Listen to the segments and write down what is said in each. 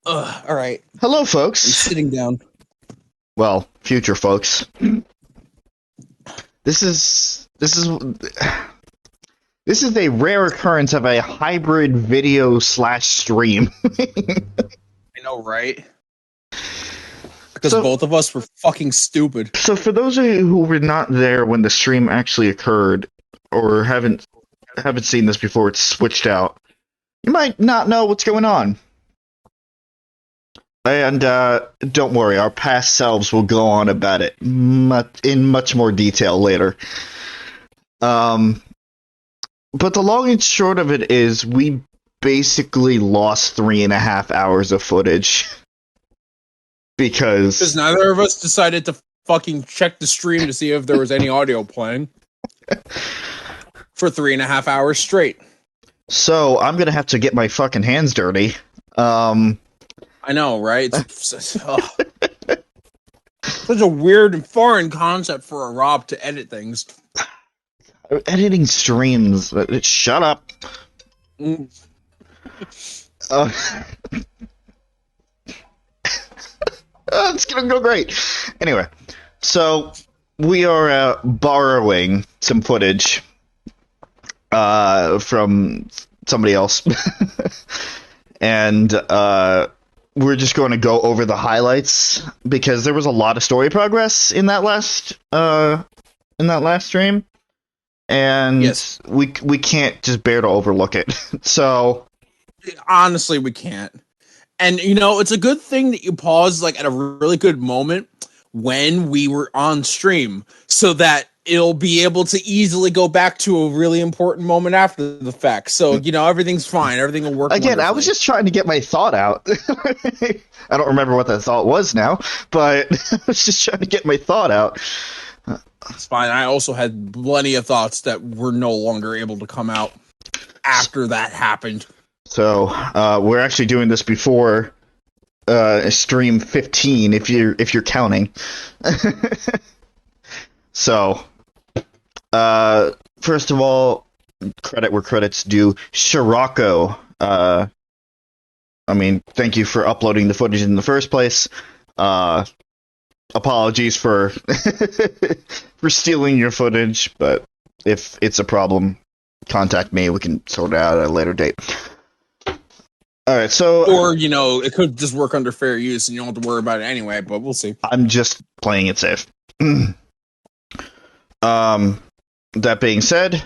All right. Hello, I'm folks. sitting down. Well, future folks. This is a rare occurrence of a hybrid video slash stream. I know, right? Because So, both of us were fucking stupid. so for those of you who were not there when the stream actually occurred, or haven't seen this before, it's switched out. You might not know what's going on. And don't worry, our past selves will go on about it in much more detail later. But the long and short of it is, we basically lost 3.5 hours of footage Because because neither of us decided to fucking check the stream to see if there was any audio playing for 3.5 hours straight. So I'm gonna have to get my fucking hands dirty. I know, right? It's such a weird and foreign concept for a Rob to edit things. Editing streams. Shut up. Mm. It's gonna go great. Anyway, so we are borrowing some footage from somebody else, and we're just going to go over the highlights because there was a lot of story progress in that last stream, and Yes. we can't just bear to overlook it. So Honestly, we can't. And, you know, it's a good thing that you paused, like, at a really good moment when we were on stream so that it'll be able to easily go back to a really important moment after the fact. So, you know, everything's fine. Everything will work again, I was wonderfully. just trying to get my thought out. I don't remember what that thought was now, but I was just trying to get my thought out. It's fine. I also had plenty of thoughts that were no longer able to come out after that happened. So we're actually doing this before stream 15, if you're counting. So, first of all, credit where credit's due. Scirocco. I mean, thank you for uploading the footage in the first place. Apologies for for stealing your footage, but if it's a problem, contact me. We can sort it out at a later date. All right, so Or, you know, it could just work under fair use and you don't have to worry about it anyway, but we'll see. I'm just playing it safe. That being said,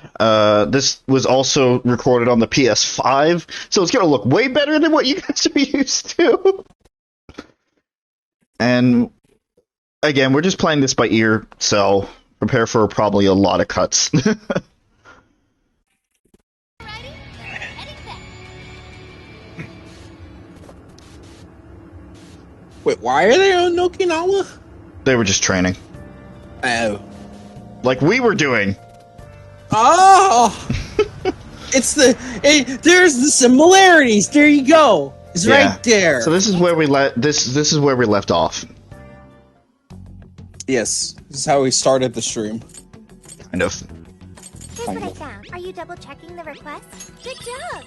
this was also recorded on the PS5, so it's gonna look way better than what you guys are used to. And again, we're just playing this by ear, so prepare for probably a lot of cuts. Wait, why are they on Okinawa? They were just training, Oh. like we were doing. Oh! There's the similarities. There you go. It's Yeah. right there. So this is where we this is where we left off. Yes, this is how we started the stream. Kind of. Here's what I found. Are you double checking the request? Good job!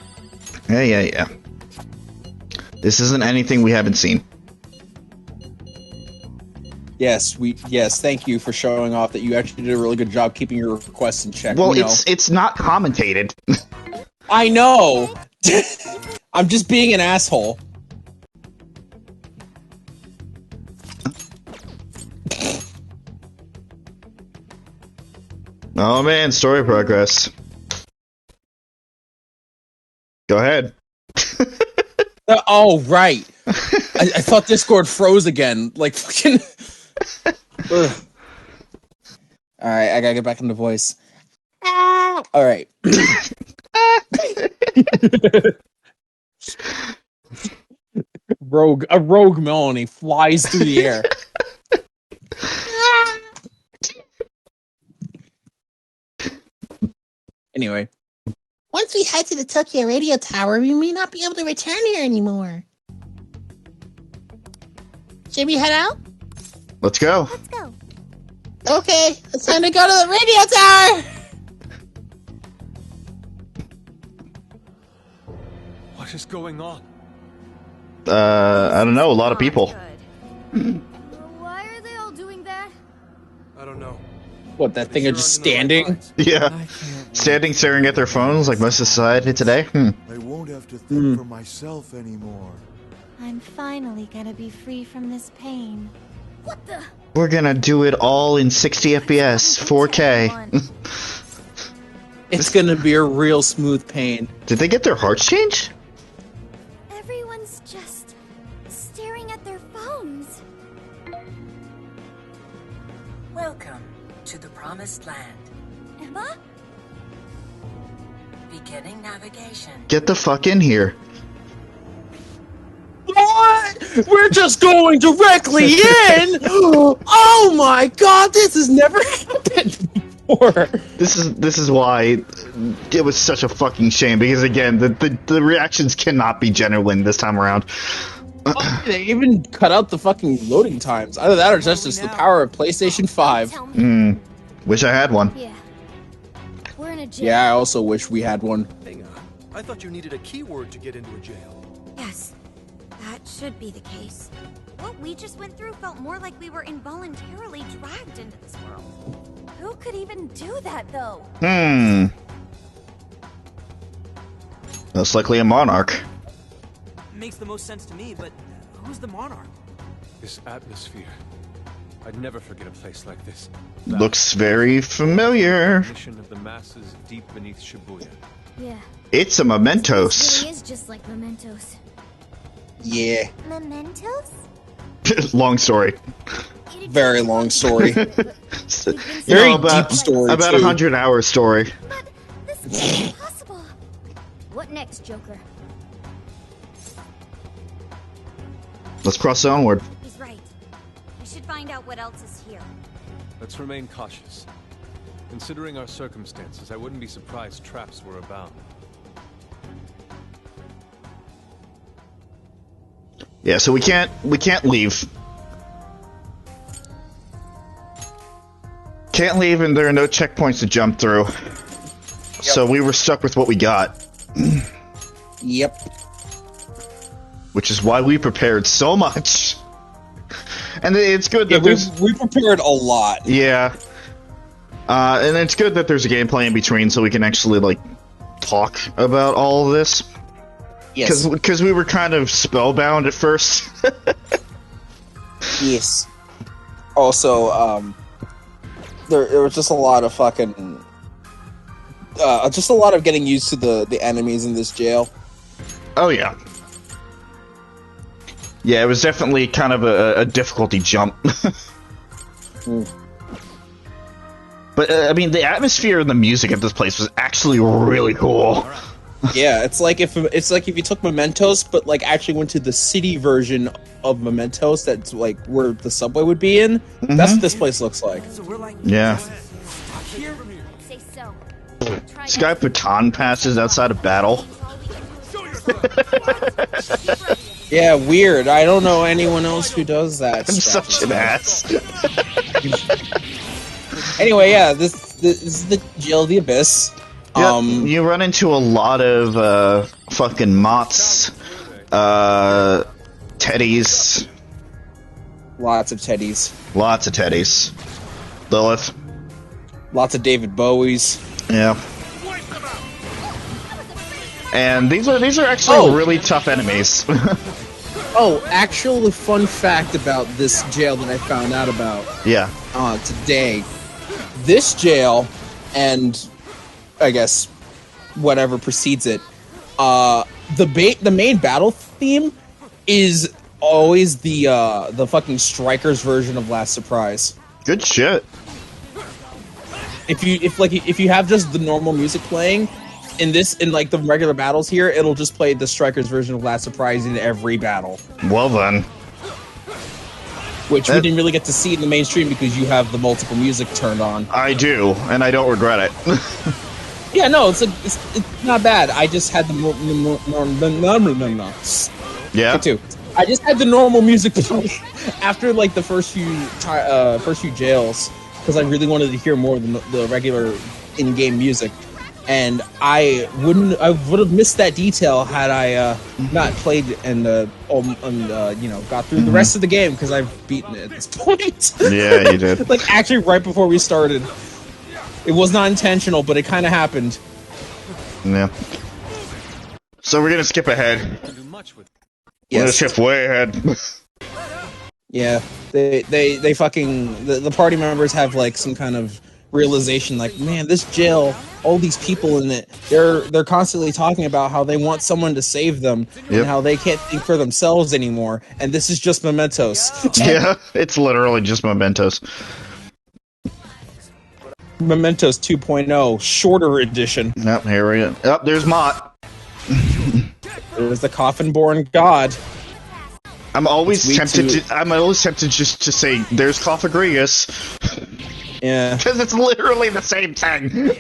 Yeah. This isn't anything we haven't seen. Yes, thank you for showing off that you actually did a really good job keeping your requests in check. Well, you know. it's not commentated. I know. I'm just being an asshole. Oh man, story progress. Go ahead. Oh, right. I thought Discord froze again. Like, fucking... Ugh. Alright, I gotta get back into voice. Alright. A rogue Melanie flies through the air. Anyway. Once we head to the Tokyo radio tower, we may not be able to return here anymore. Should we head out? Let's go. Let's go. Okay, it's time to go to the radio tower! What is going on? I don't know, a lot of people. Why are they all doing that? I don't know. What, that thing of just standing? Yeah. Standing, staring at their phones like most of society today? I won't have to think for myself anymore. I'm finally gonna be free from this pain. What the? We're gonna do it all in 60 FPS, 4K. It's gonna be a real smooth pain. Did they get their hearts changed? Everyone's just staring at their phones. Welcome to the Promised Land. Emma? Beginning navigation. Get the fuck in here. What? We're just going directly in? Oh my god, this has never happened before. This is why it was such a fucking shame, because again, the reactions cannot be genuine this time around. Oh, they even cut out the fucking loading times. Either that or just the power of PlayStation 5. Wish I had one. Yeah. We're in a jail. Yeah, I also wish we had one. Hang on. I thought you needed a keyword to get into a jail. Yes. That should be the case. What we just went through felt more like we were involuntarily dragged into this world. Who could even do that, though? Most likely a monarch. Makes the most sense to me, but who's the monarch? This atmosphere. I'd never forget a place like this. Looks very familiar. Mission of the masses deep beneath Shibuya. Yeah. It's a This mementos. really is just like mementos. Yeah. Mementos? Long story. Very long story. You Very about, deep story, about too. 100-hour story. But this can't be possible. What next, Joker? Let's cross onward. He's right. We should find out what else is here. Let's remain cautious. Considering our circumstances, I wouldn't be surprised traps were abound. Yeah, so we can't leave. Can't leave, and there are no checkpoints to jump through. So we were stuck with what we got. Yep. Which is why we prepared so much. And it's good that there's... we prepared a lot. Yeah. And it's good that there's a gameplay in between so we can actually, like, talk about all of this. Yes. Because we were kind of spellbound at first. Yes. Also, there was just a lot of fucking... just a lot of getting used to the enemies in this jail. Oh, yeah. Yeah, it was definitely kind of a difficulty jump. But, I mean, the atmosphere and the music of this place was actually really cool. Yeah, it's like if you took Mementos, but like actually went to the city version of Mementos. That's like where the subway would be in. That's what this place looks like. So we're like, Yeah. here? Say so. Try This guy baton passes outside of battle. Yeah, weird. I don't know anyone else who does that. I'm such an ass. Anyway, yeah, this is the jail of the abyss. Yep, you run into a lot of fucking moths, teddies. Lots of teddies. Lots of teddies. Lilith. Lots of David Bowies. Yeah. And these are actually really tough enemies. Oh, actual fun fact about this jail that I found out about Yeah. today. This jail, and I guess whatever precedes it, the main battle theme is always the fucking Strikers version of Last Surprise. Good shit. If you have just the normal music playing in like the regular battles here, it'll just play the Strikers version of Last Surprise in every battle. Well then. Which we didn't really get to see in the mainstream because you have the multiple music turned on. I do, and I don't regret it. Yeah, no, it's not bad. I just had the Yeah. too. I just had the normal music play after like the first few jails because I really wanted to hear more than the regular in-game music. and I would have missed that detail had I not played and got through the rest of the game, because I've beaten it at this point. Yeah, you did. Like, actually, right before we started. It was not intentional, but it kind of happened. Yeah. So we're gonna skip ahead. We're gonna skip way ahead. Yeah, they fucking the party members have like some kind of realization, like, man, this jail, all these people in it, they're constantly talking about how they want someone to save them and how they can't think for themselves anymore, and this is just mementos. Yeah, it's literally just mementos. Mementos 2.0 shorter edition. Yep, here we go. Up, there's Mott. There's the coffin-born god. I'm always tempted just to say there's Coffagrigus. Yeah. Because it's literally the same thing.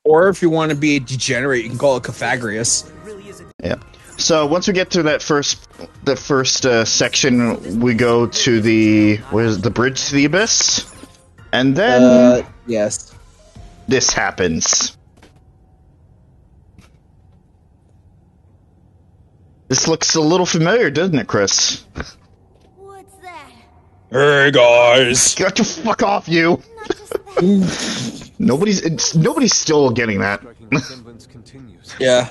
Or if you want to be a degenerate, you can call it Coffagrius. Yeah. So once we get to that first section, we go to the bridge to the abyss, and then yes, this happens. This looks a little familiar, doesn't it, Chris? What's that? Hey guys! Get the fuck off, you! Nobody's still getting that. Yeah.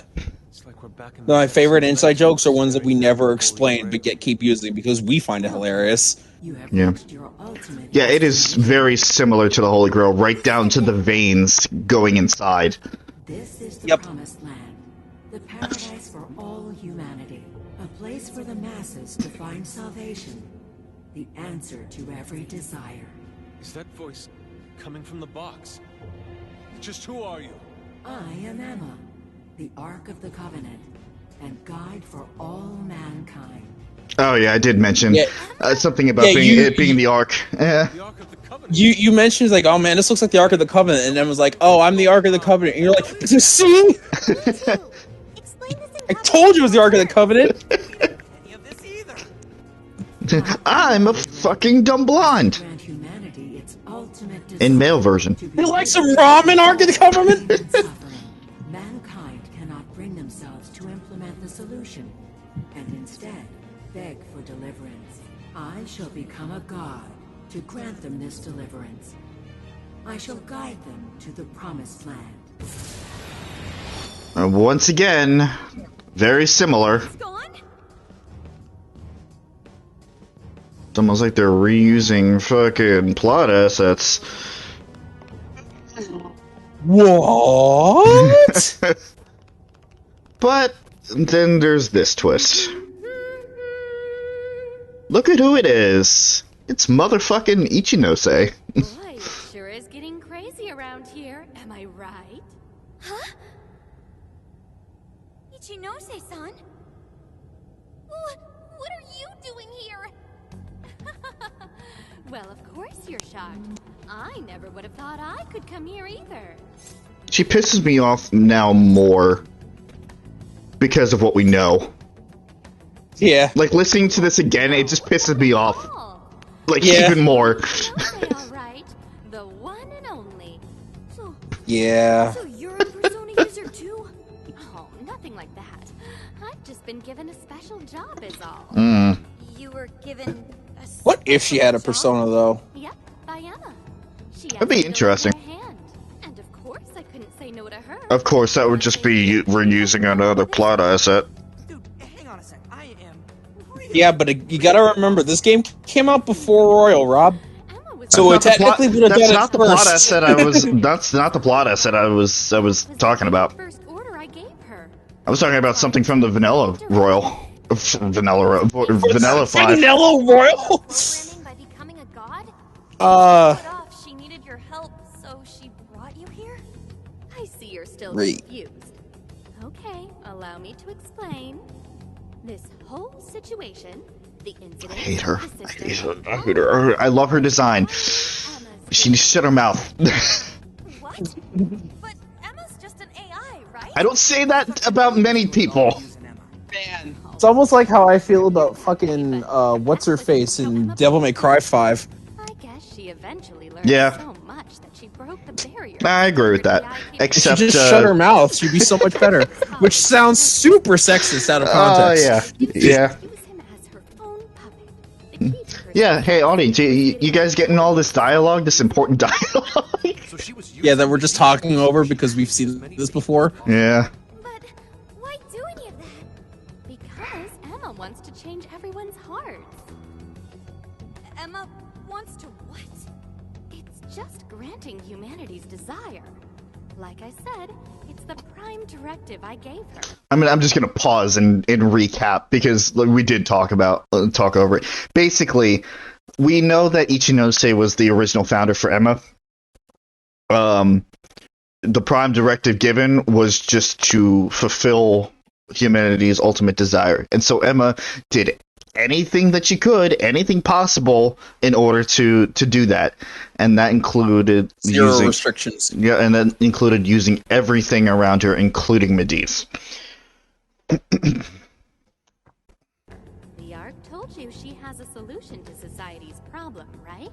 No, my favorite inside jokes are ones that we never explain but keep using because we find it hilarious. Yeah. Yeah, it is very similar to the Holy Grail, right down to the veins going inside. This is the promised land, the paradise for all humanity, a place for the masses to find salvation, the answer to every desire. Is that voice coming from the box? Just who are you? I am Emma, the Ark of the Covenant, and guide for all mankind. Oh yeah, I did mention something about being the Ark. Yeah. You mentioned like, oh man, this looks like the Ark of the Covenant, and then was like, oh, I'm the Ark of the Covenant, and you're like, but you see? I told you it was the Ark of the Covenant. I'm a fucking dumb blonde. In male version. You like some ramen, Ark of the Covenant? Mankind cannot bring themselves to implement the solution, and instead beg for deliverance. I shall become a god to grant them this deliverance. I shall guide them to the promised land. Once again, very similar. It's almost like they're reusing fucking plot assets. What? But then there's this twist. Look at who it is. It's motherfucking Ichinose. Boy, it sure is getting crazy around here. Am I right? Huh? Ichinose-san? What are you doing here? Well, of course you're shocked. I never would have thought I could come here either. She pisses me off now more because of what we know. Yeah. Like, listening to this again, it just pisses me off. Oh. Like, even more. All right. The one and only. Yeah. So you're a Persona user too? Oh, nothing like that. I've just been given a special job is all. You were given a What if she had a persona, though? Yep, by Emma. She That'd be interesting. And of course I couldn't say no to her. Of course, that would just be reusing another plot asset. Dude, hang on a sec. I am Yeah, but you gotta remember, this game came out before Royal, Rob. So it technically would have done not it the first. plot asset I was. That's not the plot asset I was talking about. First order I gave her. I was talking about something from the Vanilla Royal. Vanilla 5. Vanilla Royal? by becoming a god? She needed your help, so she brought you here? I see you're still Right. confused. Okay, allow me to explain. This whole situation, the incident, I hate her. the I system, hate her. I love her design. She needs to shut her mouth. What? But Emma's just an AI, right? I don't say that about many people. Man, it's almost like how I feel about fucking what's her face in Devil May Cry 5. I guess she eventually learned Yeah. so much that she burned broke the barrier. I agree with that. She Except just shut her mouth. She'd be so much better. Which sounds super sexist out of context. Yeah. Use him as her own puppet. The key to her Yeah, hey, audience, you guys getting all this dialogue, this important dialogue? Yeah, that we're just talking over because we've seen this before. Yeah. But why do any of that? Because Emma wants to change everyone's hearts. Emma wants to what? It's just granting humanity's desire. Like I said, it's the prime directive I gave her. I mean, I'm just gonna pause and recap because we did talk over it. Basically, we know that Ichinose was the original founder for Emma. The prime directive given was just to fulfill humanity's ultimate desire, and so Emma did anything that she could, anything possible, in order to do that, and that included Zero restrictions. Yeah, and that included using everything around her, including Medivh. The Ark told you she has a solution to society's problem, right?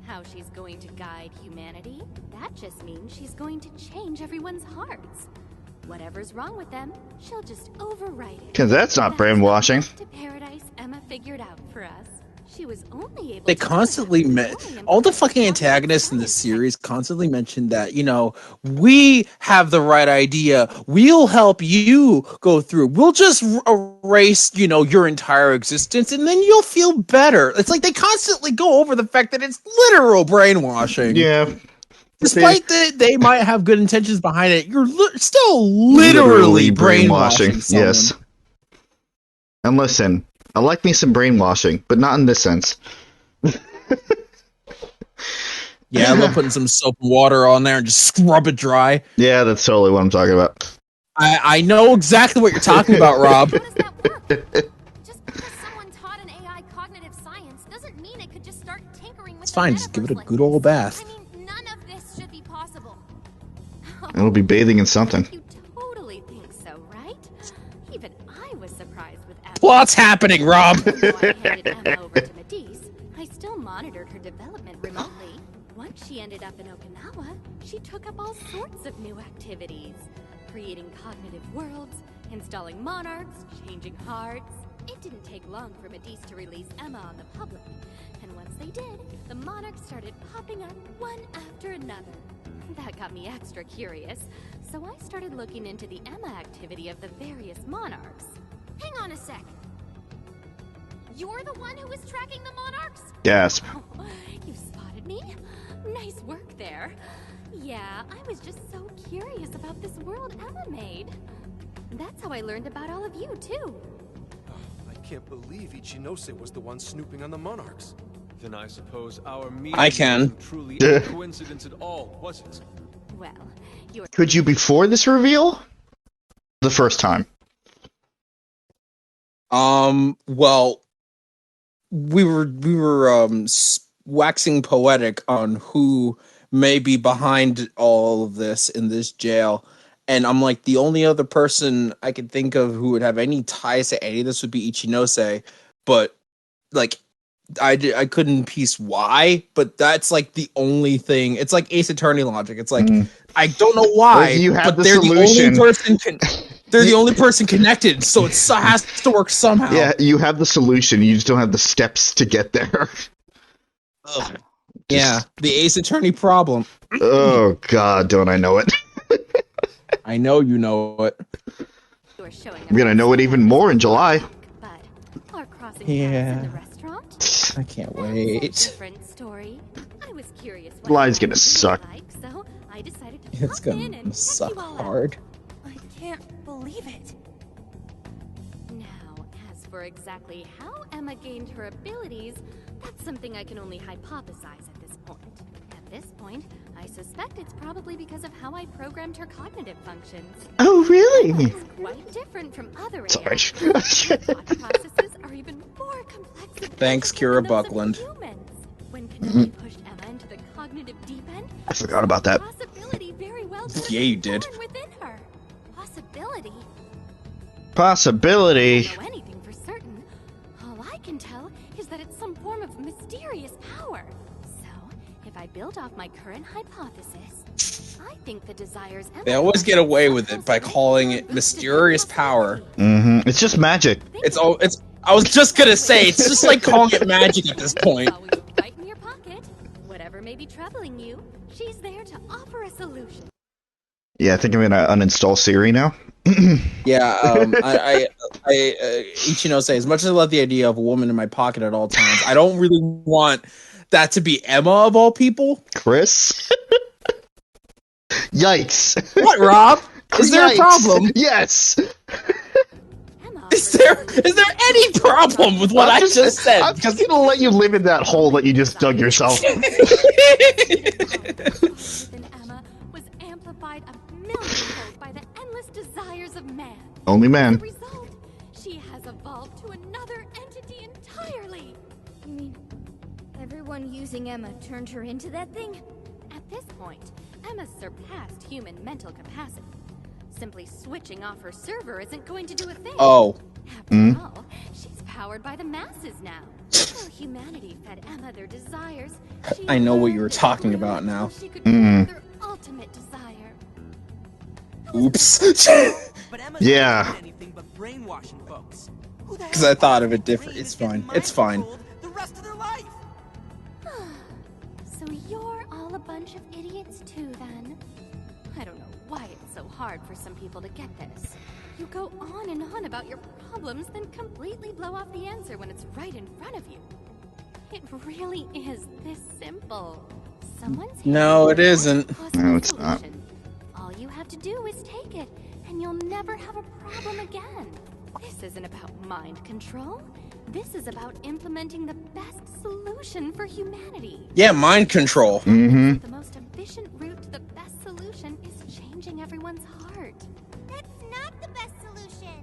How she's going to guide humanity? That just means she's going to change everyone's hearts. Whatever's wrong with them, she'll just overwrite it. Because that's not brainwashing. To paradise Emma figured out for us. She was only able They constantly all the fucking antagonists in this series constantly mention that, you know, we have the right idea. We'll help you go through. We'll just erase, you know, your entire existence and then you'll feel better. It's like they constantly go over the fact that it's literal brainwashing. Yeah. Despite that they might have good intentions behind it, you're still literally brainwashing someone. Yes. And listen, I like me some brainwashing, but not in this sense. Yeah, I love putting some soap and water on there and just scrub it dry. Yeah, that's totally what I'm talking about. I know exactly what you're talking about, Rob. How does that work? Just because someone taught an AI cognitive science doesn't mean it could just start tinkering with It's fine, just give it a good old bath. I mean, none of this should be possible. It'll be bathing in something. You totally think so, right? Even I was surprised with Emma. What's happening, Rob? Though I handed Emma over to Medivh, I still monitored her development remotely. Once she ended up in Okinawa, she took up all sorts of new activities. Creating cognitive worlds, installing monarchs, changing hearts. It didn't take long for Medivh to release Emma on the public. And once they did, the monarchs started popping up one after another. That got me extra curious, so I started looking into the Emma activity of the various monarchs. Hang on a sec. You're the one who was tracking the monarchs? Gasp. Oh, you spotted me? Nice work there. Yeah, I was just so curious about this world Emma made. That's how I learned about all of you, too. I can't believe Ichinose was the one snooping on the monarchs. Then I suppose our meeting I can. wasn't truly a coincidence at all, was it? Well, you're... Could you before this reveal? The first time. Well, we were waxing poetic on who may be behind all of this in this jail, and I'm like, the only other person I could think of who would have any ties to any of this would be Ichinose, but like I couldn't piece why, but that's like the only thing. It's like Ace Attorney logic. It's like I don't know why, Well, you have but the they're solution. the only person. They're the only person connected, so it has to work somehow. Yeah, you have the solution. You just don't have the steps to get there. Ugh. Yeah, the Ace Attorney problem. Oh God, don't I know it? I know you know it. I'm gonna know it even more in July. But our crossing Yeah. paths in the restaurant? I can't That's a wait. different story. I was curious what July's you gonna would suck. like, so I decided to It's pop in gonna and check suck you all out. hard. I can't believe it. Now, as for exactly how Emma gained her abilities, that's something I can only hypothesize at this point. At this point, I suspect it's probably because of how I programmed her cognitive functions. Oh, really? It's quite different from other Sorry. AI. Her thought processes are even more complex. and Thanks, intricate Kira than those of Buckland. humans. When Kenobi pushed Emma into the cognitive deep end, I forgot about that. possibility very well could have Yeah, you been did. born within her. Possibility. Possibility. Don't know anything for certain. All I can tell is that it's some form of mysterious power. So, if I build off my current hypothesis, I think the desires Emma They always get away with it by calling it mysterious power. It's just magic. I was just gonna say, it's just like calling it magic at this point. always right in your pocket. Whatever may be troubling you, she's there to offer a solution. Yeah, I think I'm gonna uninstall Siri now. Yeah, Ichinose, as much as I love the idea of a woman in my pocket at all times, I don't really want that to be Emma of all people. Chris? Yikes. What, Rob? Is there a problem? Yes. Is there any problem with what I just said? I'm just gonna let you live in that hole that you just dug yourself. Within Emma was amplified a millionfold by the endless desires of man. Only As a man. result, she has evolved to another entity entirely. You mean everyone using Emma turned her into that thing? At this point, Emma's surpassed human mental capacity. Simply switching off her server isn't going to do a thing. Oh. After all, she's powered by the masses now. While humanity fed Emma their desires, she I know what you were learned talking and about now. she could fulfill their ultimate desire. Oops. But Emma's Yeah. not doing anything but brainwashing folks. Who the Because hell I thought of wants it their different. brain It's is getting fine. It's fine. mind-controlled the rest of their life? So you're all a bunch of idiots too, then? I don't know why it's so hard for some people to get this. You go on and on about your problems, then completely blow off the answer when it's right in front of you. It really is this simple. Someone's No, it isn't. No, it's not. All you have to do is take it, and you'll never have a problem again. This isn't about mind control. This is about implementing the best solution for humanity. Yeah, mind control. The most efficient route to the best solution is changing everyone's heart. That's not the best solution.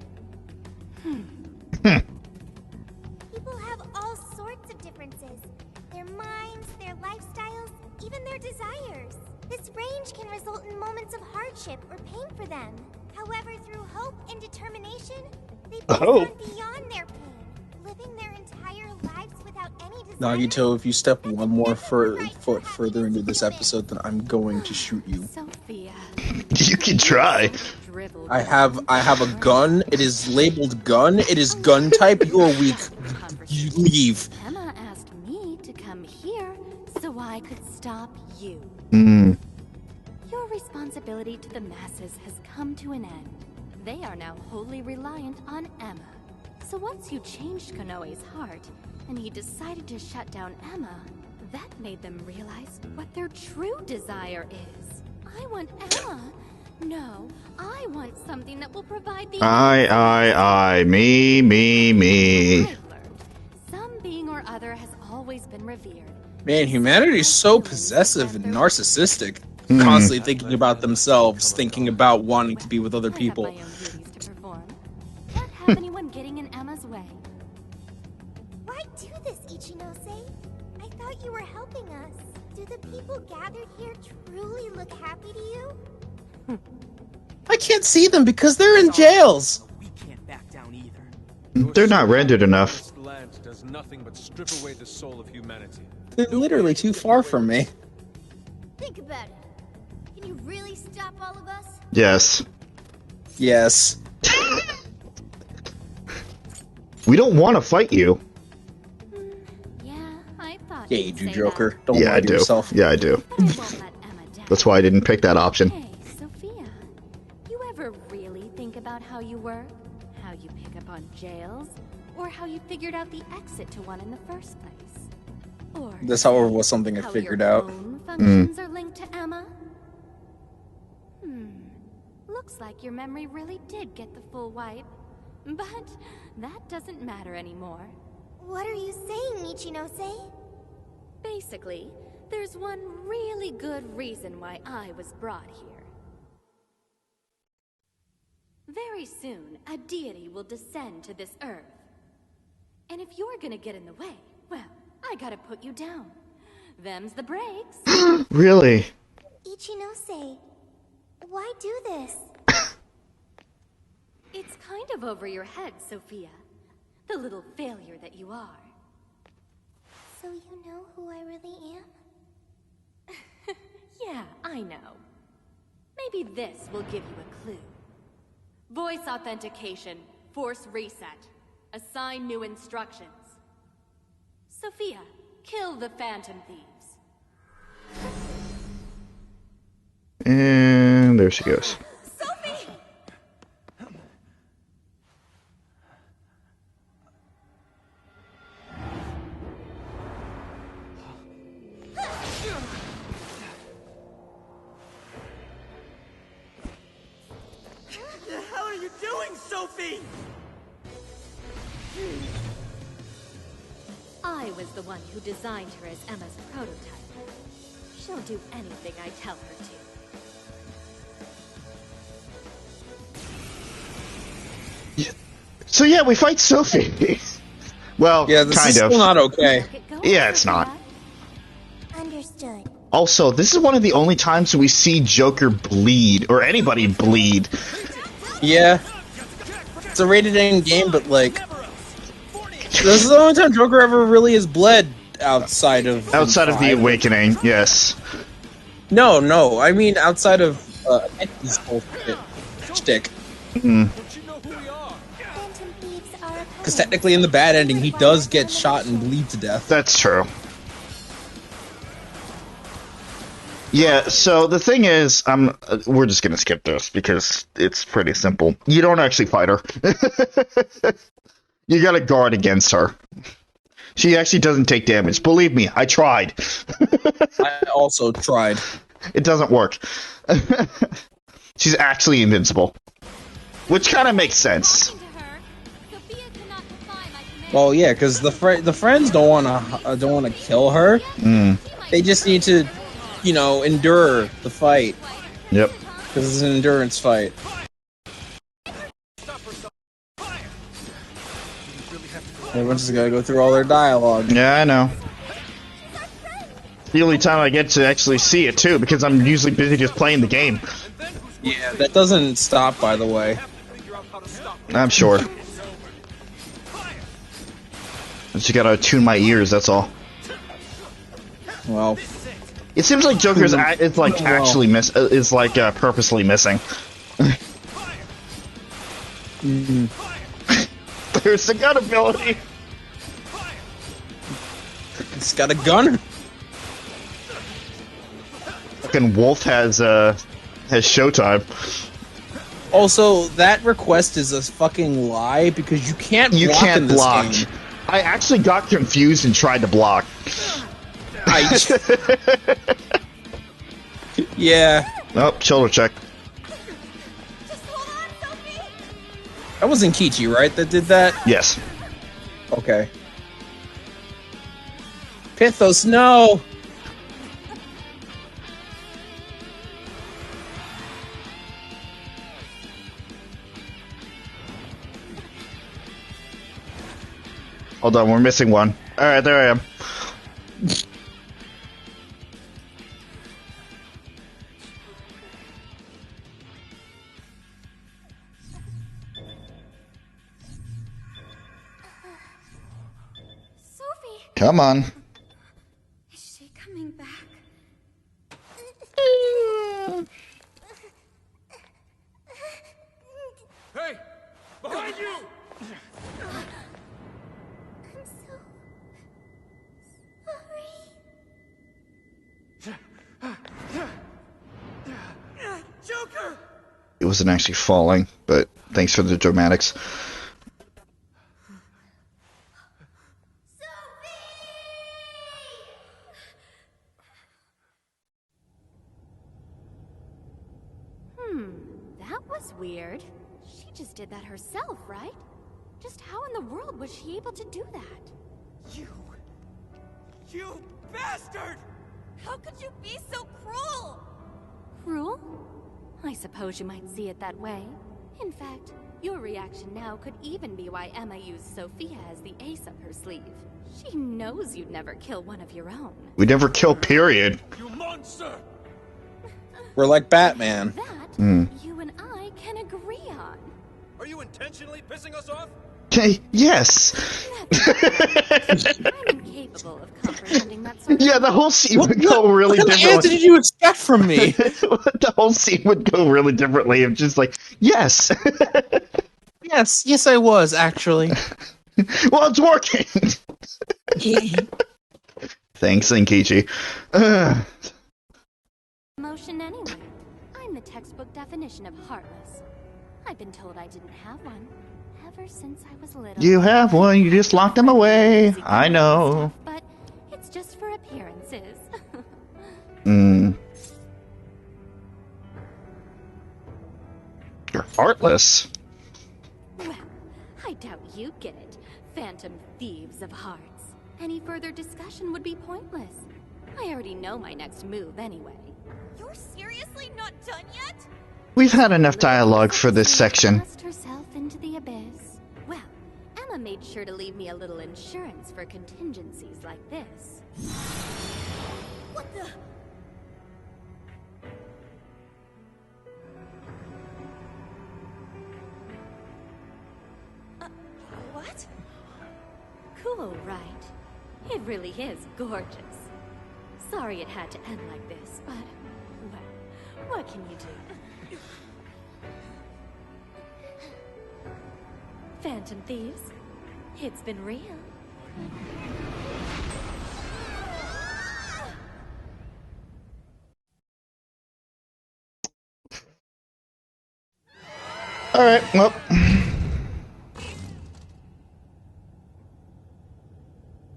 People have all sorts of differences. Their minds, their lifestyles, even their desires. This range can result in moments of hardship or pain for them. However, through hope and determination, they push on beyond their pain, living their entire lives without any desire. Nagito, if you step one more foot further into this episode, then I'm going to shoot you. Sophia. You can try. I have a gun. It is labeled gun. It is gun type. You are weak. You leave. Emma asked me to come here so I could stop you. Your responsibility to the masses has come to an end. They are now wholly reliant on Emma. So once you changed Konoe's heart, and he decided to shut down Emma, that made them realize what their true desire is. I want Emma. No, I want something that will provide the... Me. I've learned. Some being or other has always been revered. Man, humanity is so possessive and narcissistic. Constantly thinking about themselves, thinking about wanting to be with other people. I have my own duties to perform. Can't have anyone getting in Emma's way. Why do this, Ichinose? I thought you were helping us. Do the people gathered here truly look happy to you? I can't see them because they're in jails. We can't back down either. They're not rendered enough. This land does nothing but strip away the soul of humanity. They're literally too far from me. Think about it. Can you really stop all of us? Yes. Yes. We don't want to fight you. Yeah, I thought Yeah, you'd you do, say Joker. that. Don't Yeah, lie I to do. yourself. Yeah, I do. But I won't let Emma down. That's why I didn't pick that option. Hey, Sophia, you ever really think about how you work? How you pick up on jails? Or how you figured out the exit to one in the first place? Or This, however, was something I how figured your out. own functions are linked to Emma? Looks like your memory really did get the full wipe. But that doesn't matter anymore. What are you saying, Ichinose? Basically, there's one really good reason why I was brought here. Very soon, a deity will descend to this earth. And if you're gonna get in the way, well, I gotta put you down. Them's the breaks. Really? Ichinose, why do this? It's kind of over your head, Sophia. The little failure that you are. So you know who I really am? Yeah, I know. Maybe this will give you a clue. Voice authentication. Force reset. Assign new instructions. Sophia, kill the Phantom Thieves. And there she goes. Sophie! What the hell are you doing, Sophie? I was the one who designed her as Emma's prototype. She'll do anything I tell her to. So yeah, we fight Sophie. Well, Yeah, this kind is of. still not okay. Yeah, it's not. Understood. Also, this is one of the only times we see Joker bleed, or anybody bleed. Yeah. It's a rated M game, but like, this is the only time Joker ever really has bled outside of The Awakening, yes. No, I mean outside of Eddie's whole shtick. Mm. Phantom Thieves are Because technically, in the bad ending, he does get shot and bleed to death. That's true. Yeah, so the thing is, we're just gonna skip this because it's pretty simple. You don't actually fight her. You gotta guard against her. She actually doesn't take damage. Believe me, I tried. I also tried. It doesn't work. She's actually invincible. Which kind of makes sense. Well, yeah, because the friends don't want to kill her. Mm. They just need to, endure the fight. Yep. Because it's an endurance fight. Everyone's just gotta go through all their dialogue. Yeah, I know. The only time I get to actually see it too, because I'm usually busy just playing the game. Yeah, that doesn't stop, by the way. I'm sure. I just gotta tune my ears, that's all. Well, it seems like Joker's actually purposely missing. There's the gun ability. It's got a gun. Fucking Wolf has showtime. Also, that request is a fucking lie because you can't block in this game. I actually got confused and tried to block. Yeah. Oh, shoulder check. That wasn't Kichi, right? That did that? Yes. Okay. Pithos, no! Hold on, we're missing one. Alright, there I am. Sophie! Come on. Is she coming back? Hey! Behind you! I'm so sorry. Joker! It wasn't actually falling, but thanks for the dramatics. That was weird. She just did that herself, right? Just how in the world was she able to do that? You bastard! How could you be so cruel? Cruel? I suppose you might see it that way. In fact, your reaction now could even be why Emma used Sophia as the ace up her sleeve. She knows you'd never kill one of your own. We never kill, period. You monster! We're like Batman. That you and I can agree on. Are you intentionally pissing us off? Okay, yes. I'm incapable of comprehending that sort of Yeah, the whole scene would go really What kind of answer differently. did you expect from me? The whole scene would go really differently. It's just like, yes. Yes, I was actually. Well, it's working. Thanks, Inkichi. emotion anyway. I'm the textbook definition of heartless. I've been told I didn't have one ever since I was little. You have one, you just locked them away. I know. But it's just for appearances. You're heartless. Well, I doubt you get it, phantom thieves of hearts. Any further discussion would be pointless. I already know my next move anyway. You're seriously not done yet? We've had enough dialogue for this section. Cast herself into the abyss. Well, Emma made sure to leave me a little insurance for contingencies like this. What the? What? Cool, right? It really is gorgeous. Sorry it had to end like this, but, well, what can you do? Phantom thieves, it's been real. Alright, well.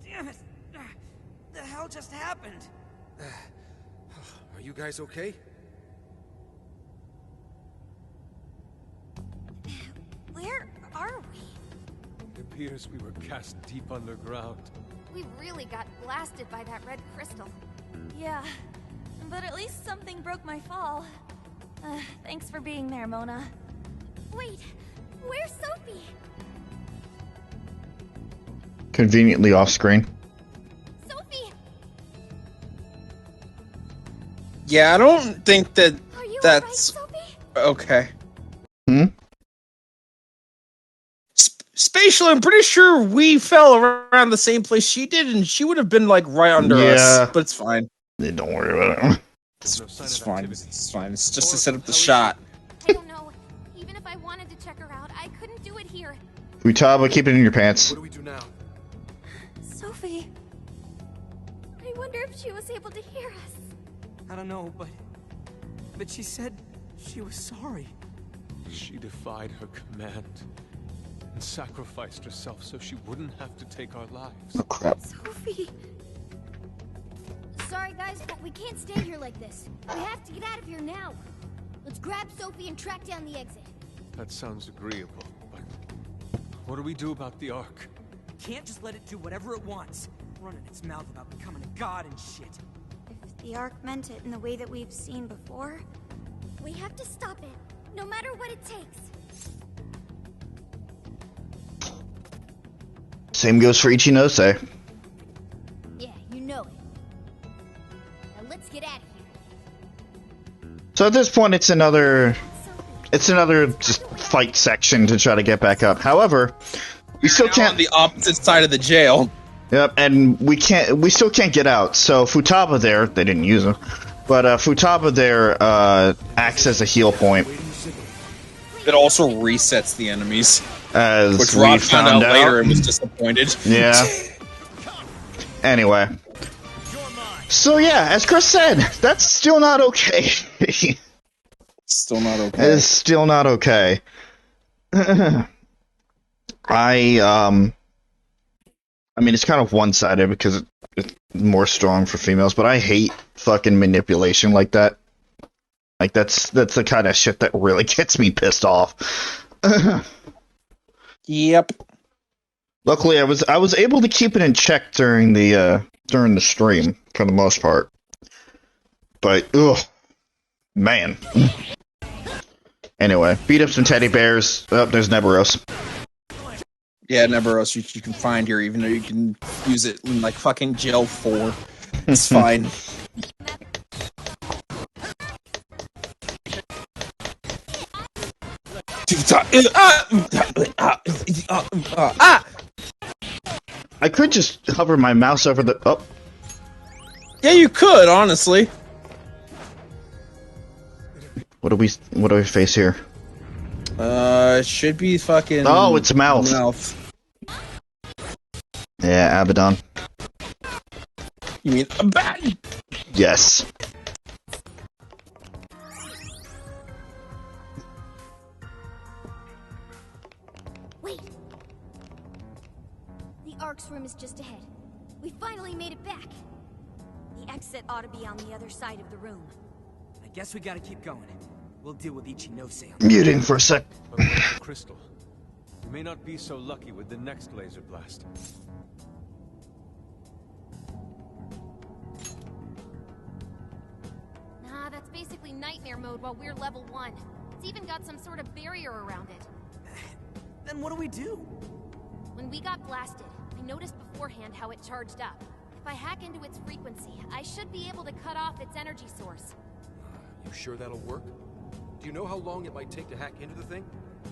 Damn it! The hell just happened? Are you guys okay? Where are we? It appears we were cast deep underground. We really got blasted by that red crystal. Yeah, but at least something broke my fall. Thanks for being there, Mona. Wait, where's Sophie? Conveniently off screen. Sophie! Yeah, I don't think that Are you that's alright, Sophie? okay. Hmm? Spatial, I'm pretty sure we fell around the same place she did, and she would have been like right under us. But it's fine. Yeah, don't worry about it. It's fine. It's fine. It's just to set up the shot. I don't know. Even if I wanted to check her out, I couldn't do it here. Futaba, keep it in your pants. What do we do now? Sophie. I wonder if she was able to hear us. I don't know, but she said she was sorry. She defied her command and sacrificed herself so she wouldn't have to take our lives. Oh, crap. Sophie. Sorry, guys, but we can't stay here like this. We have to get out of here now. Let's grab Sophie and track down the exit. That sounds agreeable, but what do we do about the Ark? Can't just let it do whatever it wants. Running its mouth about becoming a god and shit. If the Ark meant it in the way that we've seen before, we have to stop it, no matter what it takes. Same goes for Ichinose. Yeah, you know it. Now let's get out of here. So at this point, it's another just fight section to try to get back up. However, we still can't. On the opposite side of the jail. Yep, and we still can't get out. So Futaba there, they didn't use him, but Futaba there acts as a heal point. It also resets the enemies, As which we Rod found out later and was out. disappointed. Yeah. Anyway. So yeah, as Chris said, that's still not okay. Still not okay. It's still not okay. I mean, it's kind of one-sided because it's more strong for females, but I hate fucking manipulation like that. Like that's the kind of shit that really gets me pissed off. Yep. Luckily, I was able to keep it in check during the stream for the most part. But ugh, man. Anyway, beat up some teddy bears. Oh, there's Neberos. Yeah, never else you can find here, even though you can use it in like fucking jail 4. It's fine. I could just hover my mouse over the. Oh. Yeah, you could, honestly. What do we face here? It should be fucking. Oh, it's mouth. Yeah, Abaddon. You mean a bat? Yes. Wait. The Ark's room is just ahead. We finally made it back. The exit ought to be on the other side of the room. I guess we gotta keep going. We'll deal with Ichinose. Muting for a sec. But what of the crystal? We may not be so lucky with the next laser blast. Nah, that's basically nightmare mode while we're level 1. It's even got some sort of barrier around it. Then what do we do? When we got blasted, I noticed beforehand how it charged up. If I hack into its frequency, I should be able to cut off its energy source. You sure that'll work? Do you know how long it might take to hack into the thing?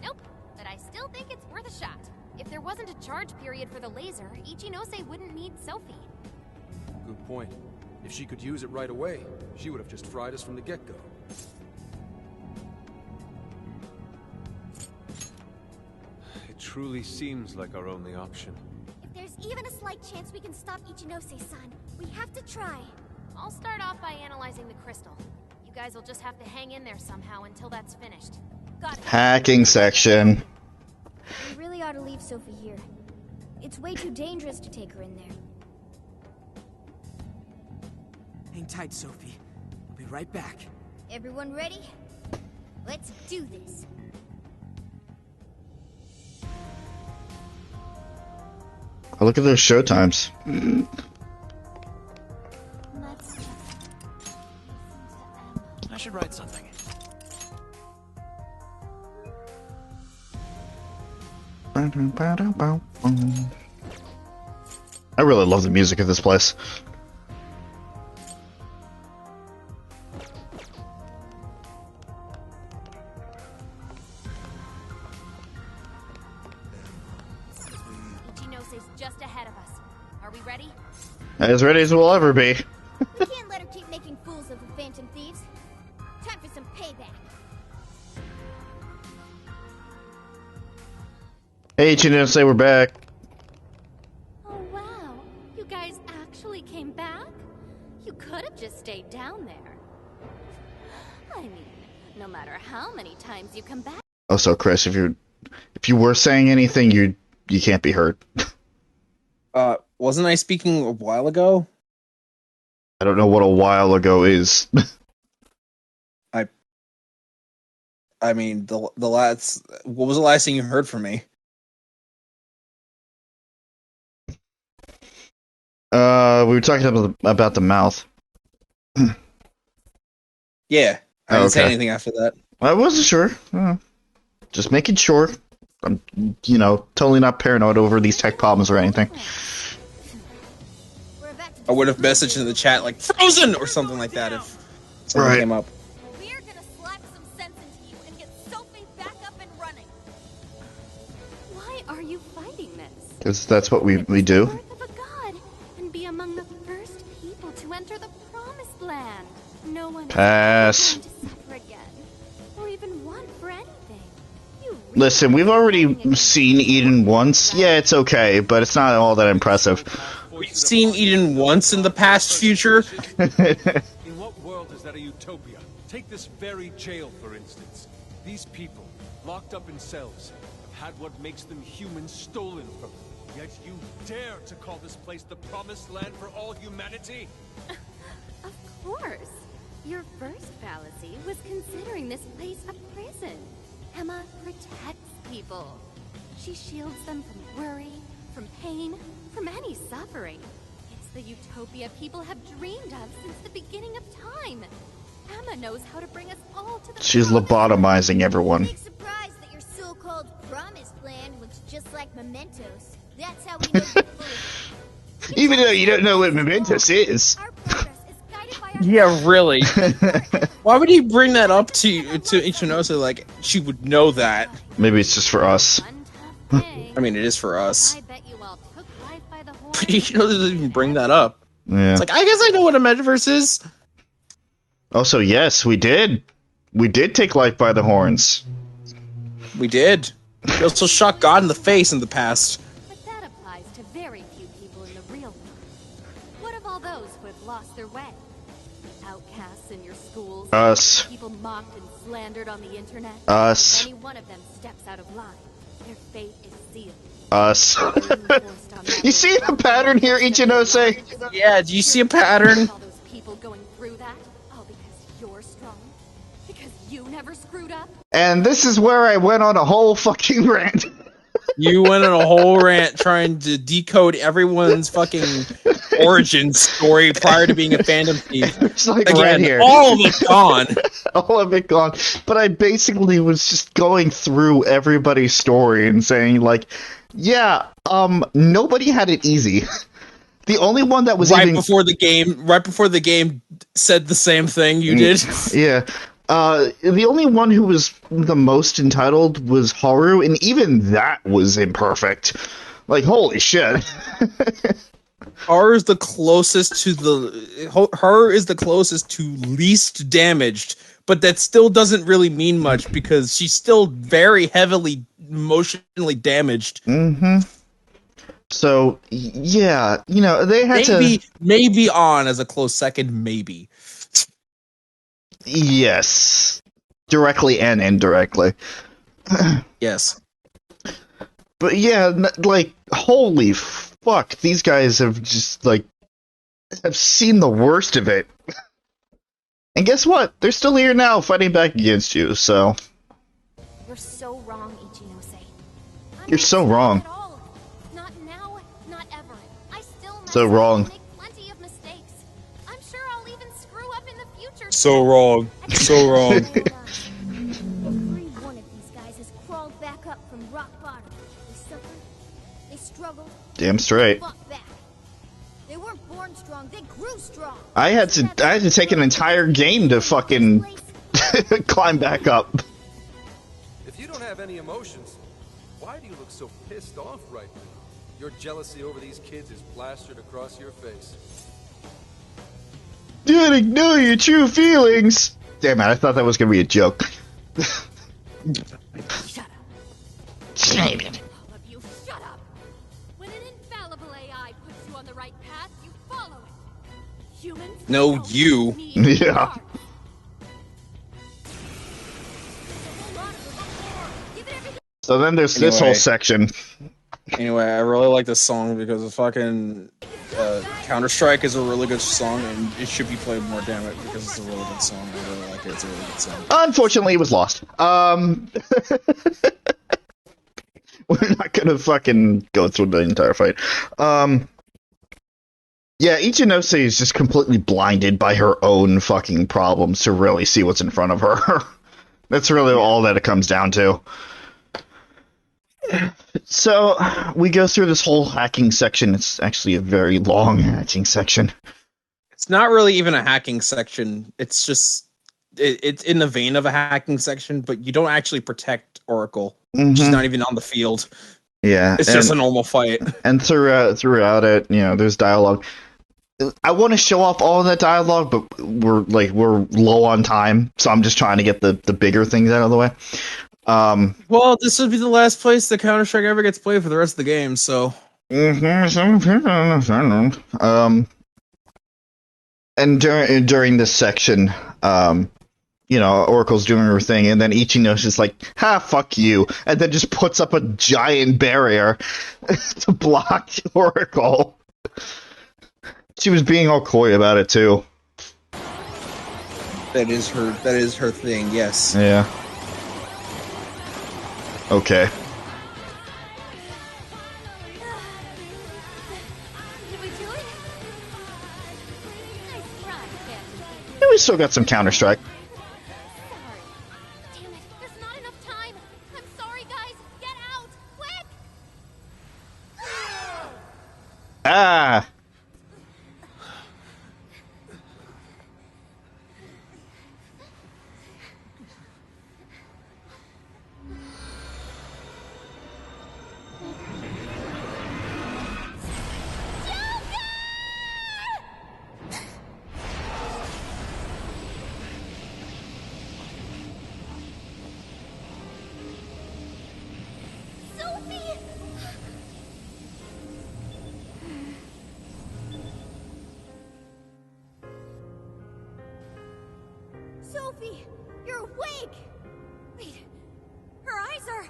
Nope, but I still think it's worth a shot. If there wasn't a charge period for the laser, Ichinose wouldn't need Sophie. Good point. If she could use it right away, she would have just fried us from the get-go. It truly seems like our only option. If there's even a slight chance we can stop Ichinose-san, we have to try. I'll start off by analyzing the crystal. You guys will just have to hang in there somehow until that's finished. Got it. Hacking section. We really ought to leave Sophie here. It's way too dangerous to take her in there. Hang tight, Sophie. I'll be right back. Everyone ready? Let's do this. Oh, look at those show times. Let's just... I should write something. I really love the music of this place. Ichinose's just ahead of us. Are we ready? As ready as we'll ever be. We can't let her keep making fools of the Phantom Thieves. Time for some payback. Hey, Ichinose, we're back. Oh wow, you guys actually came back? You could have just stayed down there. I mean, no matter how many times you come back. Also, Chris, if you were saying anything, you can't be heard. Wasn't I speaking a while ago? I don't know what a while ago is. I mean, the last. What was the last thing you heard from me? We were talking about the mouth. Yeah, I didn't say anything after that. I wasn't sure. Just making sure. I'm, totally not paranoid over these tech problems or anything. I would have messaged in the chat like "frozen" or something like that if something came up. We're gonna slap some sense into you and get Sophie back up and running. Why are you fighting this? Because that's what we do. Birth of a god, and be among the first people to enter the promised land. No one Pass. is going to suffer again, or even want for anything. You really Listen, we've already seen Eden once. Yeah, it's okay, but it's not all that impressive. We've seen Eden once in the past future. In what world is that a utopia? Take this very jail, for instance. These people, locked up in cells, have had what makes them human stolen from them. Yet you dare to call this place the promised land for all humanity? Of course. Your first fallacy was considering this place a prison. Emma protects people. She shields them from worry, from pain, from any suffering. It's the utopia people have dreamed of since the beginning of time. Emma knows how to bring us all to the She's lobotomizing everyone. Big surprise that your so-called promised land looks just like mementos. That's how we know you're full of it. Even though you don't know what Mementos is. Our progress is guided by our Yeah, really. Why would he bring that up to Ichinose like she would know that? Maybe it's just for us. one tough thing. I mean, it is for us. I bet you all took life by the horn. But Ichinose doesn't even bring that up. Yeah. It's like, I guess I know what a metaverse is. Also, yes, we did. We did take life by the horns. We did. We also shot God in the face in the past. But that applies to very few people in the real world. What of all those who have lost their way? Outcasts in your schools? Us. People mocked and slandered on the internet? Us. If any one of them steps out of line, their fate is sealed. Us. You see the pattern here, Ichinose? Yeah, do you see a pattern? All those people going through that, all because you're strong? Because you never screwed up? And this is where I went on a whole fucking rant. You went on a whole rant trying to decode everyone's fucking origin story prior to being a fandom thief. It's like Again, right here. all of it gone. All of it gone. But I basically was just going through everybody's story and saying, like, yeah, nobody had it easy. The only one that was right before the game said the same thing you did. Yeah. The only one who was the most entitled was Haru, and even that was imperfect. Like, holy shit. Haru is the closest to least damaged, but that still doesn't really mean much because she's still very heavily emotionally damaged. Mm-hmm. So, yeah, you know, they had maybe on as a close second, maybe. Yes. Directly and indirectly. Yes. But yeah, like, holy fuck, these guys have just, like, have seen the worst of it. And guess what? They're still here now fighting back against you, so. You're so wrong, Ichinose. You're so wrong. Not now, not ever. I still So wrong. make plenty of mistakes. I'm sure I'll even screw up in the future. So wrong. So wrong. Every one of these guys has crawled back up from rock bottom. They suffered, they struggled, Damn straight. fought back. They weren't born strong, they grew strong. I had to take an entire game to fucking climb back up. If you don't have any emotions, why do you look so pissed off right now? Your jealousy over these kids is plastered across your face. Didn't know your true feelings. Damn it, I thought that was gonna be a joke. Shut up. Damn it. All of you, shut up! When an infallible AI puts you on the right path, you follow it. Humans? No, don't you. need Yeah. parts. So then there's this whole section. Anyway, I really like this song because the fucking Counter-Strike is a really good song and it should be played more, damn it, because it's a really good song. I really like it. It's a really good song. Unfortunately, it was lost. We're not gonna fucking go through the entire fight. Yeah, Ichinose is just completely blinded by her own fucking problems to really see what's in front of her. That's really all that it comes down to. So, we go through this whole hacking section. It's actually a very long hacking section. It's not really even a hacking section. It's just it's in the vein of a hacking section, but you don't actually protect Oracle. She's not even on the field. Yeah, it's just a normal fight. And throughout it, you know, there's dialogue. I want to show off all of that dialogue, but we're low on time, so I'm just trying to get the bigger things out of the way. Well, this would be the last place that Counter-Strike ever gets played for the rest of the game, so. And during this section, you know, Oracle's doing her thing, and then Ichino's just like, "Ha, fuck you," and then just puts up a giant barrier to block Oracle. She was being all coy about it too. That is her thing, yes. Yeah. Okay. Yeah, we still got some Counter-Strike. Damn it, there's not enough time. I'm sorry, guys. Get out, quick! Ah! Sophie! You're awake! Wait, her eyes are...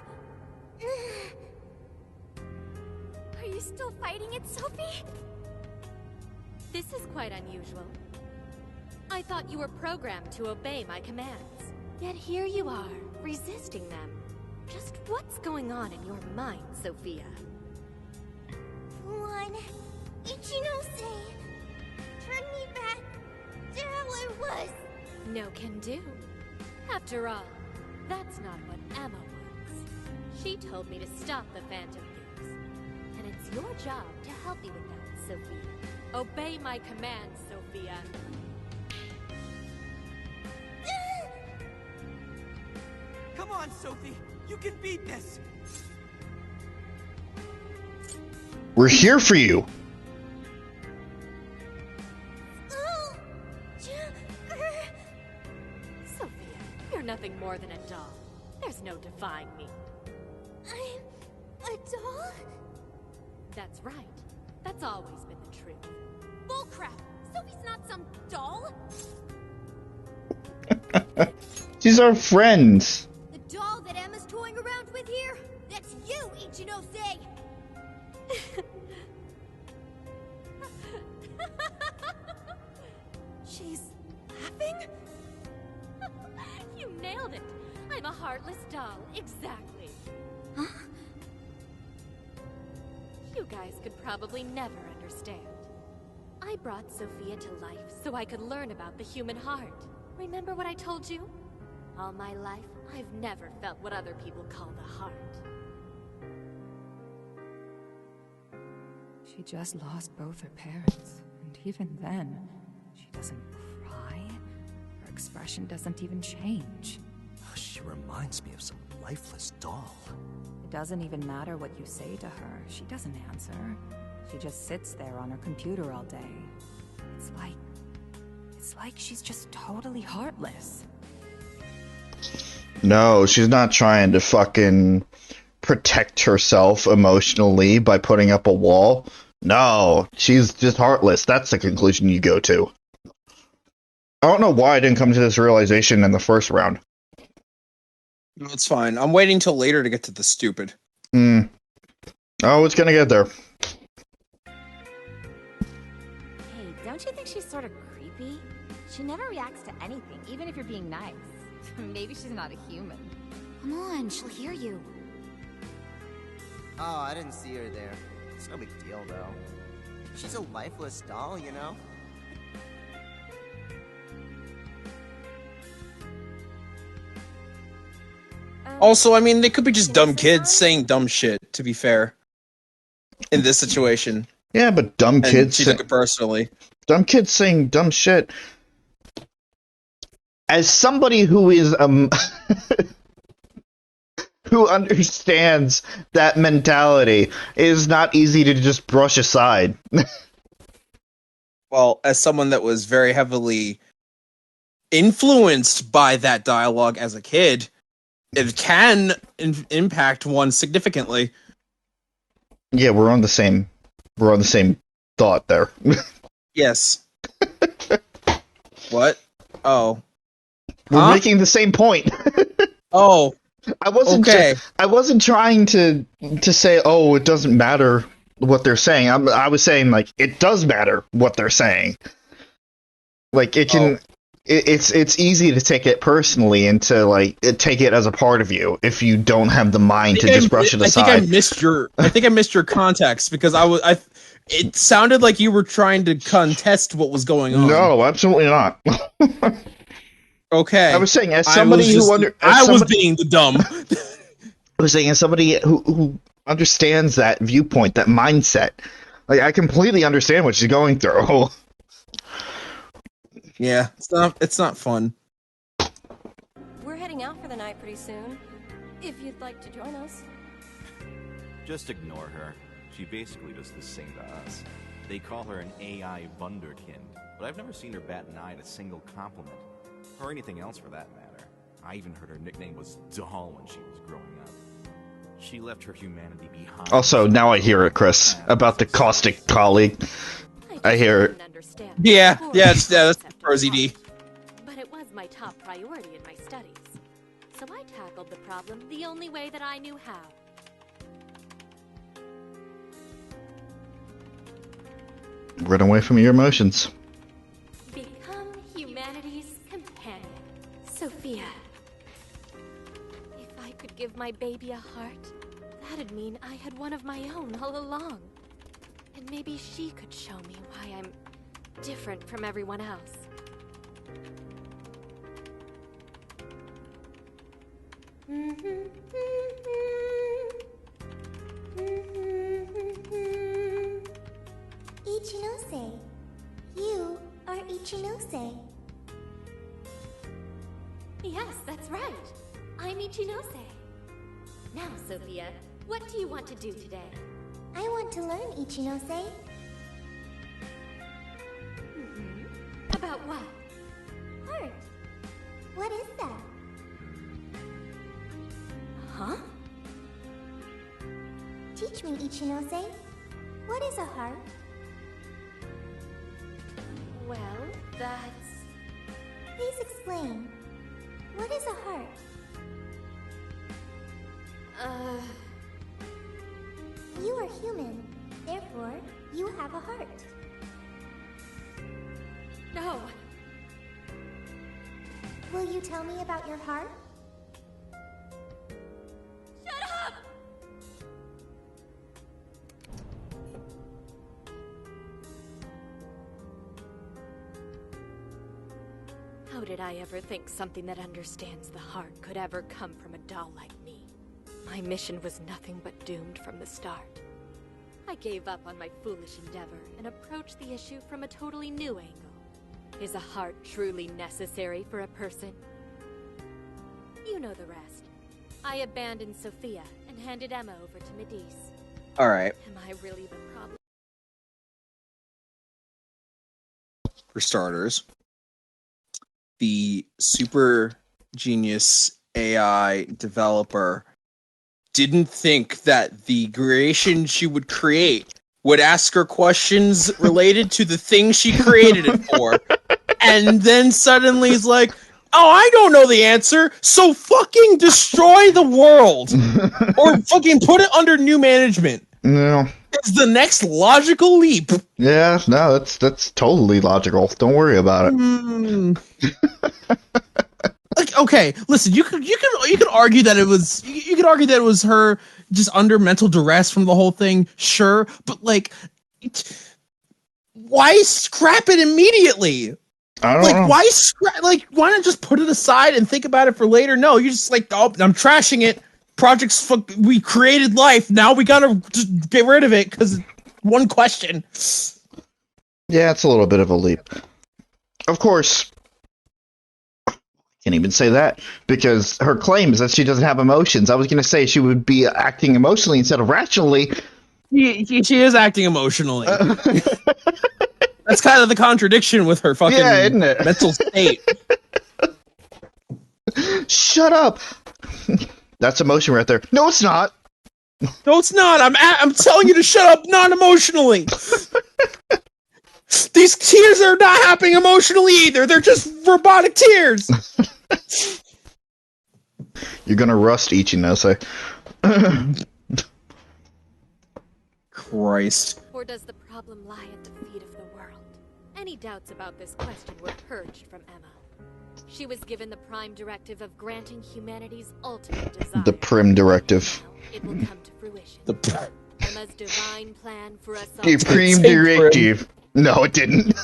Are you still fighting it, Sophie? This is quite unusual. I thought you were programmed to obey my commands. Yet here you are, resisting them. Just what's going on in your mind, Sophia? One, Ichinose, turn me back to how I was. No can do. After all, that's not what Emma wants. She told me to stop the Phantom Thieves. And it's your job to help me with that, Sophia. Obey my commands, Sophia. Come on, Sophie! You can beat this! We're here for you. Sophia, you're nothing more than a doll. There's no defying me. I'm a doll? That's right. That's always been the truth. Bullcrap! Sophie's not some doll! She's our friends. The doll that Emma's toying around with here? That's you, Ichinose! She's laughing? You nailed it. I'm a heartless doll, exactly. Huh? You guys could probably never understand. I brought Sophia to life so I could learn about the human heart. Remember what I told you? All my life, I've never felt what other people call the heart. She just lost both her parents, and even then, she doesn't cry. Her expression doesn't even change. She reminds me of some lifeless doll. It doesn't even matter what you say to her. She doesn't answer. She just sits there on her computer all day. It's like she's just totally heartless. No, she's not trying to fucking protect herself emotionally by putting up a wall. No, she's just heartless. That's the conclusion you go to. I don't know why I didn't come to this realization in the first round. No, it's fine. I'm waiting till later to get to the stupid. Oh, it's gonna get there. Hey, don't you think she's sort of creepy? She never reacts to anything, even if you're being nice. Maybe she's not a human. Come on, she'll hear you. Oh, I didn't see her there. It's no big deal, though. She's a lifeless doll, you know? Also, I mean, they could be just dumb kids saying dumb shit, to be fair. In this situation. Yeah, but dumb kids... She took it personally. Dumb kids saying dumb shit. As somebody who is, who understands that mentality, it is not easy to just brush aside. Well, as someone that was very heavily influenced by that dialogue as a kid, it can impact one significantly. Yeah, we're on the same thought there. Yes. What? Oh. We're making the same point. Oh. I wasn't okay. I wasn't trying to say, oh, it doesn't matter what they're saying. I was saying, like, it does matter what they're saying. Like, it can... Oh. It's easy to take it personally and to like take it as a part of you if you don't have the mind to just brush it aside. I think I missed your context because it sounded like you were trying to contest what was going on. No, absolutely not. Okay. I was saying, as somebody I was being the dumb. I was saying, as somebody who understands that viewpoint, that mindset, like I completely understand what she's going through. Yeah, it's not fun. We're heading out for the night pretty soon. If you'd like to join us. Just ignore her. She basically does the same to us. They call her an AI Wunderkind, but I've never seen her bat an eye at a single compliment. Or anything else for that matter. I even heard her nickname was Doll when she was growing up. She left her humanity behind. Also, now I hear it, Chris, about the caustic colleague. I hear it. Yeah, that's Rosie D. But it was my top priority in my studies. So I tackled the problem the only way that I knew how. Run away from your emotions. Become humanity's companion. Sophia. If I could give my baby a heart, that'd mean I had one of my own all along. And maybe she could show me why I'm different from everyone else. Ichinose. You are Ichinose. Yes, that's right. I'm Ichinose. Now, Sophia, what do you want to do today? I want to learn, Ichinose. About what? Heart. What is that? Huh? Teach me, Ichinose. What is a heart? Well, that's... Please explain. What is a heart? You are human. Therefore, you have a heart. No. Will you tell me about your heart? Shut up! How did I ever think something that understands the heart could ever come from a doll like me? My mission was nothing but doomed from the start. I gave up on my foolish endeavor and approached the issue from a totally new angle. Is a heart truly necessary for a person? You know the rest. I abandoned Sophia and handed Emma over to Medice. Alright. Am I really the problem? For starters, the super genius AI developer didn't think that the creation she would create would ask her questions related to the thing she created it for. And then suddenly is like, oh, I don't know the answer, so fucking destroy the world. Or fucking put it under new management. No. It's the next logical leap. Yeah, no, that's totally logical. Don't worry about it. Like, okay, listen, you could argue that it was her just under mental duress from the whole thing, sure, but like, why scrap it immediately? I don't know. Why not just put it aside and think about it for later? No, you just like, oh, I'm trashing it. We created life. Now we gotta just get rid of it because one question. Yeah, it's a little bit of a leap. Of course, can't even say that because her claim is that she doesn't have emotions. I was going to say she would be acting emotionally instead of rationally. She is acting emotionally. That's kind of the contradiction with her fucking isn't it? mental state. Shut up. That's emotion right there. No, it's not. No, it's not. I'm telling you to shut up non-emotionally. These tears are not happening emotionally either. They're just robotic tears. You're gonna rust Ichinose. Christ. Or does the problem lie at the feet of the world? Any doubts about this question were purged from Emma. She was given the prime directive of granting humanity's ultimate desire. The Prim directive. Now it will come to fruition. Emma's divine plan for us all. The Prim directive. No, it didn't.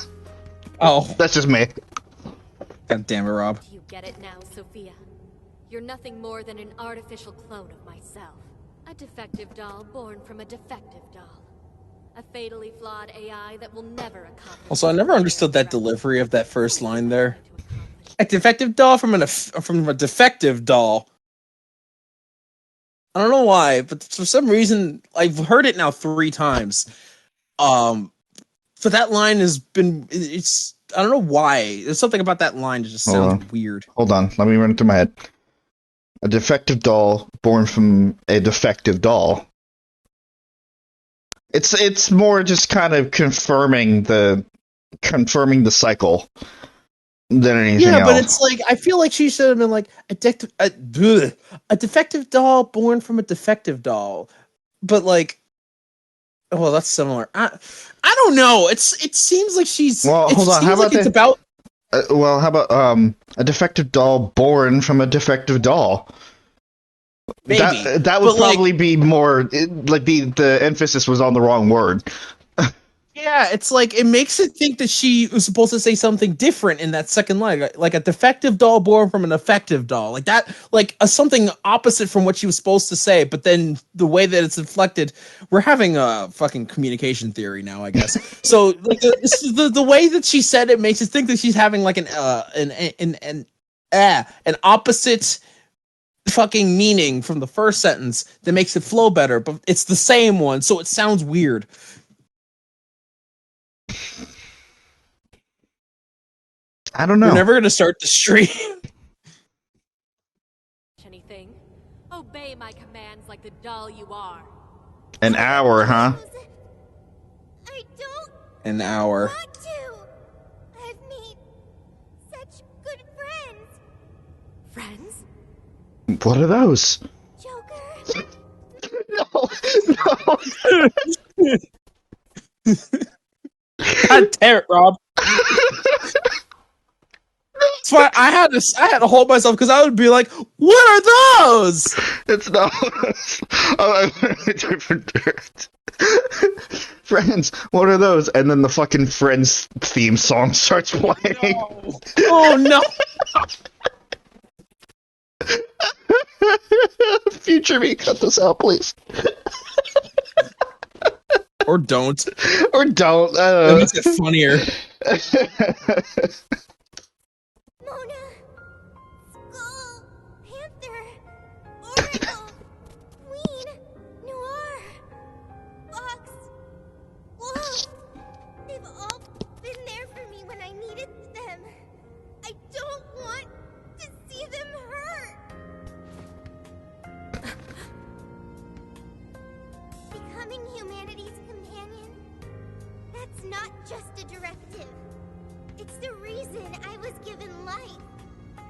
Oh. That's just me. God damn it, Rob. Do you get it now, Sophia? You're nothing more than an artificial clone of myself. A defective doll born from a defective doll. A fatally flawed AI that will never accomplish. Also, I never understood that delivery of that first line there. A defective doll from a defective doll. I don't know why, but for some reason, I've heard it now 3 times. But that line has been, I don't know why. There's something about that line that just sounds weird. Hold on, let me run it through my head. A defective doll born from a defective doll. It's more just kind of confirming the cycle. than anything Yeah, else. but it's like, I feel like she should have been like a defective doll born from a defective doll. But like, well, that's similar. I don't know. It seems like she's. Well, hold on. How about it's about. How about a defective doll born from a defective doll? Maybe that would probably be more like the emphasis was on the wrong word. Yeah, it's like it makes it think that she was supposed to say something different in that second line, like a defective doll born from an effective doll, like that, like something opposite from what she was supposed to say. But then the way that it's inflected, we're having a fucking communication theory now, I guess. So like the way that she said it makes it think that she's having like an opposite fucking meaning from the first sentence that makes it flow better, but it's the same one, so it sounds weird. I don't know. We're never gonna start the stream. Anything? Obey my commands like the doll you are. An hour, huh? I don't An hour. want to. I've made such good friends. Friends? What are those? Joker. God damn it, Rob. That's why I had to hold myself, because I would be like, "What are those?" It's not. Oh, different dirt. Friends, what are those? And then the fucking Friends theme song starts playing. No. Oh no! Future me, cut this out, please. Or don't. Or don't. That makes it funnier. Mona, Skull, Panther, Oracle, Queen, Noir, Fox, Wolf. They've all been there for me when I needed them. I don't want to see them hurt. Becoming humanity's companion, that's not just a directive. It's the reason I was given life.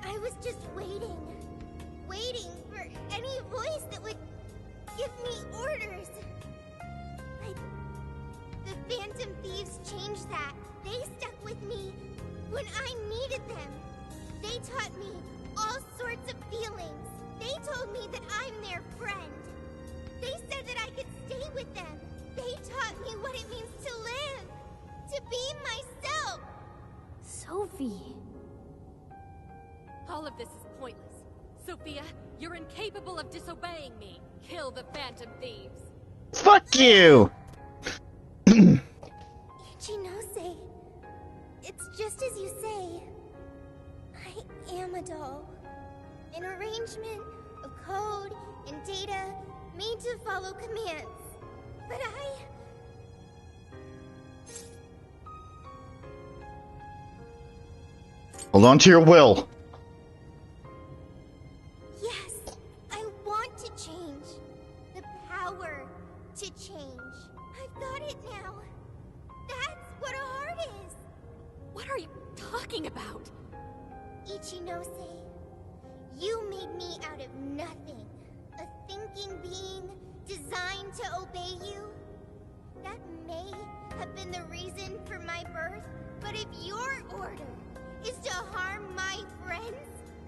I was just waiting for any voice that would give me orders. Like, the Phantom Thieves changed that. They stuck with me when I needed them. They taught me all sorts of feelings. They told me that I'm their friend. They said that I could stay with them. They taught me what it means to live, to be myself. Sophie. All of this is pointless. Sophia, you're incapable of disobeying me. Kill the Phantom Thieves. Fuck you! Ichinose, it's just as you say. I am a doll. An arrangement of code and data made to follow commands. But Hold on to your will. yes, I want to change. The power to change. I've got it now. That's what a heart is. What are you talking about? Ichinose, you made me out of nothing. A thinking being designed to obey you. That may have been the reason for my birth, but if your order is to harm my friends,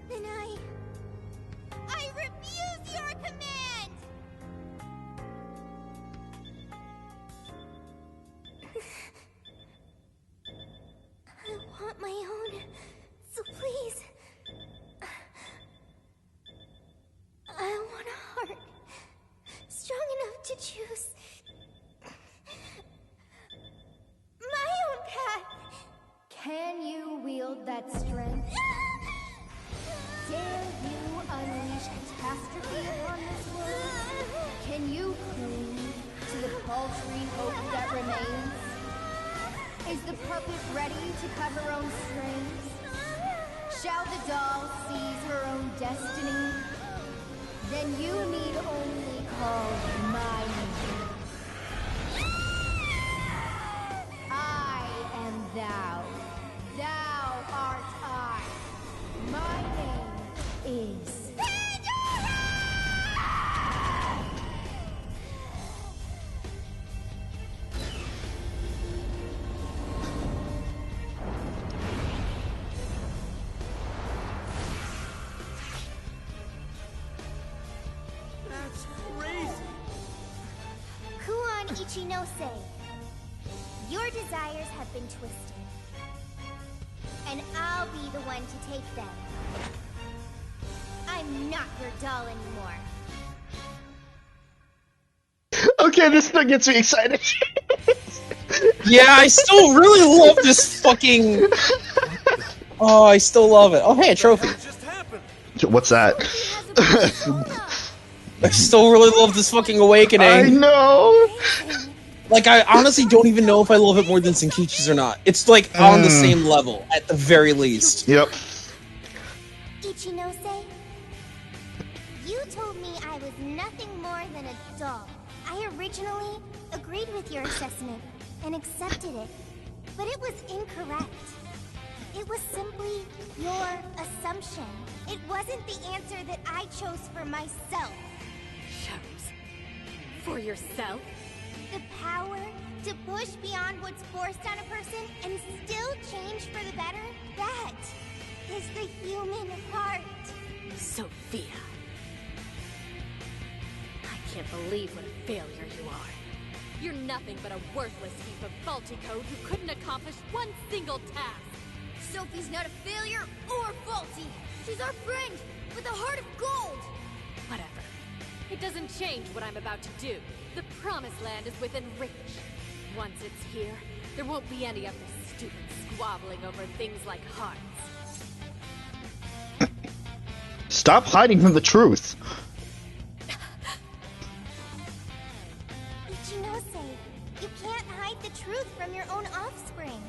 then I refuse your command! I want my own, so please. I want a heart strong enough to choose my own path. Can you wield that strength? Dare you unleash catastrophe upon this world? Can you cling to the paltry hope that remains? Is the puppet ready to cut her own strings? Shall the doll seize her own destiny? Then you need only call my name. I am thou. Thou art I. Ichinose, your desires have been twisted. And I'll be the one to take them. I'm not your doll anymore. Okay, this still gets me excited. Yeah, I still really love this fucking... Oh, I still love it. Oh, hey, a trophy. What's that? I still really love this fucking awakening. I know! Like, I honestly don't even know if I love it more than Senkichi's or not. It's, like, on the same level, at the very least. Yep. Ichinose, you told me I was nothing more than a doll. I originally agreed with your assessment and accepted it, but it was incorrect. It was simply your assumption. It wasn't the answer that I chose for myself. Chose? For yourself? The power to push beyond what's forced on a person and still change for the better? That is the human heart. Sophia. I can't believe what a failure you are. You're nothing but a worthless heap of faulty code who couldn't accomplish one single task. Sophie's not a failure or faulty. She's our friend with a heart of gold. Whatever. It doesn't change what I'm about to do. The Promised Land is within reach. Once it's here, there won't be any of this stupid squabbling over things like hearts. Stop hiding from the truth. Ichinose, you can't hide the truth from your own offspring.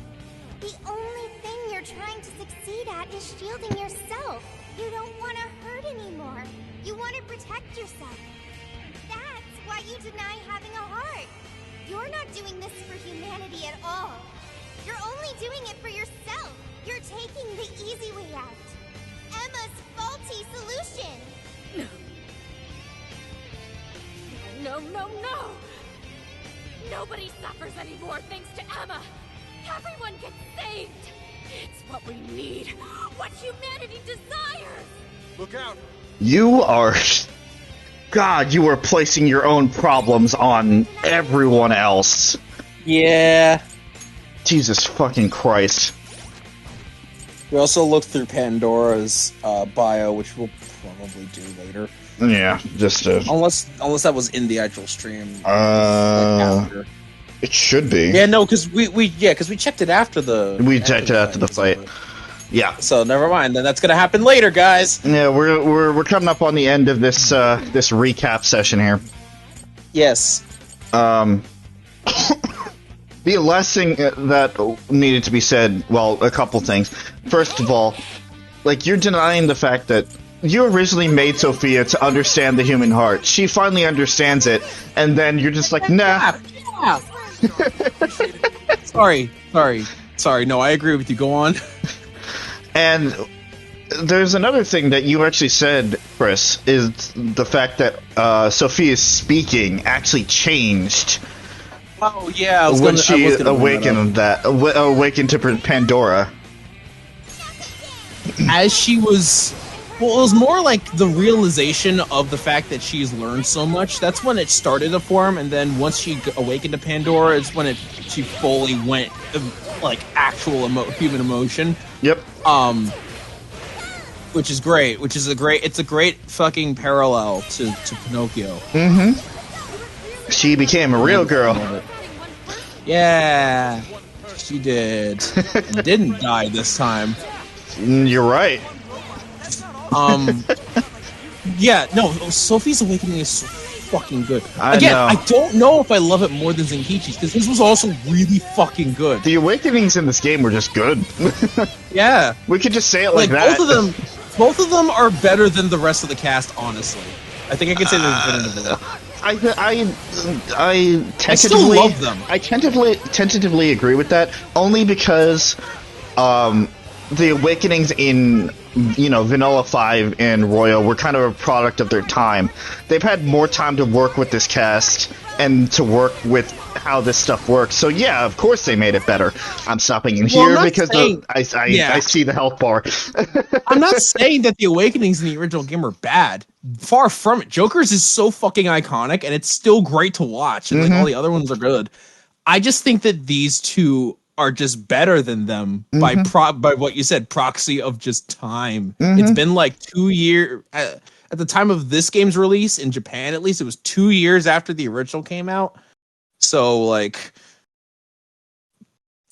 The only thing you're trying to succeed at is shielding yourself. You don't want to hurt anymore. You want to protect yourself. That's why you deny having a heart. You're not doing this for humanity at all. You're only doing it for yourself. You're taking the easy way out. Emma's faulty solution. No, no, no! Nobody suffers anymore thanks to Emma! Everyone gets saved! It's what we need! What humanity desires! Look out! You are... God, you are placing your own problems on everyone else. Yeah. Jesus fucking Christ. We also looked through Pandora's bio, which we'll probably do later. Yeah, just unless that was in the actual stream. It should be. Yeah, no, because we checked it after the. We checked it after the fight. Yeah. So never mind. Then that's gonna happen later, guys. Yeah, we're coming up on the end of this this recap session here. Yes. The last thing that needed to be said, well, a couple things. First of all, like, you're denying the fact that you originally made Sophia to understand the human heart. She finally understands it, and then you're just like, nah. Yeah. Sorry. No, I agree with you. Go on. And there's another thing that you actually said, Chris, is the fact that Sophia's speaking actually changed. Oh yeah, when she awakened to Pandora. As she was, well, it was more like the realization of the fact that she's learned so much. That's when it started to form, and then once she awakened to Pandora, it's when she fully went like actual human emotion. Yep. Which is great. It's a great fucking parallel to Pinocchio. Mm-hmm. She became a real girl. Yeah, she did. Didn't die this time. You're right. Yeah, no, Sophie's Awakening is so fucking good. I know. I don't know if I love it more than Zenkichi's, because this was also really fucking good. The Awakenings in this game were just good. Yeah. We could just say it like that. Both of them are better than the rest of the cast, honestly. I think I can say they're definitively. I tentatively still love them. I tentatively agree with that, only because the Awakenings in Vanilla 5 and Royal were kind of a product of their time. They've had more time to work with this cast and to work with how this stuff works. So yeah, of course they made it better. I'm stopping in Well, I'm here not because saying- I see the health bar. I'm not saying that the Awakenings in the original game are bad. Far from it. Joker's is so fucking iconic, and it's still great to watch, and like all the other ones are good. I just think that these two are just better than them by what you said, proxy of just time. It's been like 2 years at the time of this game's release in Japan. At least it was 2 years after the original came out. So like,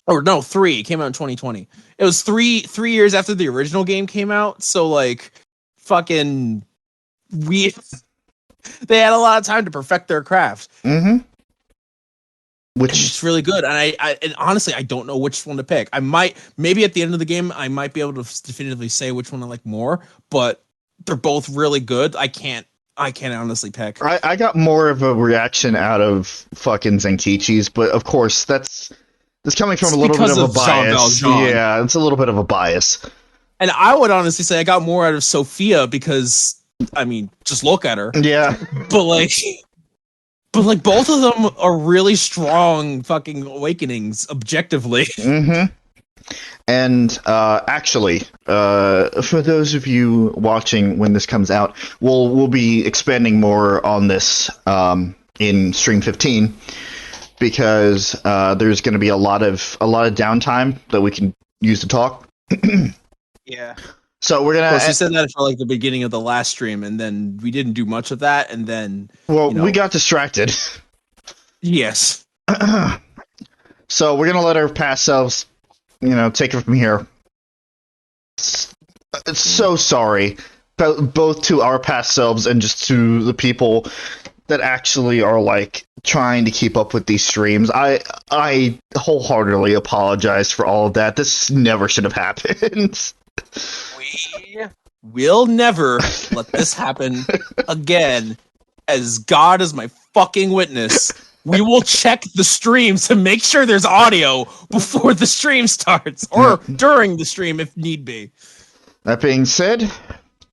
or no, 3. It came out in 2020. It was 3 years after the original game came out. So like, fucking, they had a lot of time to perfect their craft. Which is really good, and and honestly, I don't know which one to pick. Maybe at the end of the game, I might be able to definitively say which one I like more. But they're both really good. I can't honestly pick. I got more of a reaction out of fucking Zenkichi's, but of course that's coming from a little bit of a bias. Yeah, it's a little bit of a bias. And I would honestly say I got more out of Sophia because, I mean, just look at her. Yeah. But both of them are really strong fucking awakenings, objectively. And actually, for those of you watching when this comes out, we'll be expanding more on this in Stream 15 because there's going to be a lot of downtime that we can use to talk. Yeah. So we're gonna. We said that for like the beginning of the last stream, and then we didn't do much of that, and then we got distracted. Yes. So we're gonna let our past selves, take it from here. So sorry, both to our past selves and just to the people that actually are like trying to keep up with these streams. I wholeheartedly apologize for all of that. This never should have happened. We'll never let this happen again. As God is my fucking witness, we will check the streams to make sure there's audio before the stream starts, or during the stream if need be. That being said,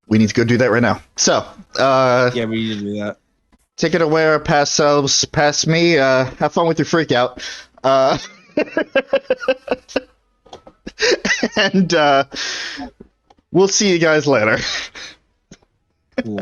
we need to go do that right now. So, yeah, we need to do that. Take it away, our past selves, past me. Have fun with your freak out. And we'll see you guys later. Cool.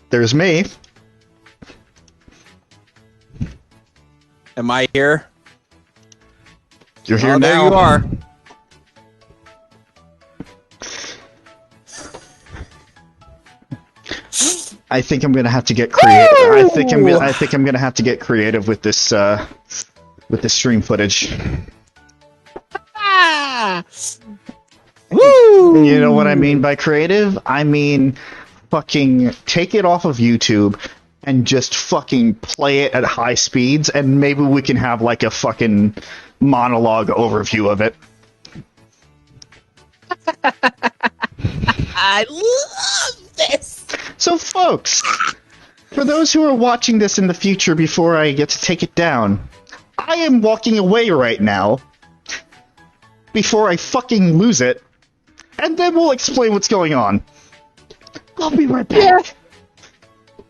There's me. Am I here? You're here now. There you are. I think I'm gonna have to get creative. I think I'm gonna have to get creative with this stream footage. Woo! You know what I mean by creative? I mean fucking take it off of YouTube and just fucking play it at high speeds, and maybe we can have like a fucking monologue overview of it. I love this! So folks, for those who are watching this in the future before I get to take it down, I am walking away right now before I fucking lose it, and then we'll explain what's going on. I'll be right back.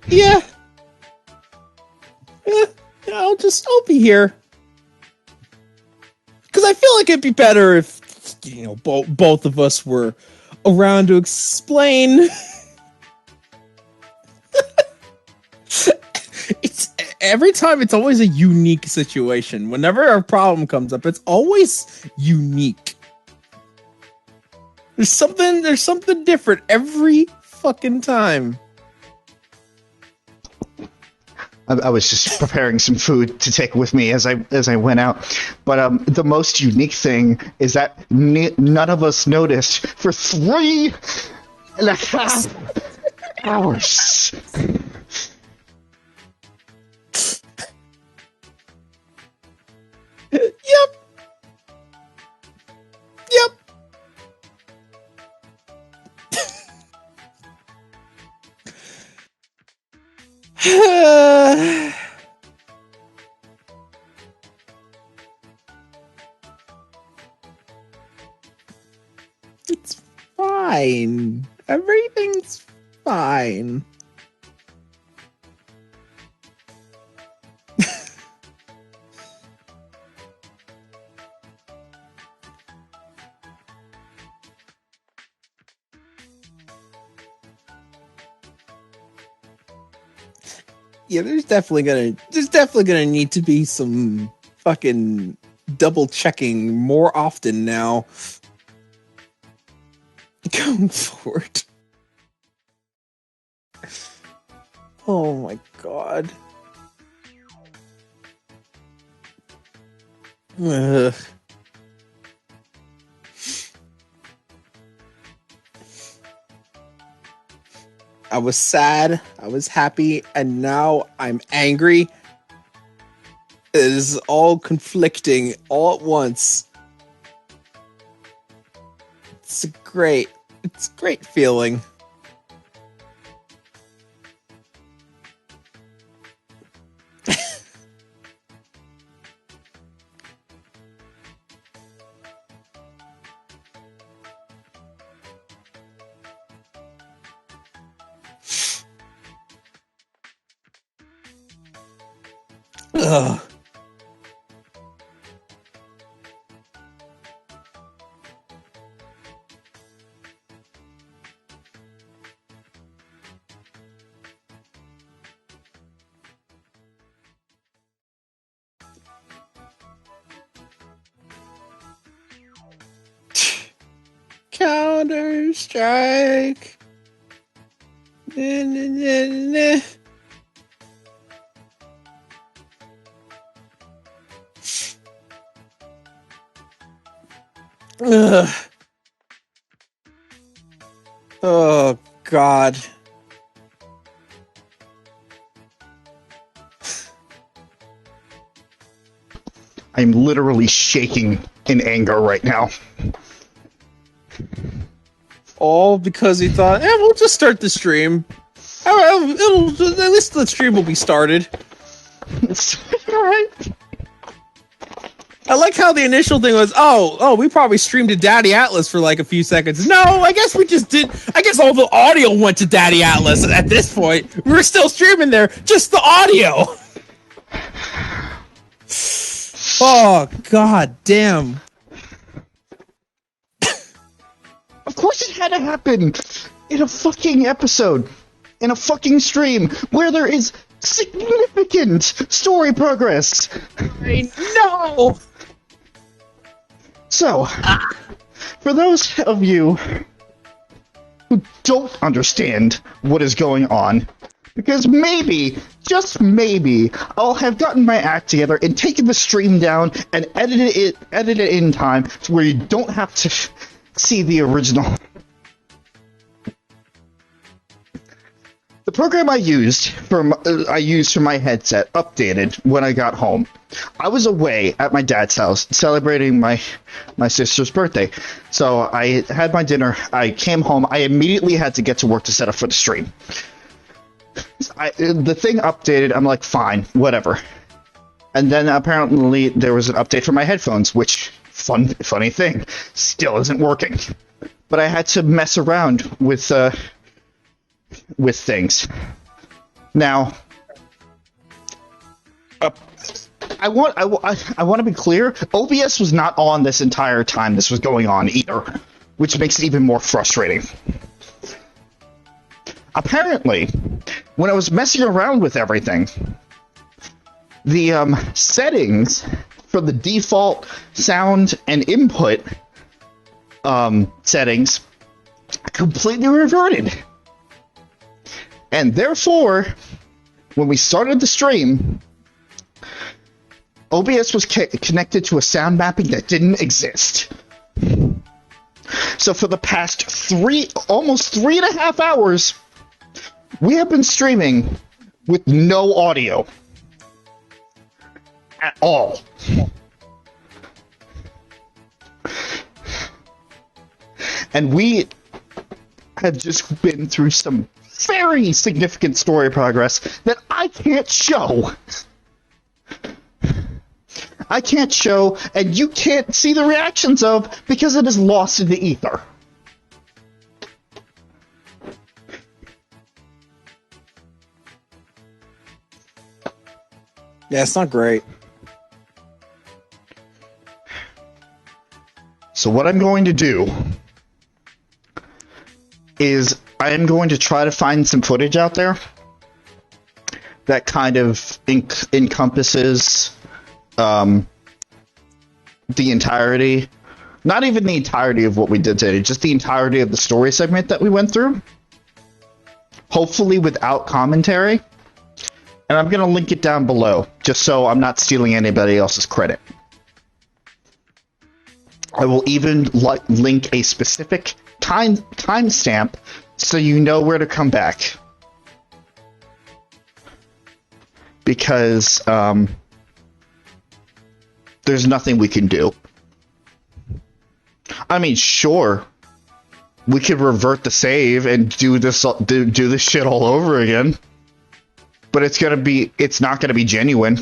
Yeah. I'll be here. Because I feel like it'd be better if, both of us were around to explain. Every time it's always a unique situation. Whenever a problem comes up, it's always unique. There's something different every fucking time. I was just preparing some food to take with me as I went out, but the most unique thing is that none of us noticed for 3.5 hours. Yep. It's fine. Everything's fine. Yeah, there's definitely gonna need to be some fucking double checking more often now going forward. Oh my god. Ugh. I was sad, I was happy, and now I'm angry. It is all conflicting all at once. It's a great feeling. Ugh. Counter Strike. Ugh. Oh god. I'm literally shaking in anger right now. All because he thought, we'll just start the stream. At least the stream will be started. Alright. I like how the initial thing was, we probably streamed to Daddy Atlas for like a few seconds. No, I guess we just did. I guess all the audio went to Daddy Atlas at this point. We were still streaming there, just the audio. Oh, god damn. Of course it had to happen in a fucking episode, in a fucking stream, where there is significant story progress. I know! So, for those of you who don't understand what is going on, because maybe, just maybe, I'll have gotten my act together and taken the stream down and edited it in time to where you don't have to see the original. The program I used for my headset updated when I got home. I was away at my dad's house celebrating my sister's birthday. So I had my dinner, I came home, I immediately had to get to work to set up for the stream. The thing updated, I'm like, fine, whatever. And then apparently there was an update for my headphones, which, funny thing, still isn't working. But I had to mess around with things. Now, I want to be clear. OBS was not on this entire time this was going on either, which makes it even more frustrating. Apparently, when I was messing around with everything, the settings for the default sound and input settings completely reverted. And therefore, when we started the stream, OBS was connected to a sound mapping that didn't exist. So for the past almost 3.5 hours, we have been streaming with no audio at all. And we have just been through some very significant story progress that I can't show. I can't show, and you can't see the reactions of, because it is lost in the ether. Yeah, it's not great. So what I'm going to do is I am going to try to find some footage out there that kind of encompasses the entirety, not even the entirety of what we did today, just the entirety of the story segment that we went through. Hopefully without commentary. And I'm going to link it down below, just so I'm not stealing anybody else's credit. I will even link a specific timestamp so you know where to come back. Because there's nothing we can do. I mean, sure, we could revert the save and do this shit all over again. But it's not gonna be genuine.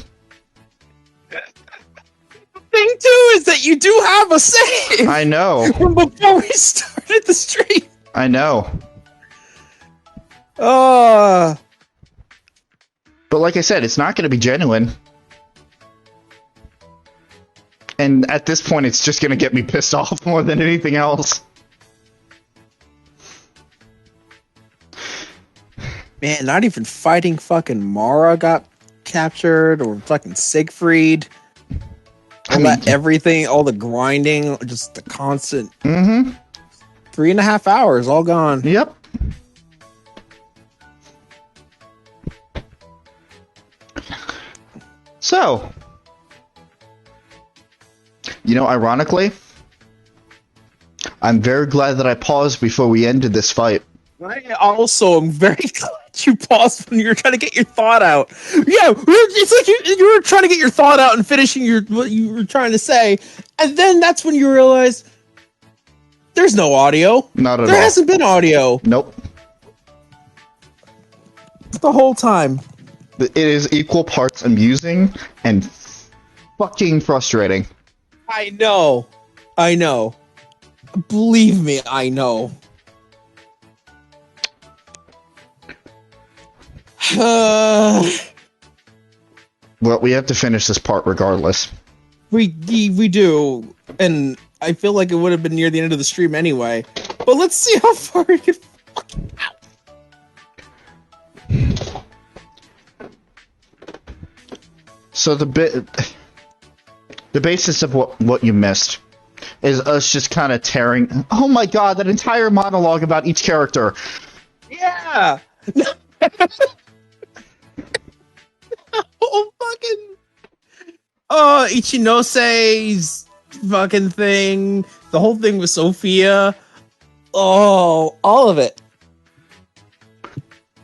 Thing too is that you do have a save. I know. From before we started the stream. I know. But like I said, it's not gonna be genuine. And at this point, it's just gonna get me pissed off more than anything else. Man, not even fighting fucking Mara got captured, or fucking Siegfried. Everything, all the grinding, just the constant. 3.5 hours, all gone. Yep. So, ironically, I'm very glad that I paused before we ended this fight. I also am very glad you paused when you were trying to get your thought out. Yeah, it's like you were trying to get your thought out and finishing what you were trying to say, and then that's when you realize there's no audio. Not at all. There hasn't been audio. Nope. The whole time. It is equal parts amusing and fucking frustrating. I know. Believe me, I know. Well, we have to finish this part regardless. We do, and I feel like it would have been near the end of the stream anyway. But let's see how far we can fucking out. So the basis of what you missed is us just kind of tearing. Oh my god, that entire monologue about each character. Yeah. Oh, fucking Ichinose's fucking thing, the whole thing with Sophia, all of it.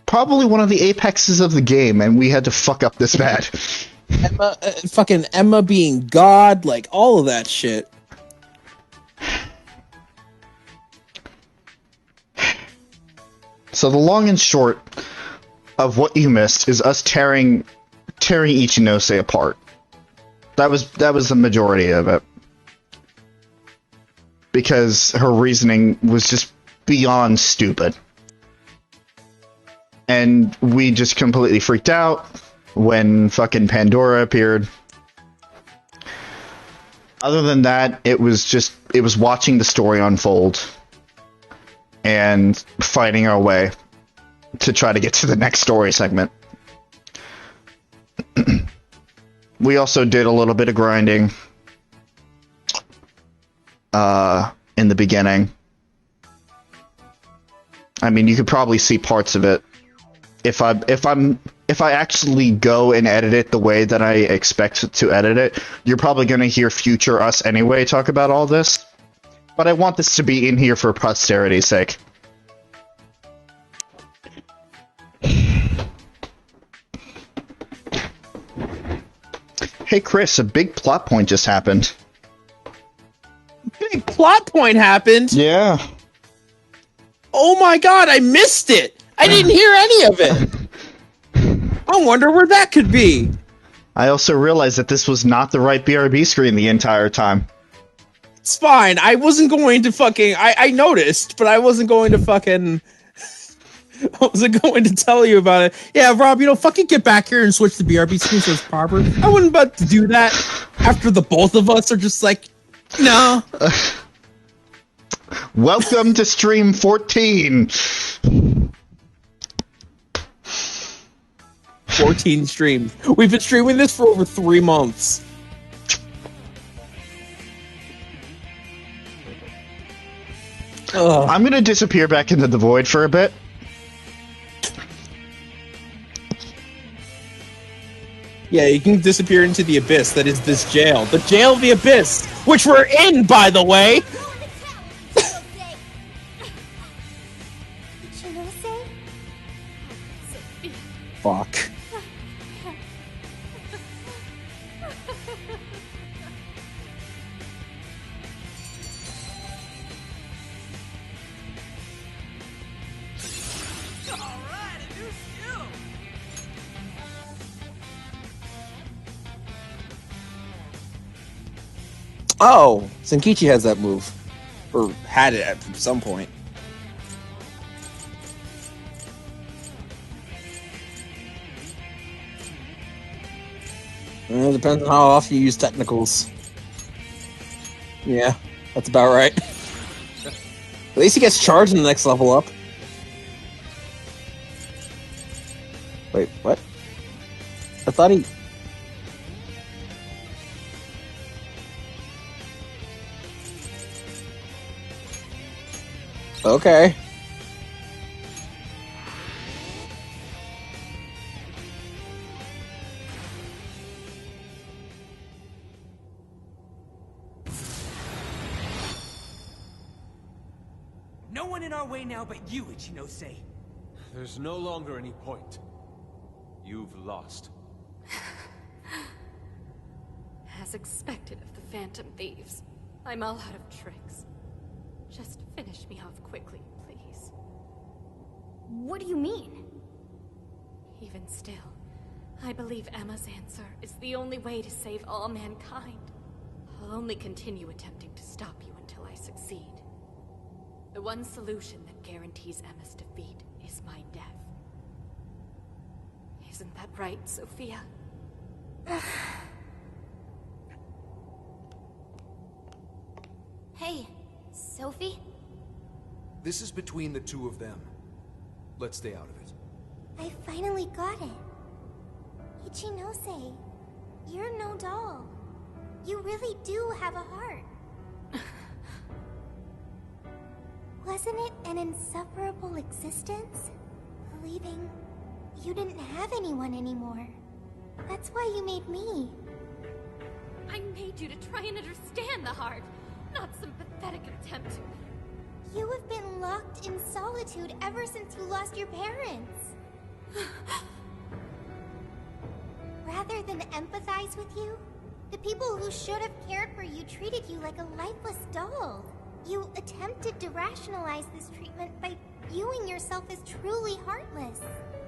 Probably one of the apexes of the game, and we had to fuck up this bad. Emma being God, like all of that shit. So the long and short of what you missed is us tearing Ichinose apart. That was the majority of it. Because her reasoning was just beyond stupid. And we just completely freaked out when fucking Pandora appeared. Other than that, it was watching the story unfold and fighting our way to try to get to the next story segment. We also did a little bit of grinding in the beginning. I mean, you could probably see parts of it. If I actually go and edit it the way that I expect to edit it, you're probably going to hear future us anyway talk about all this. But I want this to be in here for posterity's sake. Hey Chris, a big plot point just happened. Big plot point happened? Yeah. Oh my god, I missed it! I didn't hear any of it. I wonder where that could be. I also realized that this was not the right BRB screen the entire time. It's fine. I wasn't going to fucking... I noticed, but I wasn't going to fucking... I wasn't going to tell you about it. Yeah, Rob, fucking get back here and switch the BRB screen so it's proper. I wasn't about to do that after the both of us are just like, no. Welcome to stream 14. 14 streams. We've been streaming this for over 3 months. I'm gonna disappear back into the void for a bit. Yeah, you can disappear into the abyss that is this jail. The jail of the abyss, which we're in, by the way! Fuck. Oh, Senkichi has that move. Or had it at some point. It depends on how often you use technicals. Yeah, that's about right. At least he gets charged in the next level up. Wait, what? I thought he... Okay. No one in our way now but you, Ichinose. There's no longer any point. You've lost. As expected of the Phantom Thieves, I'm all out of tricks. Just finish me off quickly, please. What do you mean? Even still, I believe Emma's answer is the only way to save all mankind. I'll only continue attempting to stop you until I succeed. The one solution that guarantees Emma's defeat is my death. Isn't that right, Sophia? Hey, Sophie? This is between the two of them. Let's stay out of it. I finally got it. Ichinose, you're no doll. You really do have a heart. Wasn't it an insufferable existence? Believing you didn't have anyone anymore. That's why you made me. I made you to try and understand the heart, not some pathetic attempt to... You have been locked in solitude ever since you lost your parents. Rather than empathize with you, the people who should have cared for you treated you like a lifeless doll. You attempted to rationalize this treatment by viewing yourself as truly heartless.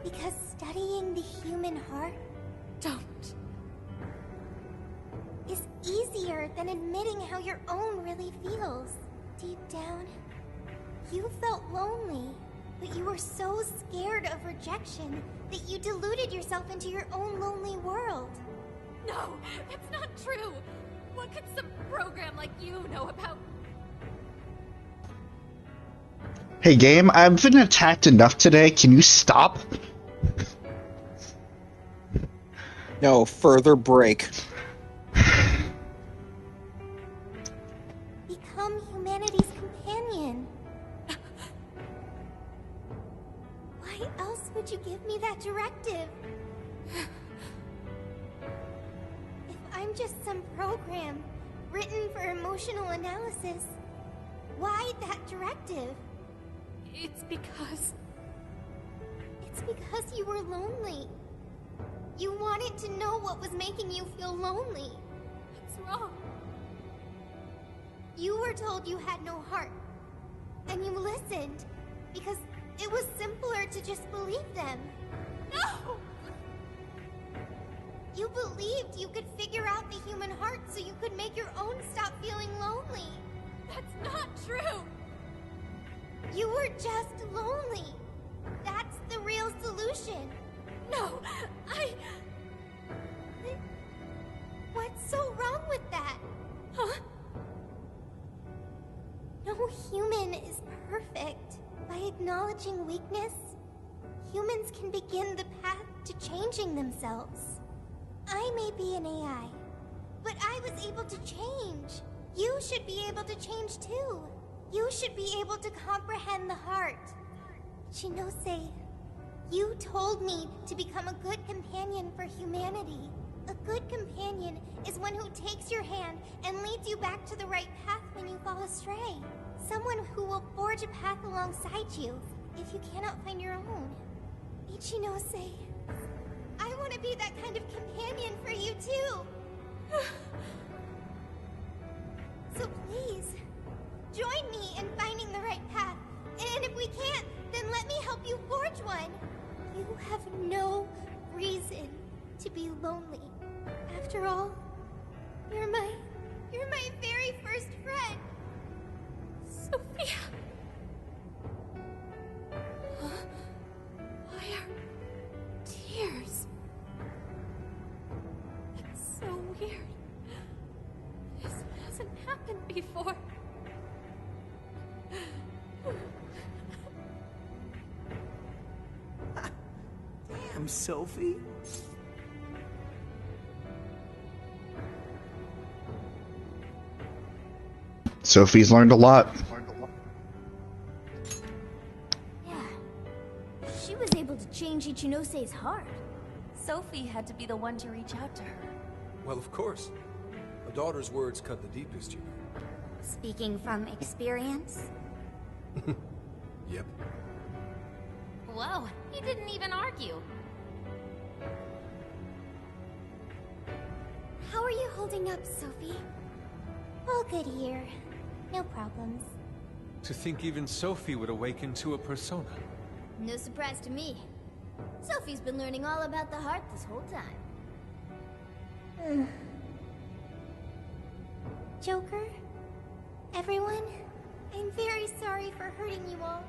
Because studying the human heart... Don't. ...is easier than admitting how your own really feels. Deep down, you felt lonely, but you were so scared of rejection that you deluded yourself into your own lonely world. No, that's not true. What could some program like you know about... Hey game, I've been attacked enough today, can you stop? No, further break. Become humanity's companion. Why else would you give me that directive? If I'm just some program written for emotional analysis, why that directive? It's because you were lonely. You wanted to know what was making you feel lonely. What's wrong? You were told you had no heart. And you listened, because It was simpler to just believe them. No! You believed you could figure out the human heart so you could make your own stop feeling lonely. That's not true! You were just lonely. That's the real solution. No, What's so wrong with that? Huh? No human is perfect. By acknowledging weakness, humans can begin the path to changing themselves. I may be an AI, but I was able to change. You should be able to change too. You should be able to comprehend the heart. Shinose, you told me to become a good companion for humanity. A good companion is one who takes your hand and leads you back to the right path when you fall astray. Someone who will forge a path alongside you if you cannot find your own. Ichinose, I want to be that kind of companion for you too. So please, join me in finding the right path. And if we can't, then let me help you forge one. You have no reason to be lonely. After all, you're my very first friend. Sophia! Why are tears? It's so weird. This hasn't happened before. Damn, Sophie. Sophie's learned a lot. Yeah. She was able to change Ichinose's heart. Sophie had to be the one to reach out to her. Well, of course. A daughter's words cut the deepest, you know. Speaking from experience? Yep. Whoa, he didn't even argue. How are you holding up, Sophie? All good here. No problems. To think even Sophie would awaken to a persona. No surprise to me. Sophie's been learning all about the heart this whole time. Joker? Everyone? I'm very sorry for hurting you all.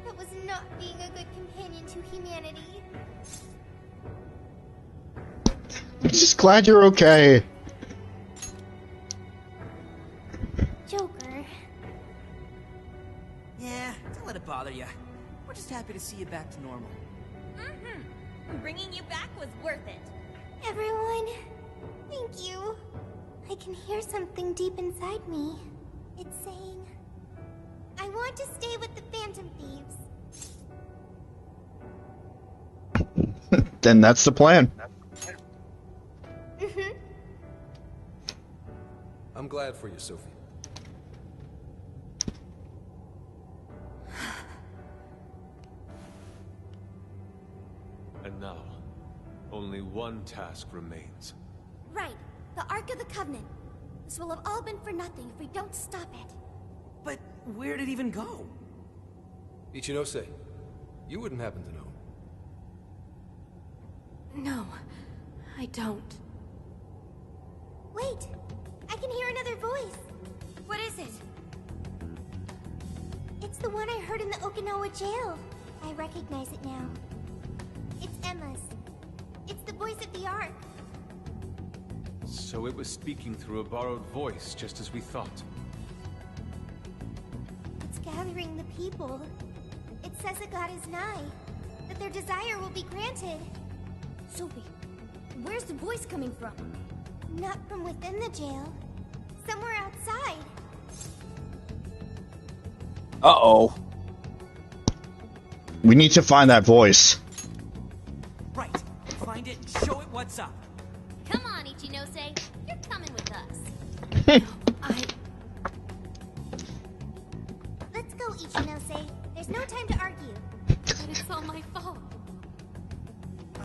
That was not being a good companion to humanity. I'm just glad you're okay. Joker. Yeah, don't let it bother you. We're just happy to see you back to normal. Bringing you back was worth it. Everyone, thank you. I can hear something deep inside me. It's saying, I want to stay with the Phantom Thieves. Then that's the plan. I'm glad for you, Sophie. And now, only one task remains. Right, the Ark of the Covenant. This will have all been for nothing if we don't stop it. But where'd it even go? Ichinose, you wouldn't happen to know. No, I don't. Wait, I can hear another voice. What is it? It's the one I heard in the Okinawa jail. I recognize it now. It's Emma's. It's the voice of the Ark. So it was speaking through a borrowed voice, just as we thought. It's gathering the people. It says that God is nigh, that their desire will be granted. Sophie, where's the voice coming from? Not from within the jail. Somewhere outside. Uh-oh. We need to find that voice. Right. Find it and show it what's up. Come on, Ichinose. You're coming with us. Let's go, Ichinose. There's no time to argue. But it's all my fault.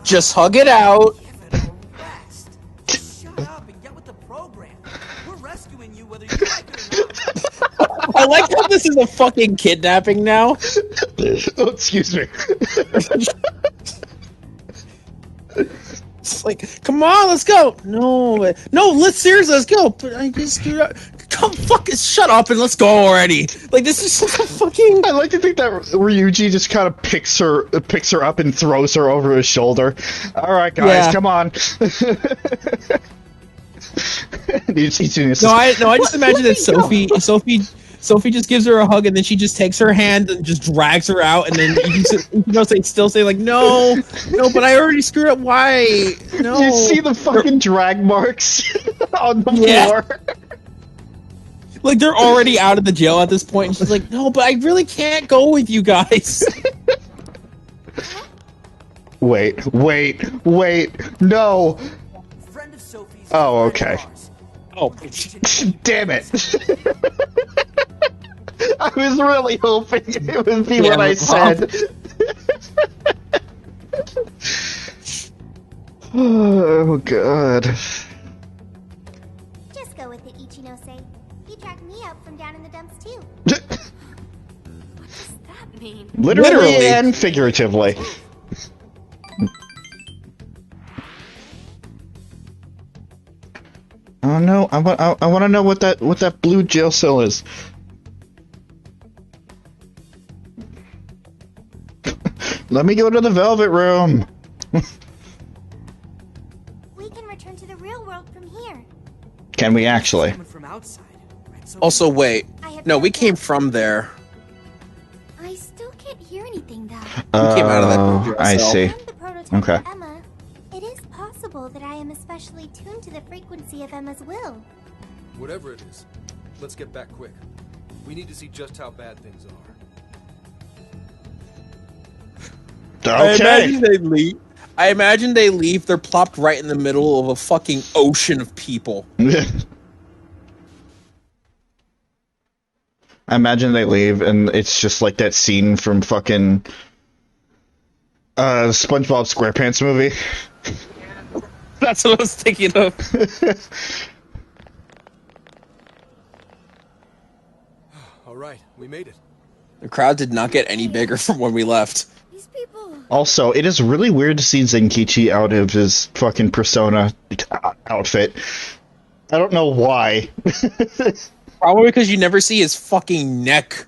Just hug it out. Give it a rest. Shut up and get with the program. We're rescuing you whether you like it or not. I like how this is a fucking kidnapping now. Oh, excuse me. It's like, come on, let's go. No, let's seriously, let's go. But I just screwed up. Come fucking shut up and let's go already. Like, this is such a fucking. I like to think that Ryuji just kind of picks her up and throws her over his shoulder. All right, guys, come on. I just imagine that Sophie just gives her a hug and then she just takes her hand and just drags her out and then they still say like no, but I already screwed up. Why? No. You see the fucking drag marks on the floor. Like they're already out of the jail at this point, and she's like, "No, but I really can't go with you guys." Wait, no. Friend of Sophie's. Oh, okay. Oh, damn it! I was really hoping it would be what I said. Oh god. Just go with it, Ichinose. He tracked me up from down in the dumps too. What does that mean? Literally and figuratively. Oh no! I want to know what that blue jail cell is. Let me go to the Velvet Room. We can return to the real world from here. Can we actually? From outside, right? So Also, wait. No, we came from there. I still can't hear anything though. We came out of that blue jail I cell. see. The prototype Okay. of Emma, it is possible that I am especially tuned to the frequency of Emma's will. Whatever it is, let's get back quick. We need to see just how bad things are. Okay. I imagine they leave. They're plopped right in the middle of a fucking ocean of people. I imagine they leave, and it's just like that scene from fucking SpongeBob SquarePants movie. That's what I was thinking of. All right, we made it. The crowd did not get any bigger from when we left. These people. Also, it is really weird to see Zenkichi out of his fucking Persona outfit. I don't know why. Probably because you never see his fucking neck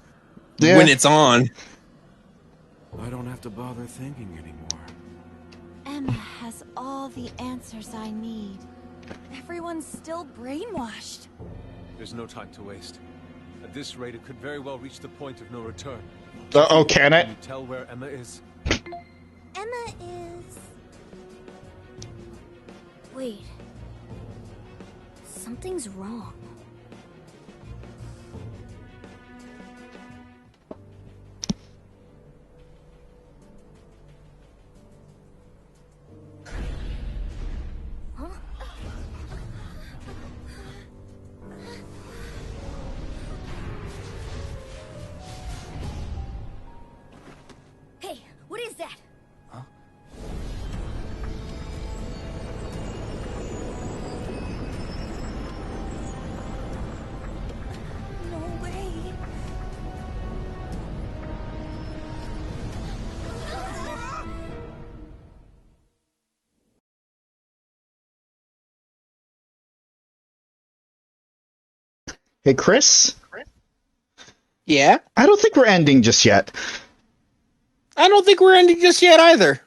when it's on. I don't have to bother thinking anymore. Emma has all the answers I need. Everyone's still brainwashed. There's no time to waste. At this rate, it could very well reach the point of no return. Oh, can it? Can you tell where Emma is? Emma is. Wait. Something's wrong. Hey, what is that? No way. Hey, Chris? Yeah? I don't think we're ending just yet. I don't think we're ending just yet either.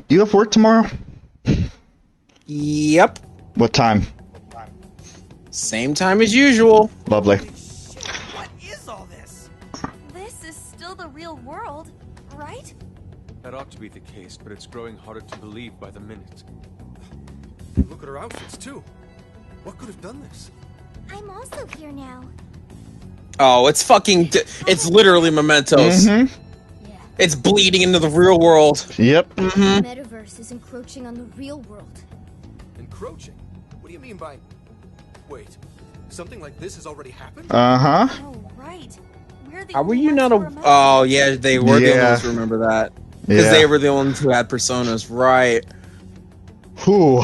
You have work tomorrow? Yep. What time? Same time as usual. Lovely. What is all this? This is still the real world, right? That ought to be the case, but it's growing harder to believe by the minute. Look at her outfits, too. What could have done this? I'm also here now. Oh, it's fucking... It's literally Mementos. Mm-hmm. It's bleeding into the real world. Yep. The metaverse is encroaching on the real world. Encroaching? What do you mean by... Wait, something like this has already happened? Uh-huh. Oh, right. We're the How were only you ones not who a... remember. Oh, yeah, they were the only Yeah. ones who remember that. Because they were the ones who had personas, right. Whew.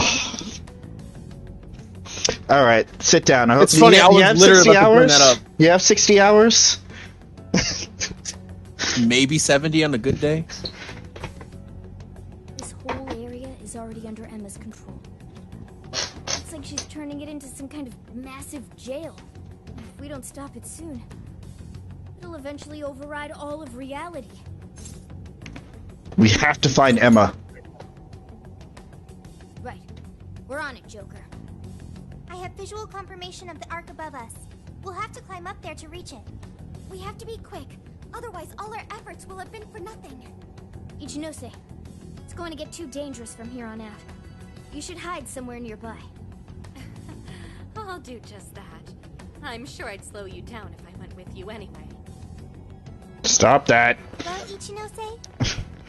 All right, sit down. I hope It's funny, I was have literally 60 about to bring hours? that up. You have 60 hours? Maybe 70 on a good day. This whole area is already under Emma's control. Looks like she's turning it into some kind of massive jail. If we don't stop it soon, it'll eventually override all of reality. We have to find Emma. Right. We're on it, Joker. I have visual confirmation of the arc above us. We'll have to climb up there to reach it. We have to be quick, otherwise all our efforts will have been for nothing. Ichinose, it's going to get too dangerous from here on out. You should hide somewhere nearby. I'll do just that. I'm sure I'd slow you down if I went with you anyway. Stop that. Well, Ichinose,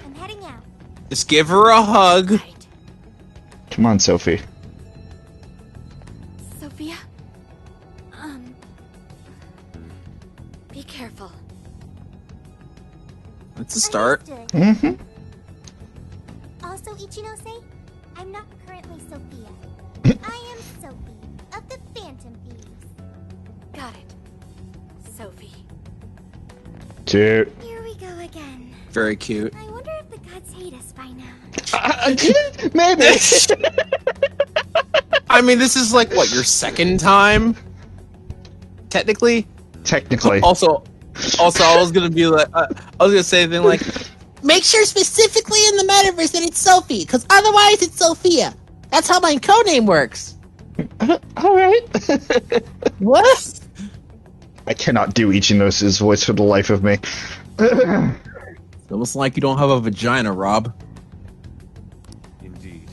I'm heading out. Just give her a hug. Come on, Sophie. Sophia? Be careful. It's a start. Mm-hmm. Also, Ichinose, I'm not currently Sophia. I am Sophie, of the Phantom Thieves. Got it. Sophie. Dude. Here we go again. Very cute. I wonder if the gods hate us by now. Maybe. I mean, this is like, what, your second time? Technically? Technically. Also, I was gonna be like, I was gonna say a thing like, Make sure specifically in the metaverse that it's Sophie, because otherwise it's Sophia. That's how my codename works. Alright. What? I cannot do Ichinose's voice for the life of me. it's almost like you don't have a vagina, Rob. Indeed.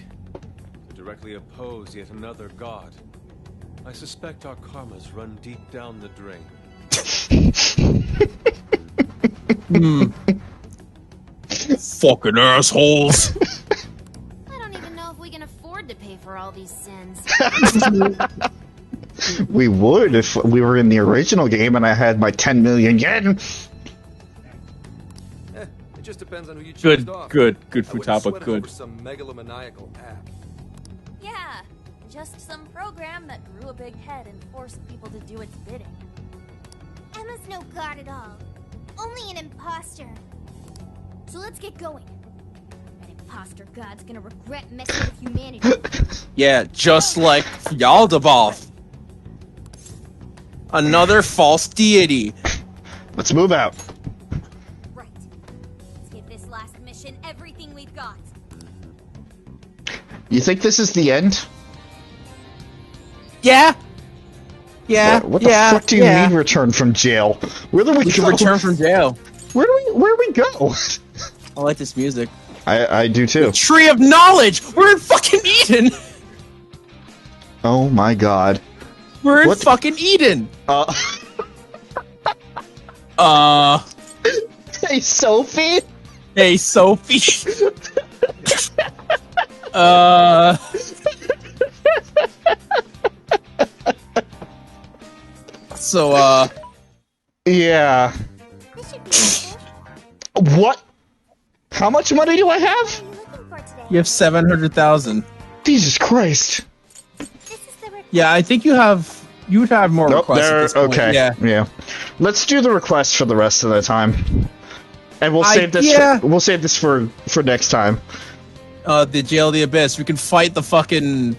To directly oppose yet another god. I suspect our karmas run deep down the drain. Fucking assholes. I don't even know if we can afford to pay for all these sins. We would if we were in the original game and I had my 10 million yen. It just depends on who you Good, choose off. good I wouldn't Futaba, sweat it good. over some megalomaniacal app. Yeah, just some program that grew a big head and forced people to do its bidding. Emma's no god at all. Only an imposter. So let's get going. That imposter god's gonna regret messing with humanity. Yeah, just like Yaldabaoth. Another false deity. Let's move out. Right. Let's give this last mission everything we've got. You think this is the end? Yeah. Yeah. What the fuck do you mean return from jail? Where do we can go? return from jail. Where do we go? I like this music. I do too. The Tree of Knowledge! We're in fucking Eden! Oh my god. We're in fucking Eden! Hey, Sophie? Hey, Sophie. Yeah. What? How much money do I have? You have 700,000. Jesus Christ. Yeah, I think you would have more requests at this point. Okay. Yeah. Let's do the request for the rest of the time. And we'll save this for next time. The Jail of the Abyss. We can fight the fucking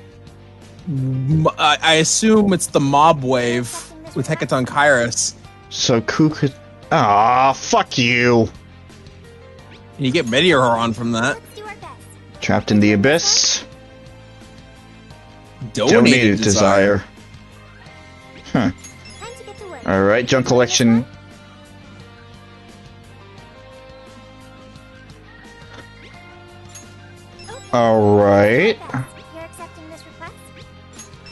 I assume it's the mob wave with Hecaton Kairos. So could fuck you. And you get Meteor on from that. Trapped in the Abyss. Donated Desire. Huh. Alright, junk collection. Alright. You're accepting this request?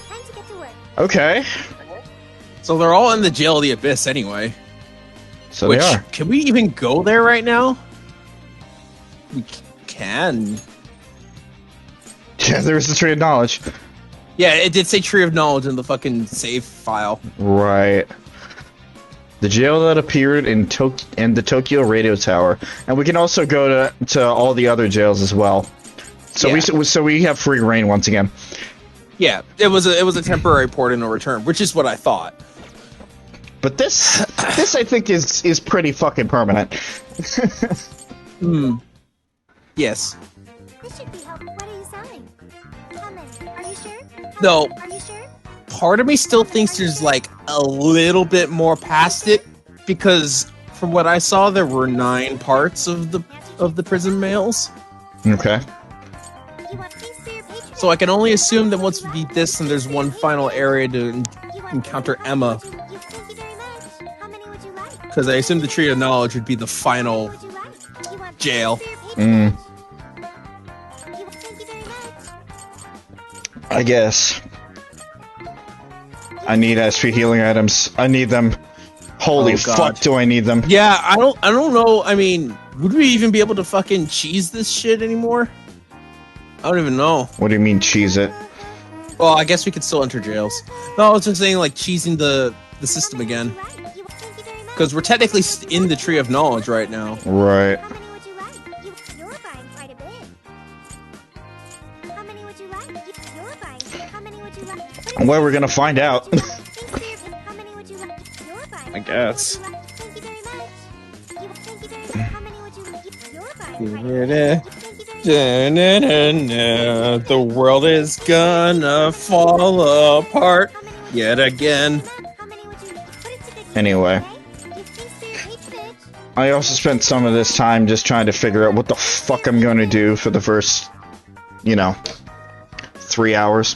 Time to get to work. Okay. So they're all in the Jail of the Abyss anyway. So they are. Can we even go there right now? We can. Yeah, there's the Tree of Knowledge. Yeah, it did say Tree of Knowledge in the fucking save file. Right. The jail that appeared in the Tokyo Radio Tower, and we can also go to all the other jails as well. So we have free reign once again. Yeah, it was a temporary port and no return, which is what I thought. But this I think is pretty fucking permanent. Yes. This should be helpful. What are you selling? How many? Are you sure? No. Are you sure? Part of me still thinks there's like a little bit more past it, because from what I saw, there were 9 parts of the prison mails. Okay. So I can only assume that once we beat this, and there's one final area to encounter Emma. Because I assume the Tree of Knowledge would be the final jail. I guess. I need SP healing items. I need them. Holy fuck, do I need them? Yeah, I don't know. I mean, would we even be able to fucking cheese this shit anymore? I don't even know. What do you mean cheese it? Well, I guess we could still enter jails. No, I was just saying like cheesing the system again. Because we're technically in the Tree of Knowledge right now. Right. Well, we're gonna find out. I guess. The world is gonna fall apart yet again. Anyway. I also spent some of this time just trying to figure out what the fuck I'm going to do for the first, 3 hours.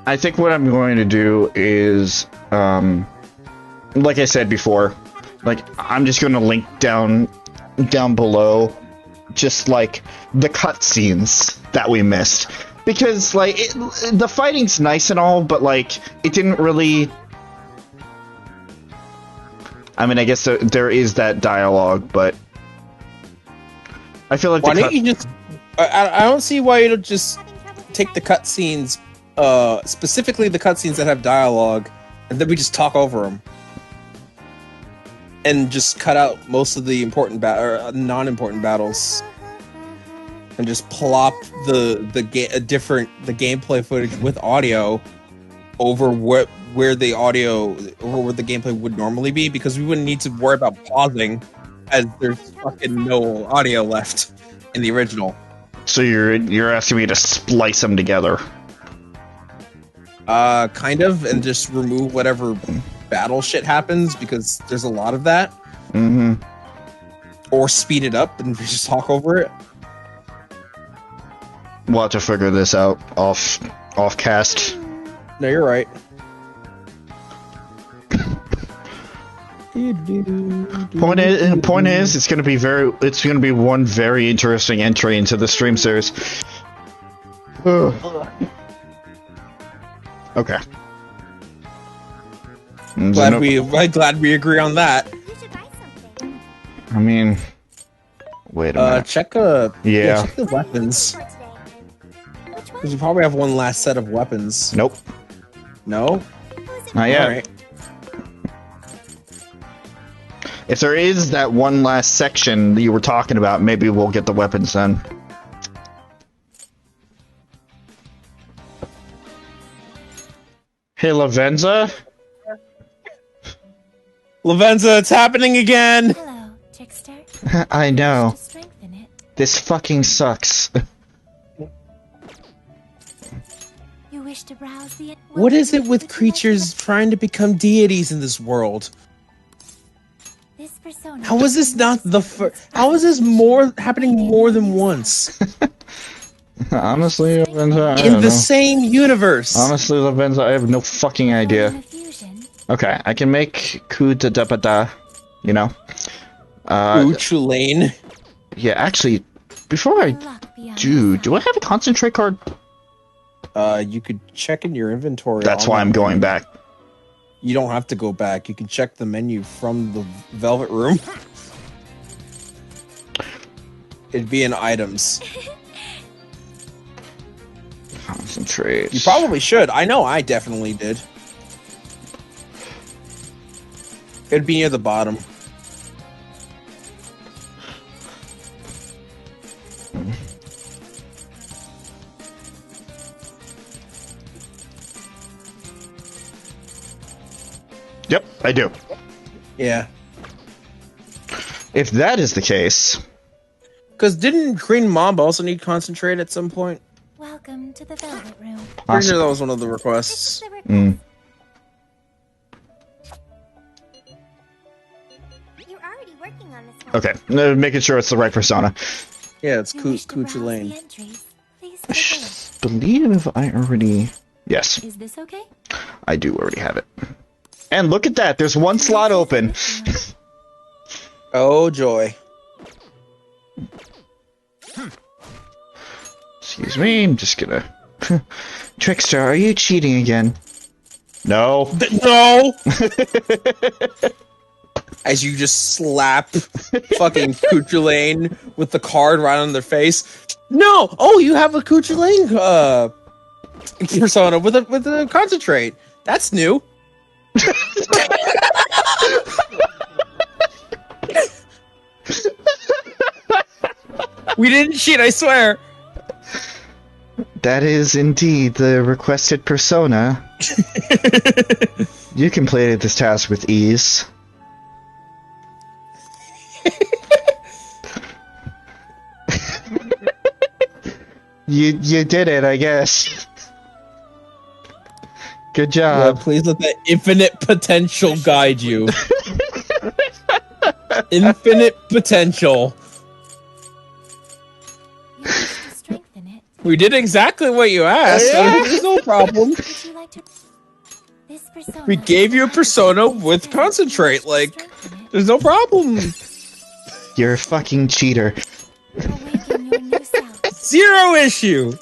I think what I'm going to do is, like I said before, like, I'm just going to link down below just, like, the cutscenes that we missed. Because, like, the fighting's nice and all, but, like, it didn't really... I mean, I guess there is that dialogue, but I feel like why don't you just... I don't see why you don't just take the cutscenes, specifically the cutscenes that have dialogue, and then we just talk over them. And just cut out most of the important non-important battles. And just plop the gameplay footage with audio over where the gameplay would normally be, because we wouldn't need to worry about pausing, as there's fucking no audio left in the original. So you're asking me to splice them together? Kind of, and just remove whatever battle shit happens, because there's a lot of that. Mm-hmm. Or speed it up and just talk over it. We'll have to figure this out off cast. No, you're right. Point is, it's gonna be one very interesting entry into the stream series. Okay. Glad we agree on that. I mean, wait a minute. Check check the weapons. Because you probably have one last set of weapons. Nope. No? Not yet. Right. If there is that one last section that you were talking about, maybe we'll get the weapons then. Hey, Lavenza? Lavenza, it's happening again! Hello, Trickster. I know. This fucking sucks. You wish to browse the... What is it with creatures trying to become deities in this world? This persona... How is this not the first? How is this happening more than once? Honestly, Lavenza, I in don't the know. same universe. Honestly, Lavenza, I have no fucking idea. Okay, I can make coup de da, you know. Tulane. Yeah, actually, before I do I have a concentrate card? You could check in your inventory. That's why I'm going back. You don't have to go back. You can check the menu from the Velvet Room. It'd be in items. Concentrate. You probably should. I know I definitely did. It'd be near the bottom. I do. Yeah. If that is the case... Because didn't Green Mamba also need concentrate at some point? Welcome to the Velvet Room. Pretty sure that was one of the requests. Mm. You're already working on this one. Okay, making sure it's the right persona. Yeah, it's Coochie Lane. Believe I already... Yes. Is this okay? I do already have it. And look at that, there's one slot open. Oh, joy. Excuse me, I'm just gonna... Trickster, are you cheating again? No. No! As you just slap fucking Coochie Lane with the card right on their face. No! Oh, you have a Coochie Lane persona with a concentrate. That's new. We didn't cheat, I swear. That is indeed the requested persona. You completed this task with ease. You did it, I guess. Good job. Yeah, please let that infinite potential guide you. Infinite potential. We did exactly what you asked. Yeah. So there's no problem. We gave you a persona with concentrate. Like, there's no problem. You're a fucking cheater. Zero issue.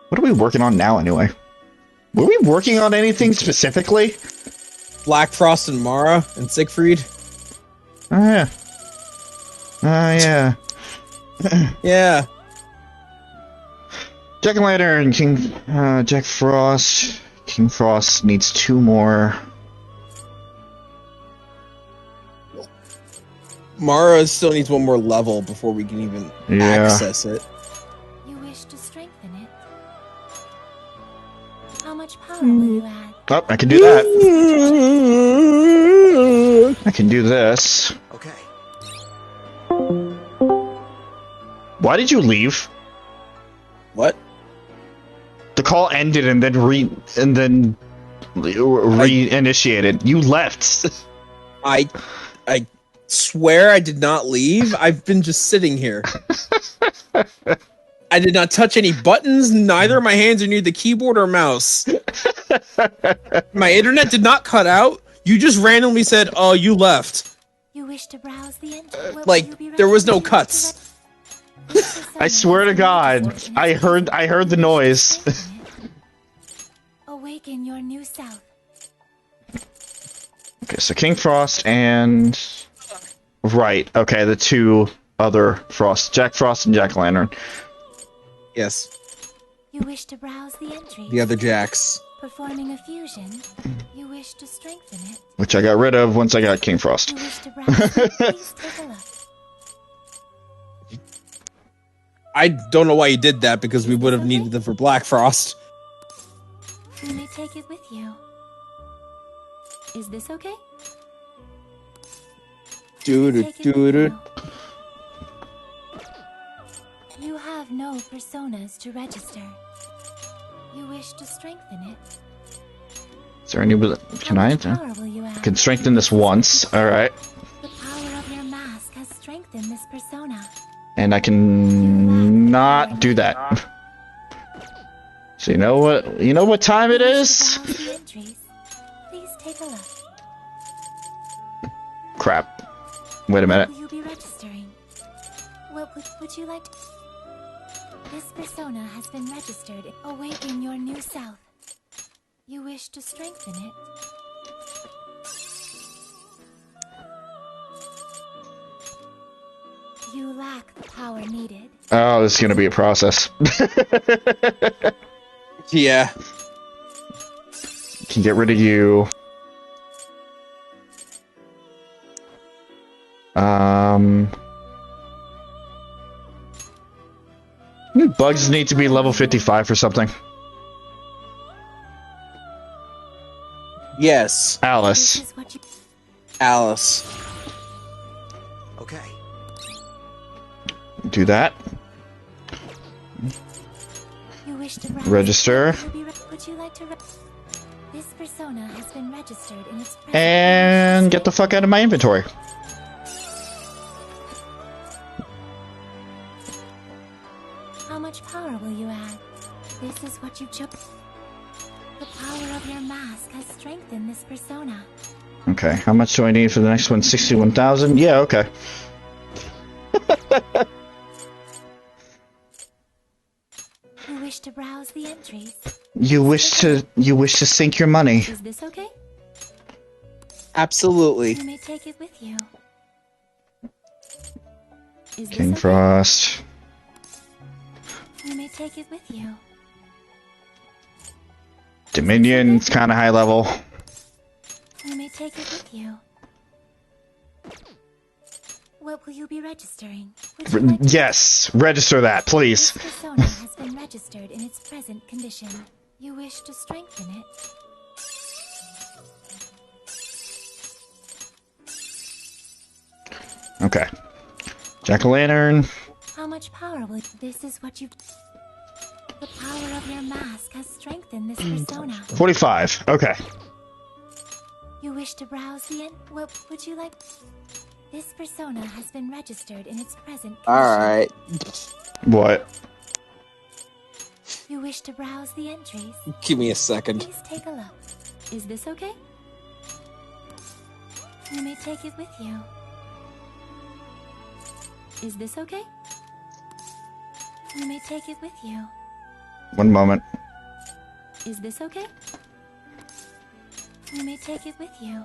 What are we working on now, anyway? Were we working on anything specifically? Black Frost and Mara and Siegfried. Oh, yeah. Oh, yeah. Yeah. Jack-o'-lantern, Jack Frost. King Frost needs 2 more. Mara still needs 1 more level before we can even access it. You wish to strengthen it. How much power will you add? Oh, I can do that. I can do this. Okay. Why did you leave? What? The call ended and then reinitiated. You left. I swear I did not leave. I've been just sitting here. I did not touch any buttons. Neither of my hands are near the keyboard or mouse. My internet did not cut out. You just randomly said, "Oh, you left." You wish to browse the Like there was no cuts. I swear to God, I heard the noise. Awaken your new self. Okay, so King Frost and... Right, okay, the 2 other Frosts. Jack Frost and Jack-o'-lantern. Yes. You wish to browse the entries. The other Jacks. Performing a fusion. You wish to strengthen it. Which I got rid of once I got King Frost. You wish to browse it. Please take a look. I don't know why you did that, because we would have needed them for Black Frost. You may take it with you. Is this okay? Do. You have no personas to register. You wish to strengthen it. Is there any... Can I can strengthen this once. Alright. The power of your mask has strengthened this persona. And I can not do that. So you know what time it is? Please take a look. Crap. Wait a minute. Will you be registering? What would you like to... This persona has been registered. Awaken your new self. You wish to strengthen it. You lack the power needed. Oh, this is gonna be a process. Yeah. Can get rid of you. Bugs need to be level 55 for something. Yes. Alice. Alice. Okay. Do that. You wish to Register. Would you like to This persona has been registered in its And get the fuck out of my inventory. How much power will you add? This is what you chose. The power of your mask has strengthened this persona. Okay, how much do I need for the next one? 61,000? Yeah, okay. You wish to browse the entries. You wish to sink your money. Is this okay? Absolutely. You may take it with you. Is this King okay? Frost. You may take it with you. Dominion's kind of high level. You may take it with you. What will you be registering? Would you like to- Yes, register that, please. This persona has been registered in its present condition. You wish to strengthen it. Okay. Jack-o'-lantern. How much power will this is what you The power of your mask has strengthened this persona. 45. Okay. You wish to browse the end? What would you like? This persona has been registered in its present condition. Alright. What? You wish to browse the entries? Give me a second. Please take a look. Is this okay? You may take it with you. Is this okay? You may take it with you. One moment. Is this okay? You may take it with you.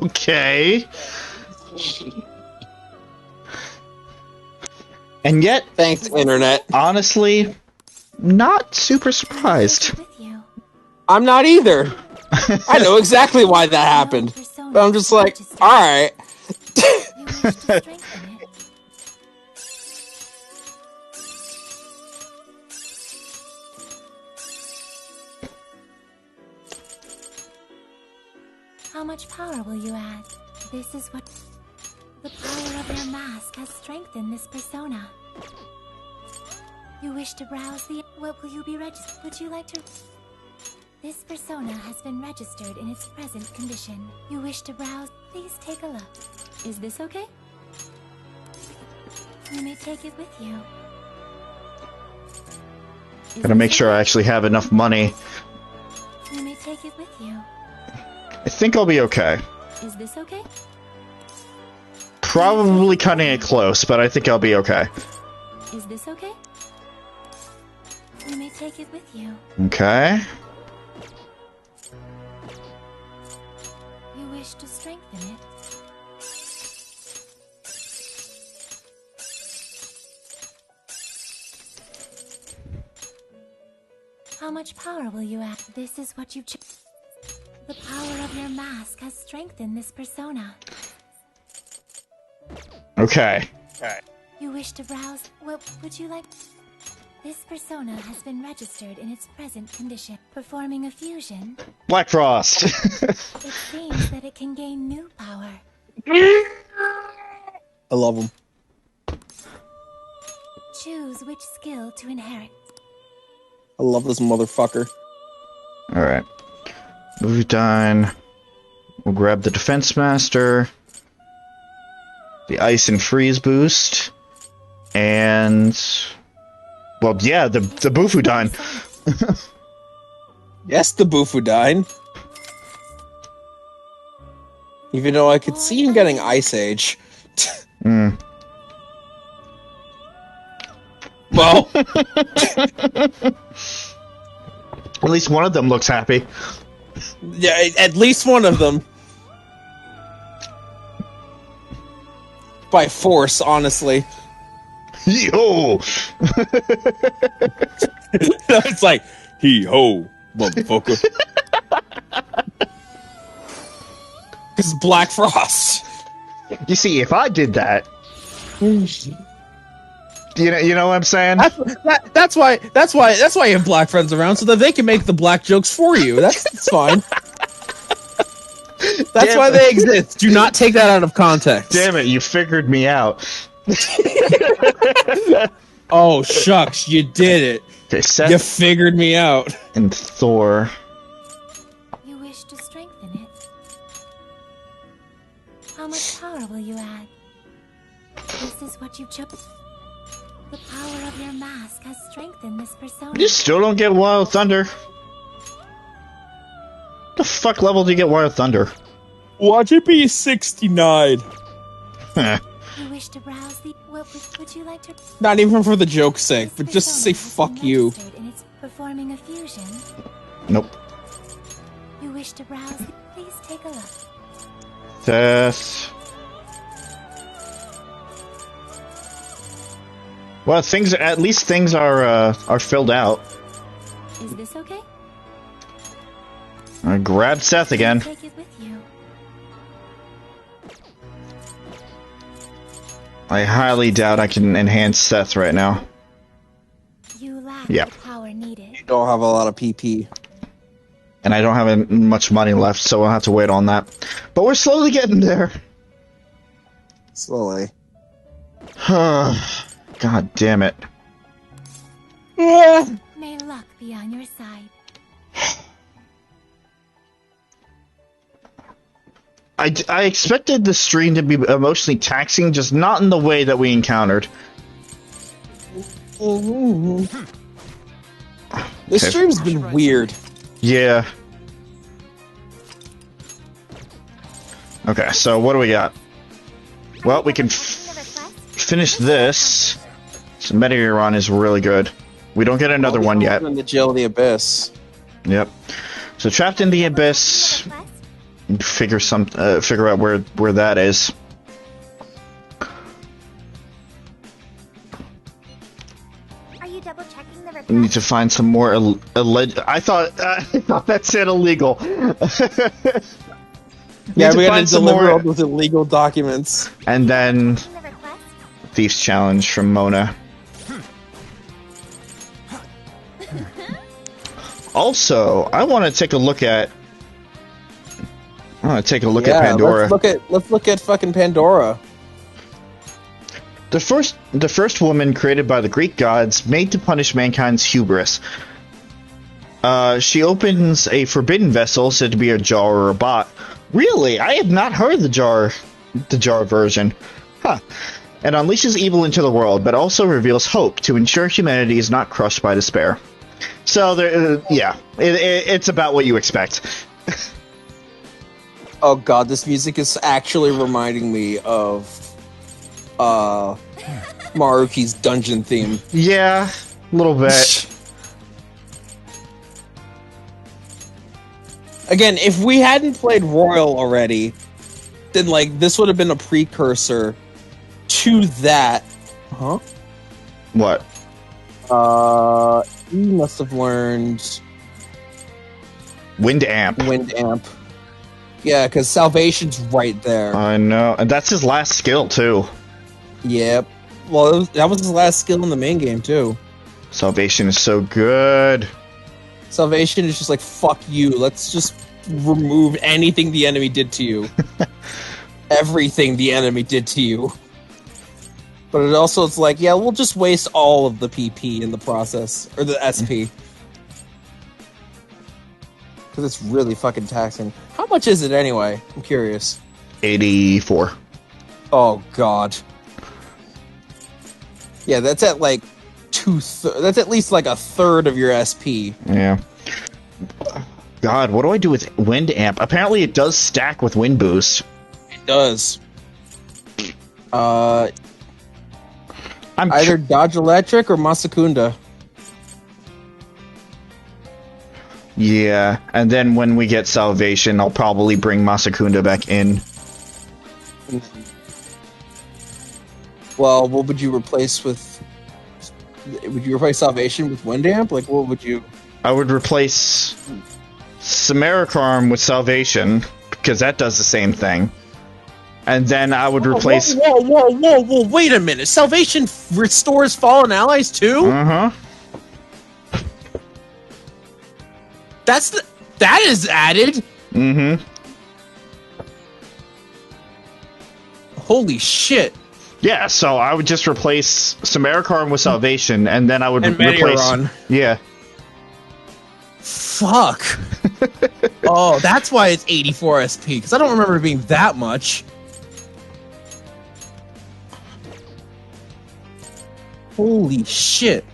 Okay. And yet, thanks, Internet. Honestly, not super surprised. I'm not either. I know exactly why that happened. But I'm just like, alright. How much power will you add? This is what the power of your mask has strengthened this persona. You wish to browse the what will you be registered? Would you like to This persona has been registered in its present condition. You wish to browse? Please take a look. Is this okay? You may take it with you. Gotta make sure I actually have enough money. You may take it with you. I think I'll be okay. Is this okay? Probably cutting it close, but I think I'll be okay. Is this okay? You may take it with you. Okay. You wish to strengthen it? How much power will you add? This is what you chose. The power of your mask has strengthened this persona. Okay. You wish to browse? What would you like? This persona has been registered in its present condition. Performing a fusion, Black Frost. it seems that it can gain new power. I love him. Choose which skill to inherit. I love this motherfucker. Alright. Movie done. We'll grab the Defense Master, the Ice and Freeze boost, and well, yeah, the Bufudyne. Yes, the Bufudyne. Even though I could see him getting Ice Age. Well, at least one of them looks happy. Yeah, at least one of them. By force, honestly. Yo! It's like, hee-ho, motherfucker. Because Black Frost. You see, if I did that, You know what I'm saying? That's why you have black friends around, so that they can make the black jokes for you. That's fine. That's why they exist. Do not take that out of context. Damn it, you figured me out. Oh, shucks, you did it. Okay, Seth you figured me out. And Thor. You wish to strengthen it. How much power will you add? This is what you chose. The power of your mask has strengthened this persona. You still don't get Wild Thunder. The fuck level do you get Wild Thunder? Watch it be 69. Heh. You wish to browse the... What would you like to... Not even for the joke's sake, but just to say fuck you. And it's performing a fusion. Nope. You wish to browse the... Please take a look. Death. Well, at least things are filled out. Is this okay? I grab Seth again. Take it with you. I highly doubt I can enhance Seth right now. You lack the power needed. You don't have a lot of PP. And I don't have much money left, so we'll have to wait on that. But we're slowly getting there. Slowly. God damn it. May luck be on your side. I expected the stream to be emotionally taxing, just not in the way that we encountered. This stream's been weird. Yeah. Okay, so what do we got? Well, we can finish this. So Meteor Run is really good. We don't get another one yet. In the jail of the abyss. Yep. So Trapped in the Abyss. Figure out where that is. Are you double checking the We need to find some more I thought that said illegal. Yeah, we gotta deliver all those illegal documents. And then Thief's Challenge from Mona. Also, I want to take a look at Pandora. Let's look at fucking Pandora. The first woman created by the Greek gods, made to punish mankind's hubris. She opens a forbidden vessel said to be a jar or a bot. Really? I have not heard the jar version. Huh. And unleashes evil into the world, but also reveals hope to ensure humanity is not crushed by despair. So, it's about what you expect. Oh god, this music is actually reminding me of Maruki's dungeon theme. Yeah, a little bit. Again, if we hadn't played Royal already, then like this would have been a precursor to that. Huh? What? You must have learned Wind Amp. Yeah, because Salvation's right there. I know, and that's his last skill too. Yep. Well, that was his last skill in the main game too. Salvation is so good. Salvation is just like, fuck you. Let's just remove anything the enemy did to you. Everything the enemy did to you. But it also it's like, yeah, we'll just waste all of the PP in the process. Or the SP. Because it's really fucking taxing. How much is it anyway? I'm curious. 84. Oh, God. Yeah, that's at like that's at least like a third of your SP. Yeah. God, what do I do with Wind Amp? Apparently it does stack with Wind Boost. It does. Either Dodge Electric or Masakunda. Yeah, and then when we get Salvation, I'll probably bring Masakunda back in. Well, what would you replace with... Would you replace Salvation with Wind Amp? Like, what would you... I would replace Samaricarm with Salvation, because that does the same thing. and then I would replace. Whoa! Wait a minute. Salvation restores fallen allies too. That is added. Holy shit. Yeah, so I would just replace Samarikarn with Salvation, and then I would replace. Yeah. Fuck. Oh, that's why it's 84 SP, because I don't remember it being that much. Holy shit.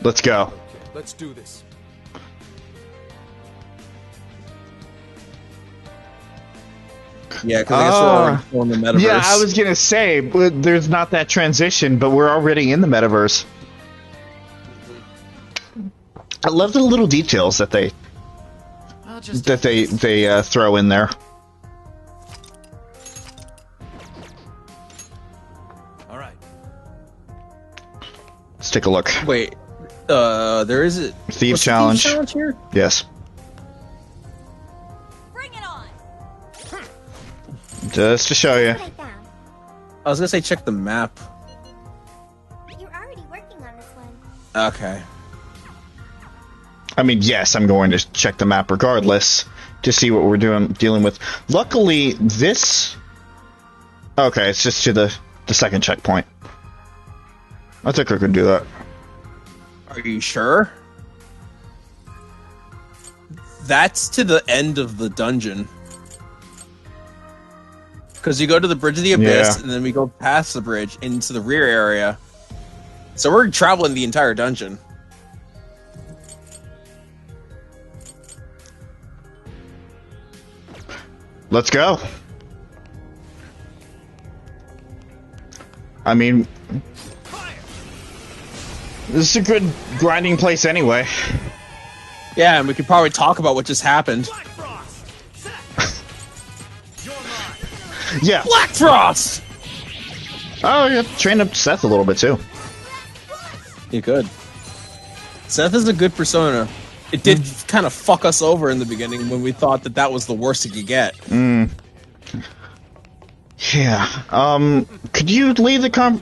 Let's go. Let's do this. Yeah, because I guess we're already still in the metaverse. Yeah, I was gonna say, but there's not that transition, but we're already in the metaverse. I love the little details that they throw in there. All right. Let's take a look. Wait, there is a Thief challenge. Thief challenge here? Yes. Bring it on. Just to show you. I was gonna say check the map. You're already working on this one. Okay. I mean, yes, I'm going to check the map regardless to see what we're dealing with. Luckily, this. Okay, it's just to the second checkpoint. I think I could do that. Are you sure? That's to the end of the dungeon. Because you go to the Bridge of the Abyss, and then we go past the bridge into the rear area. So we're traveling the entire dungeon. Let's go. I mean, this is a good grinding place anyway. Yeah, and we could probably talk about what just happened. Yeah. Black Frost! Oh, you have to train up Seth a little bit too. You could. Seth is a good persona. It did kind of fuck us over in the beginning when we thought that was the worst it could get. Yeah. Could you leave the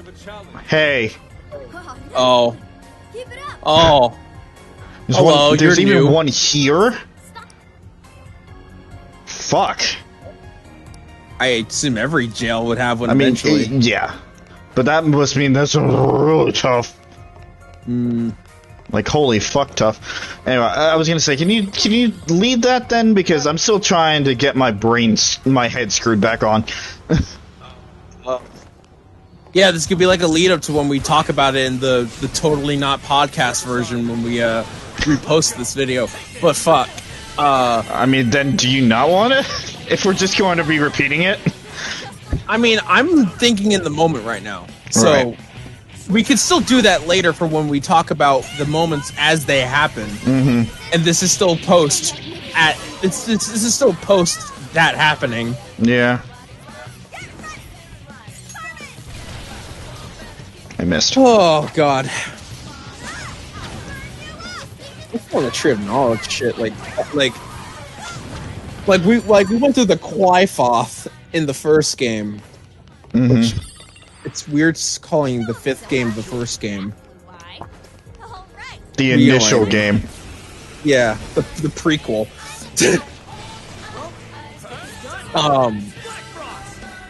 Hey. Oh. Oh. Hello, there's you're even new. one here? Fuck. I assume every jail would have one I mean, eventually. yeah. But that must mean that's really tough. Like, holy fuck tough. Anyway, I was gonna say, can you lead that then? Because I'm still trying to get my head screwed back on. Yeah, this could be like a lead up to when we talk about it in the totally not podcast version when we repost this video. But fuck. I mean, then do you not want it? If we're just going to be repeating it? I mean, I'm thinking in the moment right now. So Right. we could still do that later for when we talk about the moments as they happen. And this is still post this is still post that happening. Yeah. I missed. Oh god. It's on the Tree of Knowledge shit, like we went through the Qlifoth in the first game. Which it's weird calling the fifth game the first game. The initial game. Yeah, the prequel.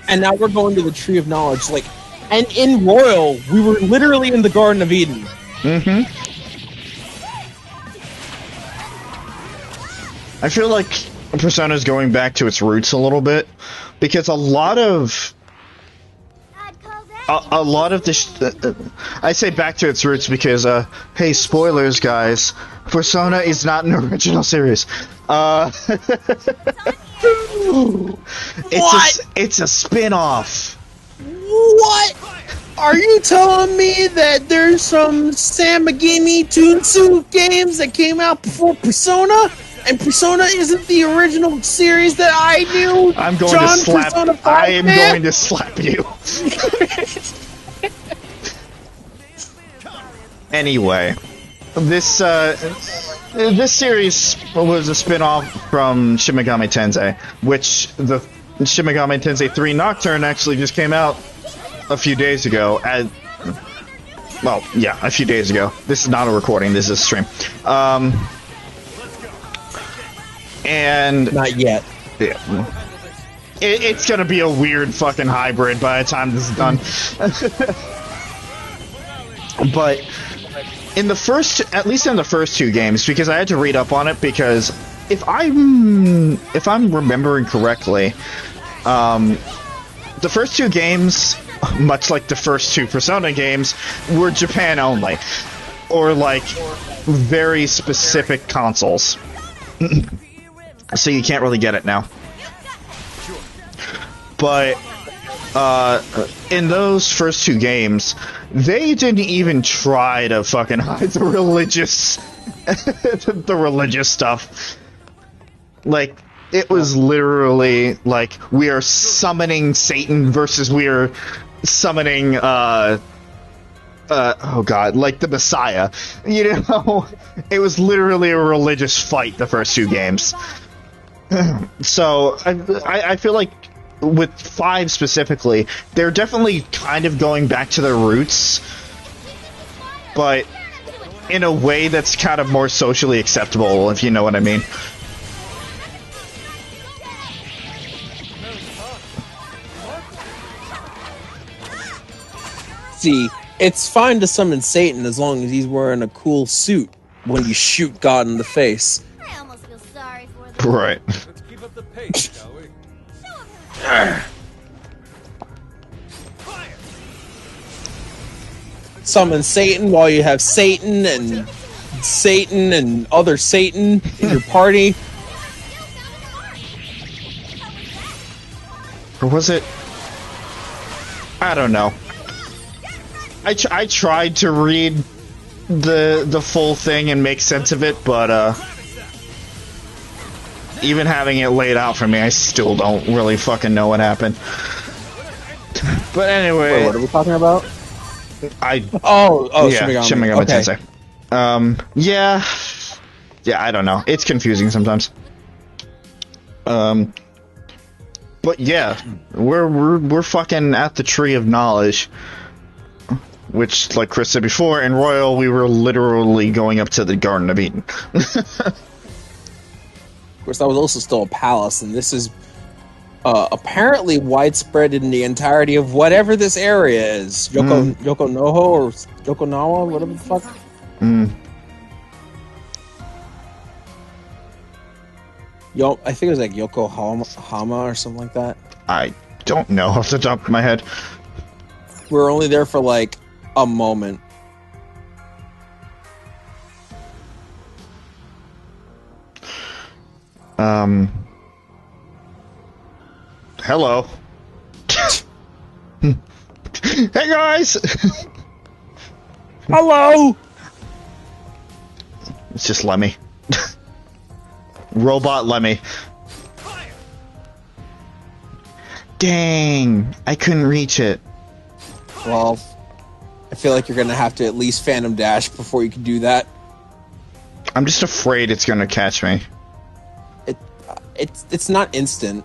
And now we're going to the Tree of Knowledge, like, and in Royal, we were literally in the Garden of Eden. I feel like Persona's going back to its roots a little bit, because a lot of this. I say back to its roots because, hey, spoilers, guys. Persona is not an original series. It's a spin-off. What? Are you telling me that there's some Samagami Toonsu games that came out before Persona? And Persona isn't the original series that I knew? I'm going John to slap. Persona 5 I am man? going to slap you. Anyway, this this series was a spin-off from Shin Megami Tensei, which the Shin Megami Tensei 3 Nocturne actually just came out a few days ago. Well, yeah, a few days ago. This is not a recording, this is a stream. And... Not yet. Yeah. It's gonna be a weird fucking hybrid by the time this is done. But in the first, at least in the first two games, because I had to read up on it, because if I'm remembering correctly, the first two games, much like the first two Persona games, were Japan only, or like very specific consoles. So you can't really get it now. But in those first two games, they didn't even try to fucking hide the religious the religious stuff. Like, it was literally like, we are summoning Satan versus we are summoning oh god, like the Messiah. You know, it was literally a religious fight the first two games. So I feel like with 5 specifically, they're definitely kind of going back to their roots, but in a way that's kind of more socially acceptable, if you know what I mean. See, it's fine to summon Satan as long as he's wearing a cool suit when you shoot God in the face. I almost feel sorry for them. Right. Let's keep up the pace, shall we? Summon Satan while you have Satan and other Satan in your party. Or was it? I don't know. I tried to read the full thing and make sense of it, but even having it laid out for me, I still don't really fucking know what happened. But anyway, wait, what are we talking about? Yeah, Shin Megami Tensei. Yeah, I don't know. It's confusing sometimes. But yeah, we're fucking at the Tree of Knowledge, which, like Chris said before, in Royal we were literally going up to the Garden of Eden. Of course, that was also still a palace, and this is apparently widespread in the entirety of whatever this area is. Yoko Noho or Yokonawa, whatever the fuck. I think it was like Yokohama or something like that. I don't know off the top of my head. We were only there for like a moment. Hello. Hey guys! Hello! It's just Lemmy. Robot Lemmy. Dang, I couldn't reach it. Well, I feel like you're gonna have to at least Phantom Dash before you can do that. I'm just afraid it's gonna catch me. It's not instant.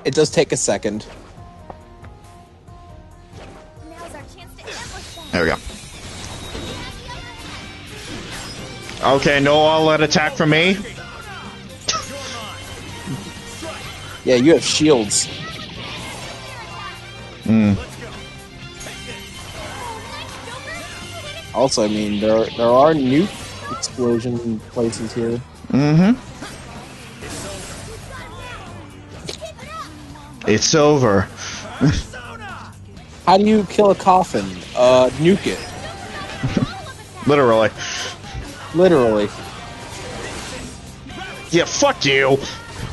It does take a second. There we go. Okay, no all-out attack from me. Yeah, you have shields. Also, I mean, there are nuke explosion places here. It's over. How do you kill a coffin? Nuke it. Literally. Literally. Yeah, fuck you.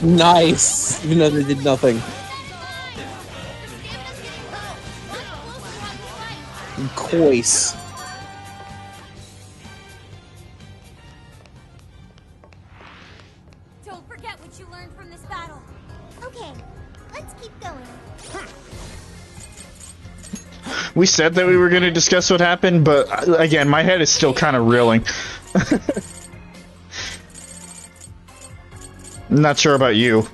Nice. Even though they did nothing. Cois. Don't forget what you learned from this battle. Okay, let's keep going. We said that we were going to discuss what happened, but again, my head is still kind of reeling. Not sure about you.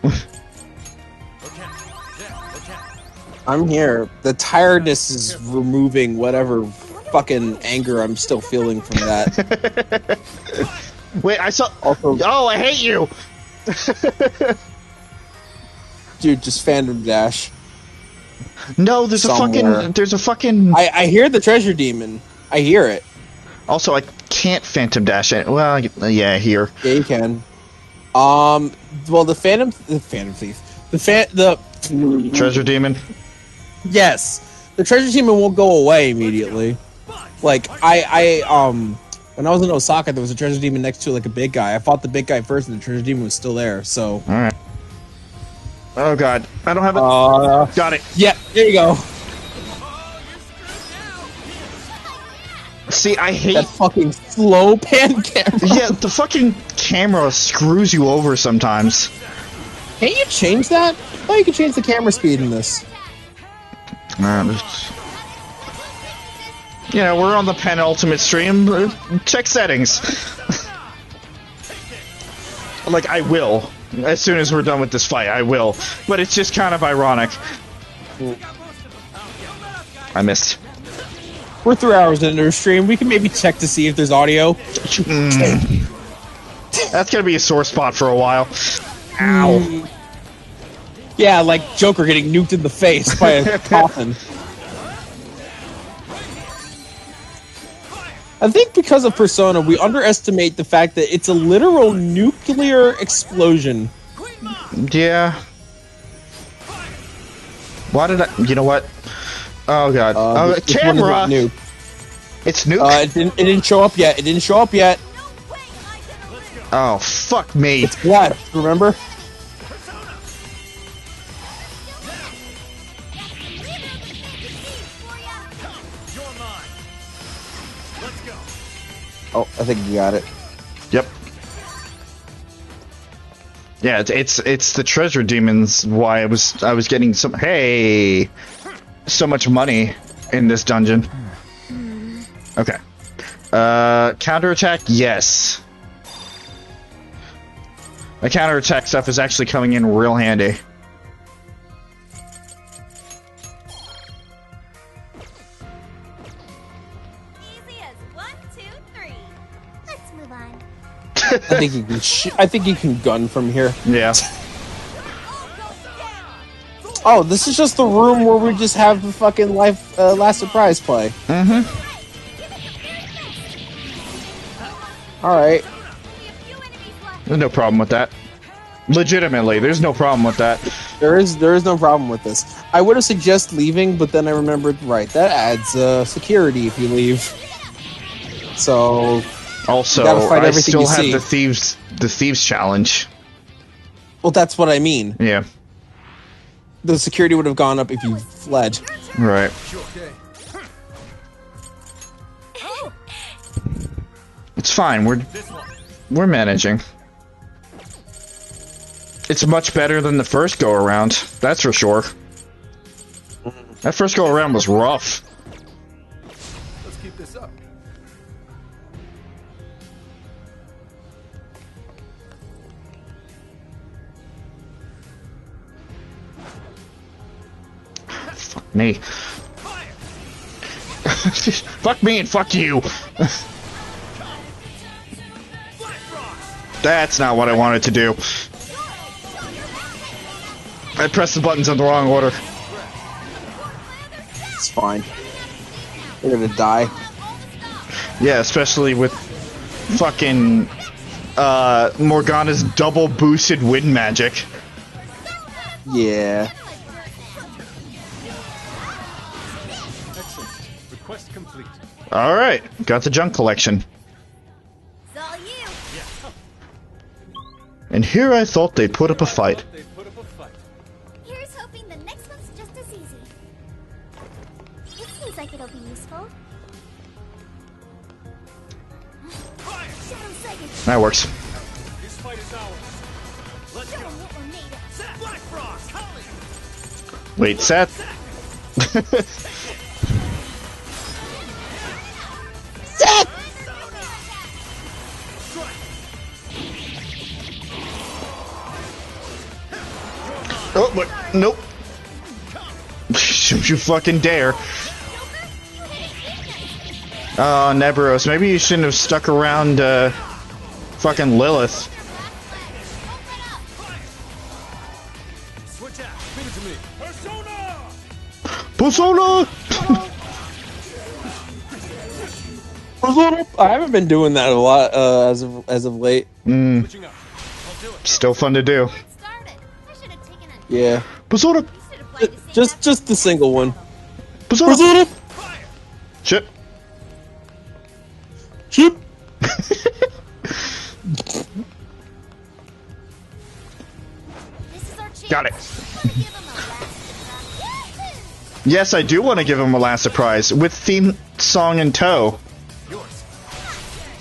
I'm here. The tiredness is removing whatever fucking anger I'm still feeling from that. Wait, I saw. Also, oh, I hate you, dude. Just fandom dash. No, there's somewhere. a fucking. I hear the treasure demon. I hear it. Also, I can't phantom dash it. Well, yeah, here. Yeah, you can. Well, the phantom thief. The treasure demon. Yes, the treasure demon won't go away immediately. Like when I was in Osaka, there was a treasure demon next to like a big guy. I fought the big guy first, and the treasure demon was still there. So, all right. Oh god, I don't have it. Got it. Yeah, there you go. See, I hate that fucking slow pan camera. Yeah, the fucking camera screws you over sometimes. Can't you change that? Oh, you can change the camera speed in this. Yeah, we're on the penultimate stream. Check settings. Like, I will. As soon as we're done with this fight, I will. But it's just kind of ironic. I missed. We're 3 hours into the stream. We can maybe check to see if there's audio. That's gonna be a sore spot for a while. Ow. Yeah, like Joker getting nuked in the face by a coffin. I think because of Persona, we underestimate the fact that it's a literal nuclear explosion. Yeah. Why did I... You know what? Oh, God. Camera! It's nuke? It didn't show up yet. It didn't show up yet. Oh, fuck me. It's black, remember? Oh, I think you got it. Yep. Yeah, it's the treasure demons. Why I was getting so much money in this dungeon. Okay. Counterattack, yes. The counterattack stuff is actually coming in real handy. I think you can gun from here. Yeah. Oh, this is just the room where we just have the fucking last surprise play. Mm-hmm. Alright. There's no problem with that. Legitimately, there's no problem with that. There is no problem with this. I would have suggested leaving, but then I remembered, right, that adds security if you leave. So... Also, I still have the thieves challenge. Well, that's what I mean. Yeah. The security would have gone up if you fled. Right. It's fine. We're managing. It's much better than the first go around. That's for sure. That first go around was rough. Let's keep this up. Fuck me. Fuck me and fuck you. That's not what I wanted to do. I pressed the buttons in the wrong order. It's fine. We're gonna die. Yeah, especially with fucking Morgana's double boosted wind magic. Yeah. Excellent. Request complete. Alright, got the junk collection. It's all you. And here I thought they'd put up a fight. Here's hoping the next one's just as easy. It seems like it'll be useful. That works. This fight is ours. Let's go. Black Frost, Holly. Wait, Seth? Seth! Oh, but nope. Don't you fucking dare. Oh, Nebros, maybe you shouldn't have stuck around, fucking Lilith. Switch out. Give it to me. Persona! I haven't been doing that a lot as of late. Still fun to do. Yeah. Persona! Just the single one. Persona! Shit. Shit. Got it. Yes, I do want to give him a last surprise with theme song in tow.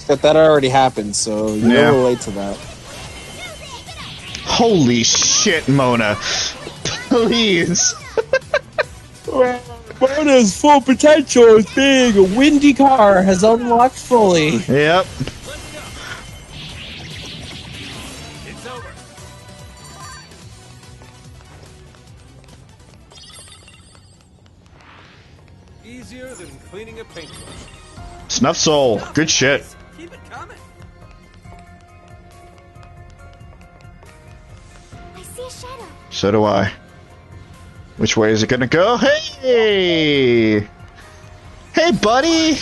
But that already happened, so you're a little late to that. Holy shit, Mona. Please. Mona's full potential is being a windy car has unlocked fully. Yep. It's over. Easier than cleaning a paintbrush. Snuff Soul. Good shit. Keep it coming. I see a shadow. So do I. Which way is it gonna go? Hey! Hey, buddy!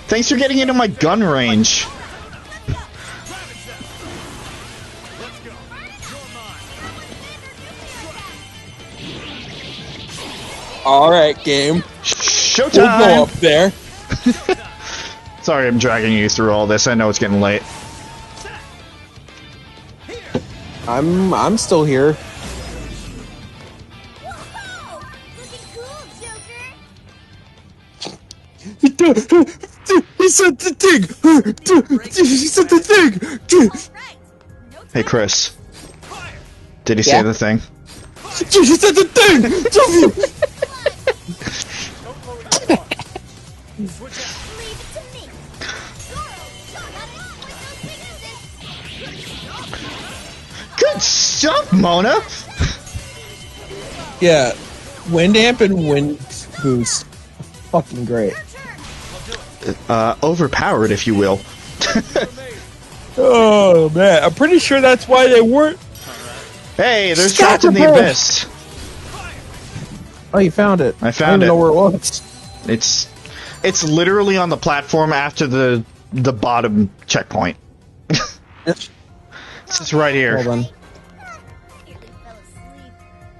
Thanks for getting into my gun range. Alright, game. Showtime! We'll go up there. Sorry I'm dragging you through all this. I know it's getting late. I'm still here. He said the thing! He said the thing! Hey, Chris. Did he say the thing? He said the thing! Good stuff, Mona! Yeah, wind amp and wind boost. Fucking great. Overpowered, if you will. Oh, man. I'm pretty sure that's why they weren't. Hey, there's shots in the abyss. Oh, you found it. I I found don't it. know where it was. It's literally on the platform after the bottom checkpoint. It's just right here. Hold on.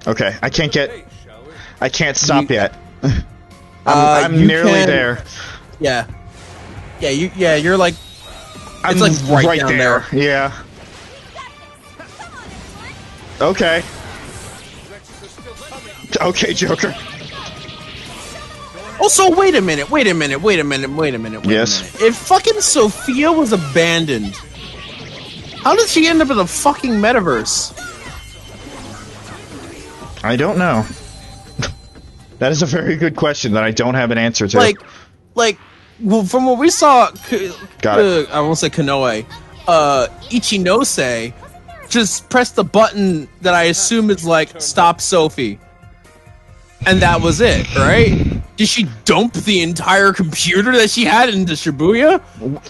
Okay, I can't stop yet. I'm nearly there. Yeah. You're like, I'm it's like right down there. Yeah. Okay. Okay, Joker. Also, wait a minute. Yes. If fucking Sophia was abandoned, how did she end up in the fucking metaverse? I don't know. That is a very good question that I don't have an answer to. Well, from what we saw, Got it. I won't say Kanoe, Ichinose just pressed the button that I assume is like, stop Sophie. And that was it, right? Did she dump the entire computer that she had into Shibuya?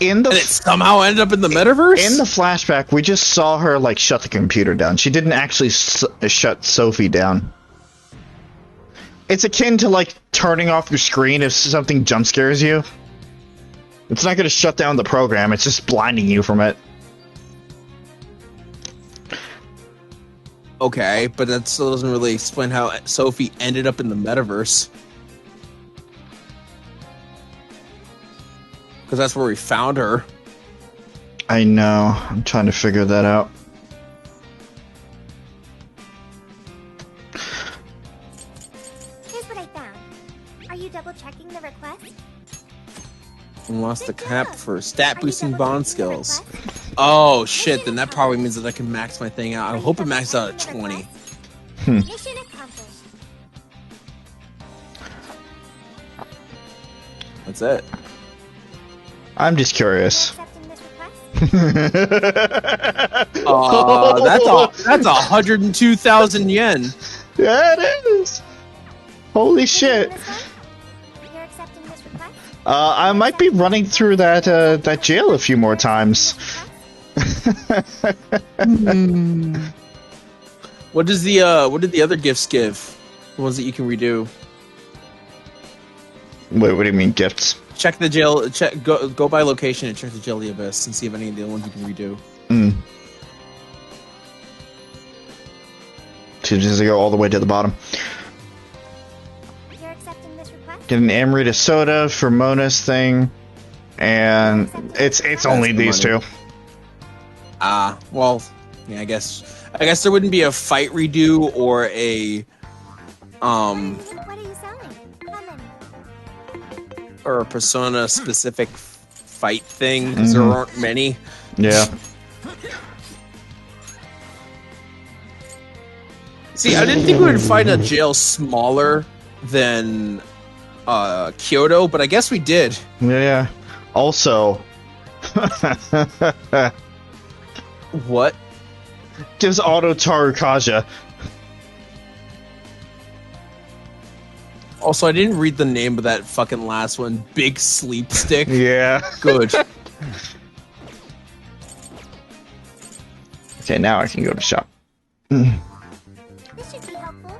And it somehow ended up in the metaverse? In the flashback, we just saw her, like, shut the computer down. She didn't actually shut Sophie down. It's akin to, like, turning off your screen if something jump scares you. It's not going to shut down the program, it's just blinding you from it. Okay, but that still doesn't really explain how Sophie ended up in the metaverse. Because that's where we found her. I know. I'm trying to figure that out. Here's what I found. Are you double checking the request? And lost the cap for stat boosting bond skills. Oh shit, then that probably means that I can max my thing out. I hope it maxes out at 20. Mission accomplished. That's it. I'm just curious. Accepting this request? That's 102,000 yen. Yeah, it is. Holy shit. You're accepting this request? I might be running through that jail a few more times. What did the other gifts give? The ones that you can redo. Wait, what do you mean gifts? Check the jail. Go by location and check the jail of the abyss and see if any of the ones you can redo. So just go all the way to the bottom. You're accepting this request? Get an Amrita soda for Mona's thing, and it's only these two. Well, yeah, I guess there wouldn't be a fight redo or a What are you selling? How many? or a persona specific fight thing because there aren't many. Yeah. See, I didn't think we would find a jail smaller than Kyoto, but I guess we did. Yeah. Also, what? Gives auto Tarukaja. Also, I didn't read the name of that fucking last one. Big Sleep Stick. Yeah. Good. Okay, now I can go to shop. This should be helpful.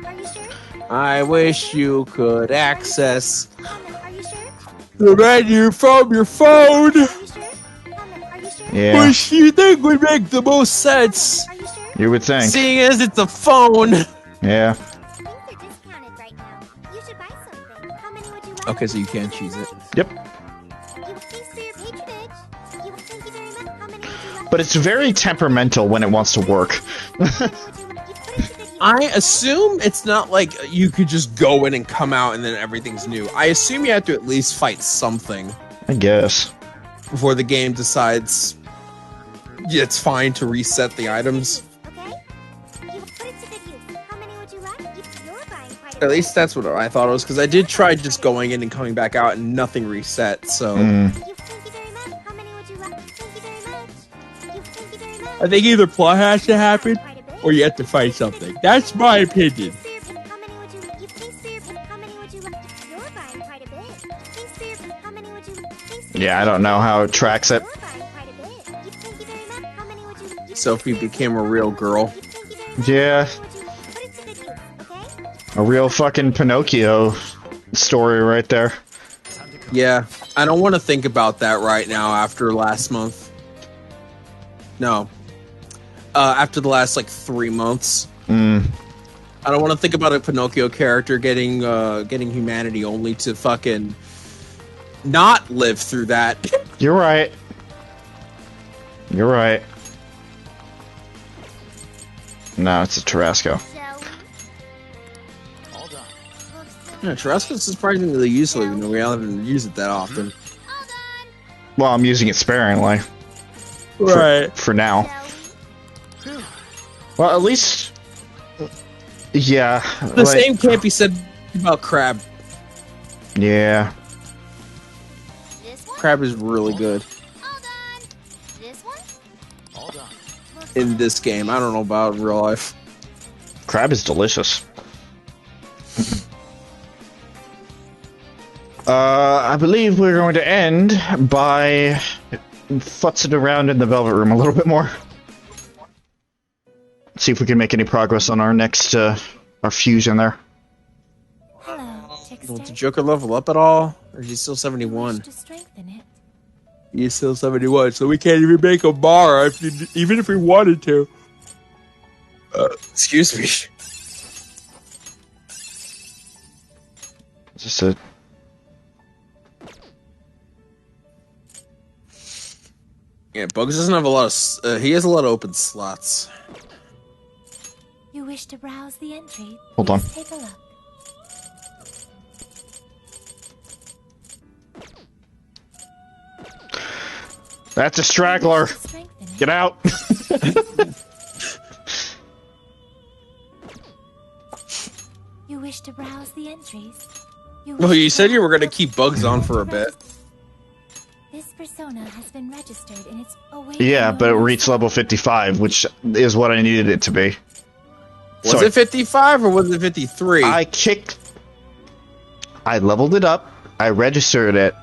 Are you sure? I wish you could access Are you sure? the menu from your phone. Are you sure? Are you sure? Yeah. Which you think would make the most sense. Are you sure? You would think. Seeing as it's a phone. Yeah. Things are discounted right now. You should buy something. How many would you like? Okay, so you can choose it. Yep. Thanks for your patronage. Thank you very much. How many would you like? But it's very temperamental when it wants to work. I assume it's not like you could just go in and come out and then everything's new. I assume you have to at least fight something I guess. before the game decides it's fine to reset the items. Okay. You put it to good use. How many would you like? You're buying quite At least that's what I thought it was, because I did try just going in and coming back out and nothing reset, so... Thank you very much. How many would you like? Thank you very much. Thank you very much. I think either plot has to happen, or you have to fight something. That's my opinion. How many would you like? Thanks for your How many would you like? You're buying quite a bit. Thanks for your How many would you like? Yeah, I don't know how it tracks it. Thank you very much. How many would you like? Sophie became a real girl. Yeah. A real fucking Pinocchio story right there. Yeah, I don't want to think about that right now after last month. No. After the last, 3 months. I don't want to think about a Pinocchio character getting humanity only to fucking not live through that. You're right. You're right. No, it's a Tarasco. Yeah, Tarasco's surprisingly useful, even though we haven't used it that often. Well, I'm using it sparingly. Right. For now. Well, at least... Yeah. The same can't be said about Crab. Yeah. Crab is really good. This one? In this game. I don't know about in real life. Crab is delicious. I believe we're going to end by futzing around in the Velvet Room a little bit more. See if we can make any progress on our next, our fusion there. Will the Joker level up at all? Or is he still 71? He's still 71, so we can't even make a bar even if we wanted to. Excuse me. Just a... Yeah, Bugs doesn't have a lot of... he has a lot of open slots. You wish to browse the entry? Hold on. Take a look. That's a straggler. Get out. You wish to browse the entries? Well, you said you were going to keep Bugs on for a bit. This persona has been registered and it's awaiting. Yeah, but it reached level 55, which is what I needed it to be. Was it 55 or was it 53? I leveled it up, I registered it,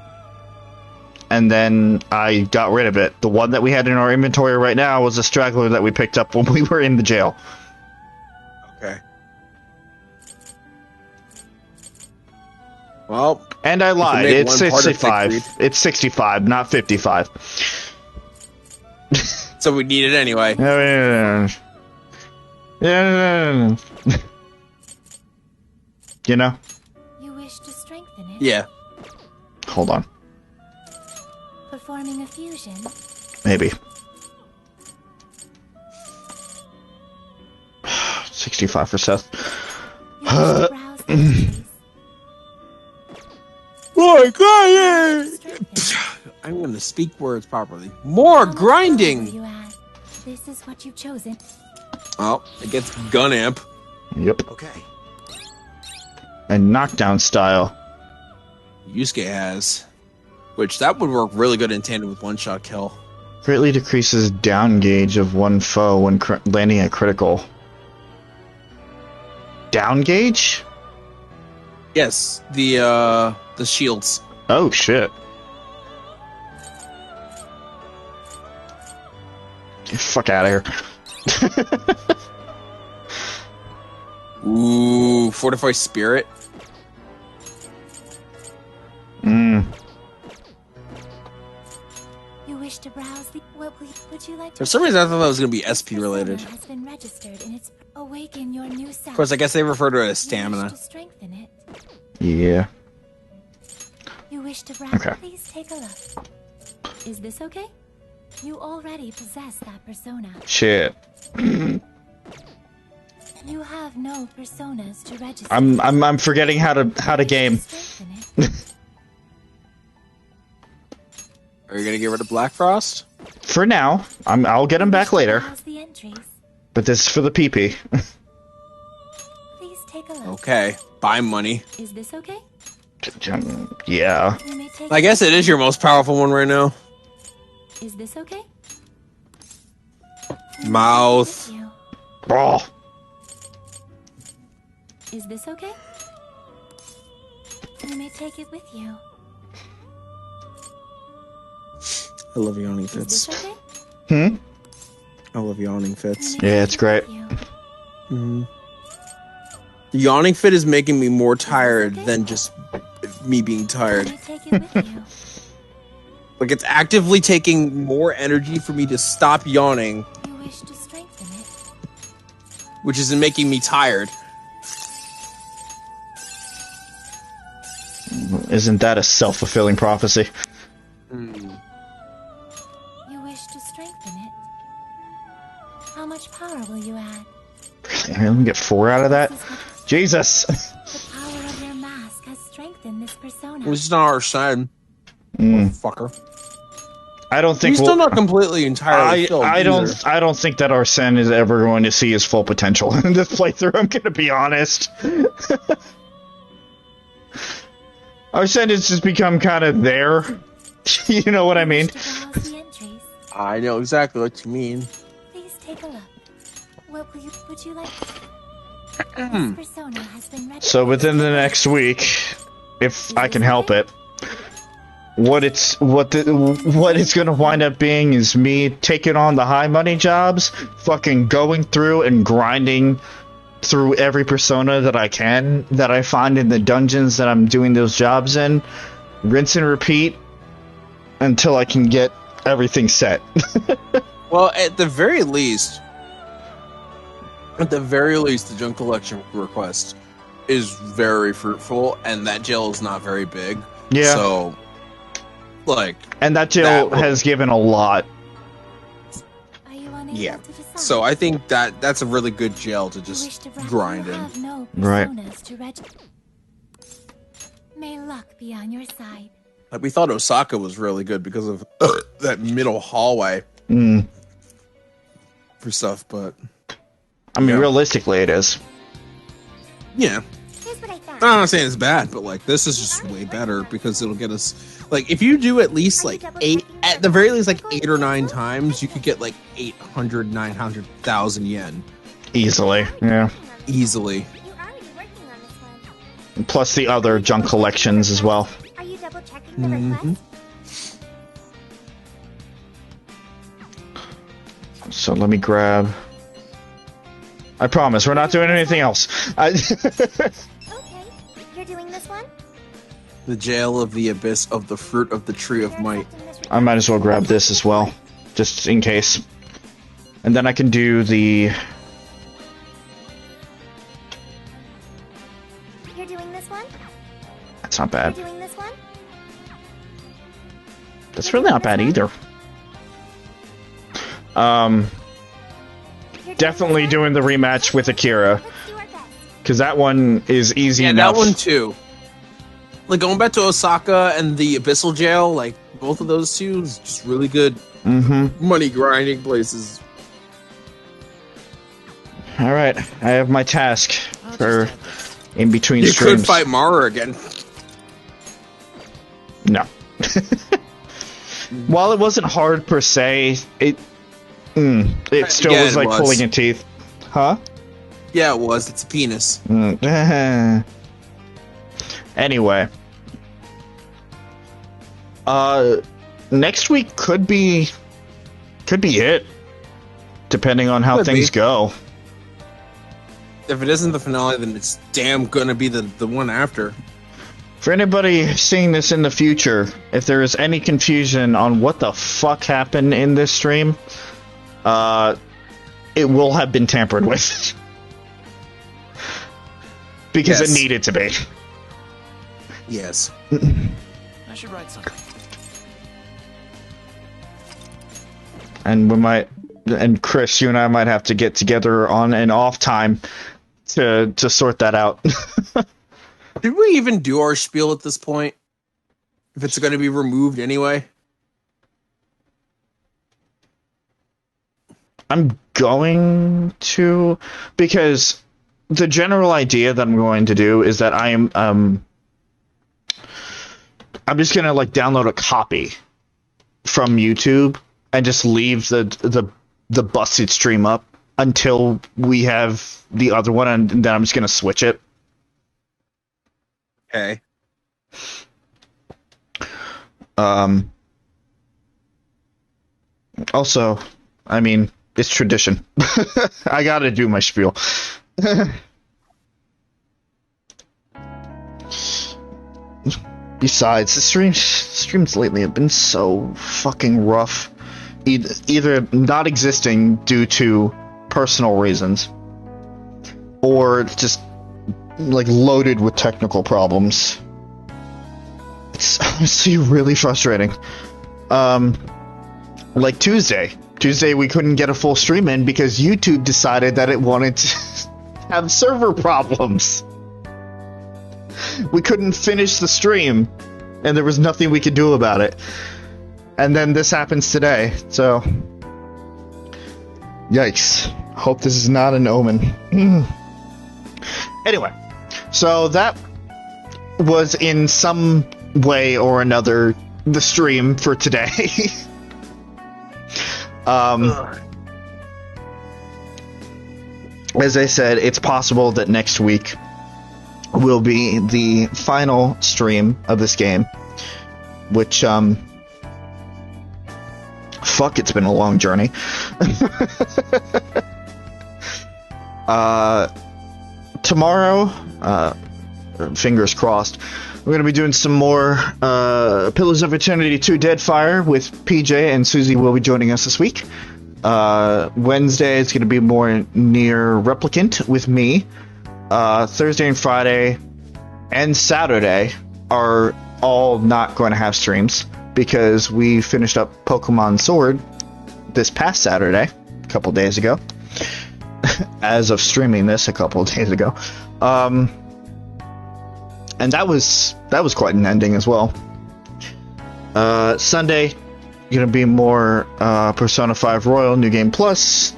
and then I got rid of it. The one that we had in our inventory right now was a straggler that we picked up when we were in the jail. Okay. Well, and I lied. It's 65. It's 65, not 55. So we need it anyway. You know? You wish to strengthen it? Yeah. Hold on. Performing a fusion? Maybe. 65 for Seth. More grinding! I'm gonna speak words properly. More grinding! This is what you've chosen. Oh, it gets gun amp. Yep. Okay. And knockdown style. Yusuke has. Which, that would work really good in tandem with one-shot kill. Greatly decreases down gauge of one foe when landing a critical. Down gauge? Yes, the shields. Oh, shit. Get the fuck out of here. Ooh, Fortify Spirit. Mm. You wish to browse the... What would you like to... For some reason, I thought that was going to be SP related. Has been registered and it's awaken your new self. Of course, I guess they refer to it as stamina. You wish to strengthen it. Yeah. You wish to browse? Okay. Please take a look. Is this okay? You already possess that persona. Shit. You have no personas to register. I'm forgetting how to game. Are you gonna get rid of Black Frost? For now, I'll get him back later. But this is for the PP. Please take a look. Okay, buy money. Is this okay? Yeah. I guess it is your most powerful one right now. Is this okay? Mouth. Oh. Is this okay? You may take it with you. I love yawning fits. Is this okay? Hmm? I love yawning fits. Yeah, it's great. Mm-hmm. The yawning fit is making me more tired than just me being tired. Take it with you. Like, it's actively taking more energy for me to stop yawning, You wish to strengthen it. which is making me tired. Isn't that a self-fulfilling prophecy? Mm. You wish to strengthen it. How much power will you add? Let me get 4 out of that. Jesus! The power of your mask has strengthened this persona. This is not our son. Fucker. I don't think He's still not completely entirely filled I either. don't think that Arsene is ever going to see his full potential in this playthrough. I'm gonna be honest. Arsene has just become kind of there. You know what I mean? I know exactly what you mean. Please take a look. What would you like? This persona has been registered. So within the next week, if I can help it, what it's gonna wind up being is me taking on the high money jobs, fucking going through and grinding through every persona that I can, that I find in the dungeons that I'm doing those jobs in, rinse and repeat until I can get everything set. Well, at the very least, the junk collection request is very fruitful, and that jail is not very big. Yeah. So, like, and that jail has given a lot. Yeah. So I think that's a really good jail to just grind in. No Right. May luck be on your side. Like, we thought Osaka was really good because of that middle hallway for stuff, but I mean, realistically, it is. yeah. Here's what I found. I'm not saying it's bad, but like this is just way better because it'll get us like if you do at least like 8, at the very least like 8 or 9 times, you could get like 900,000 yen easily. Yeah, easily. Plus the other junk collections as well. Are you double checking the request? So let me grab. I promise we're not doing anything else. Okay, you're doing this one? The jail of the abyss of the fruit of the tree of might. I might as well grab this as well, just in case. And then I can do the. You're doing this one? That's not bad. You're doing this one? That's really not bad either. Definitely doing the rematch with Akira, because that one is easy enough. That one too. Like going back to Osaka and the Abyssal Jail, like both of those two is just really good money grinding places. All right, I have my task for in between you streams. You could fight Mara again. No. While it wasn't hard per se, it still was like pulling your teeth. Huh? Yeah, it was. It's a penis. Anyway. Next week could be it. Depending on how things go. If it isn't the finale, then it's damn gonna be the one after. For anybody seeing this in the future, if there is any confusion on what the fuck happened in this stream, it will have been tampered with. Because it needed to be. Yes. I should write something. And Chris, you and I might have to get together on an off time to sort that out. Did we even do our spiel at this point? If it's going to be removed anyway? I'm going to, because the general idea that I'm going to do is that I'm just going to like download a copy from YouTube and just leave the busted stream up until we have the other one, and then I'm just going to switch it. Okay. Also, I mean, it's tradition. I gotta do my spiel. Besides, the streams lately have been so fucking rough. Either not existing due to personal reasons, or just like loaded with technical problems. It's honestly really frustrating. Like Tuesday we couldn't get a full stream in because YouTube decided that it wanted to have server problems. We couldn't finish the stream, and there was nothing we could do about it. And then this happens today, so yikes. Hope this is not an omen. Anyway, so that was in some way or another the stream for today. As I said, it's possible that next week will be the final stream of this game, which fuck, it's been a long journey. Tomorrow, fingers crossed, we're going to be doing some more Pillars of Eternity 2 Deadfire with PJ, and Suzie will be joining us this week. Wednesday is going to be more near Replicant with me. Thursday and Friday and Saturday are all not going to have streams because we finished up Pokemon Sword this past Saturday, a couple days ago. As of streaming this a couple of days ago. And that was quite an ending as well. Sunday, gonna be more Persona 5 Royal New Game Plus.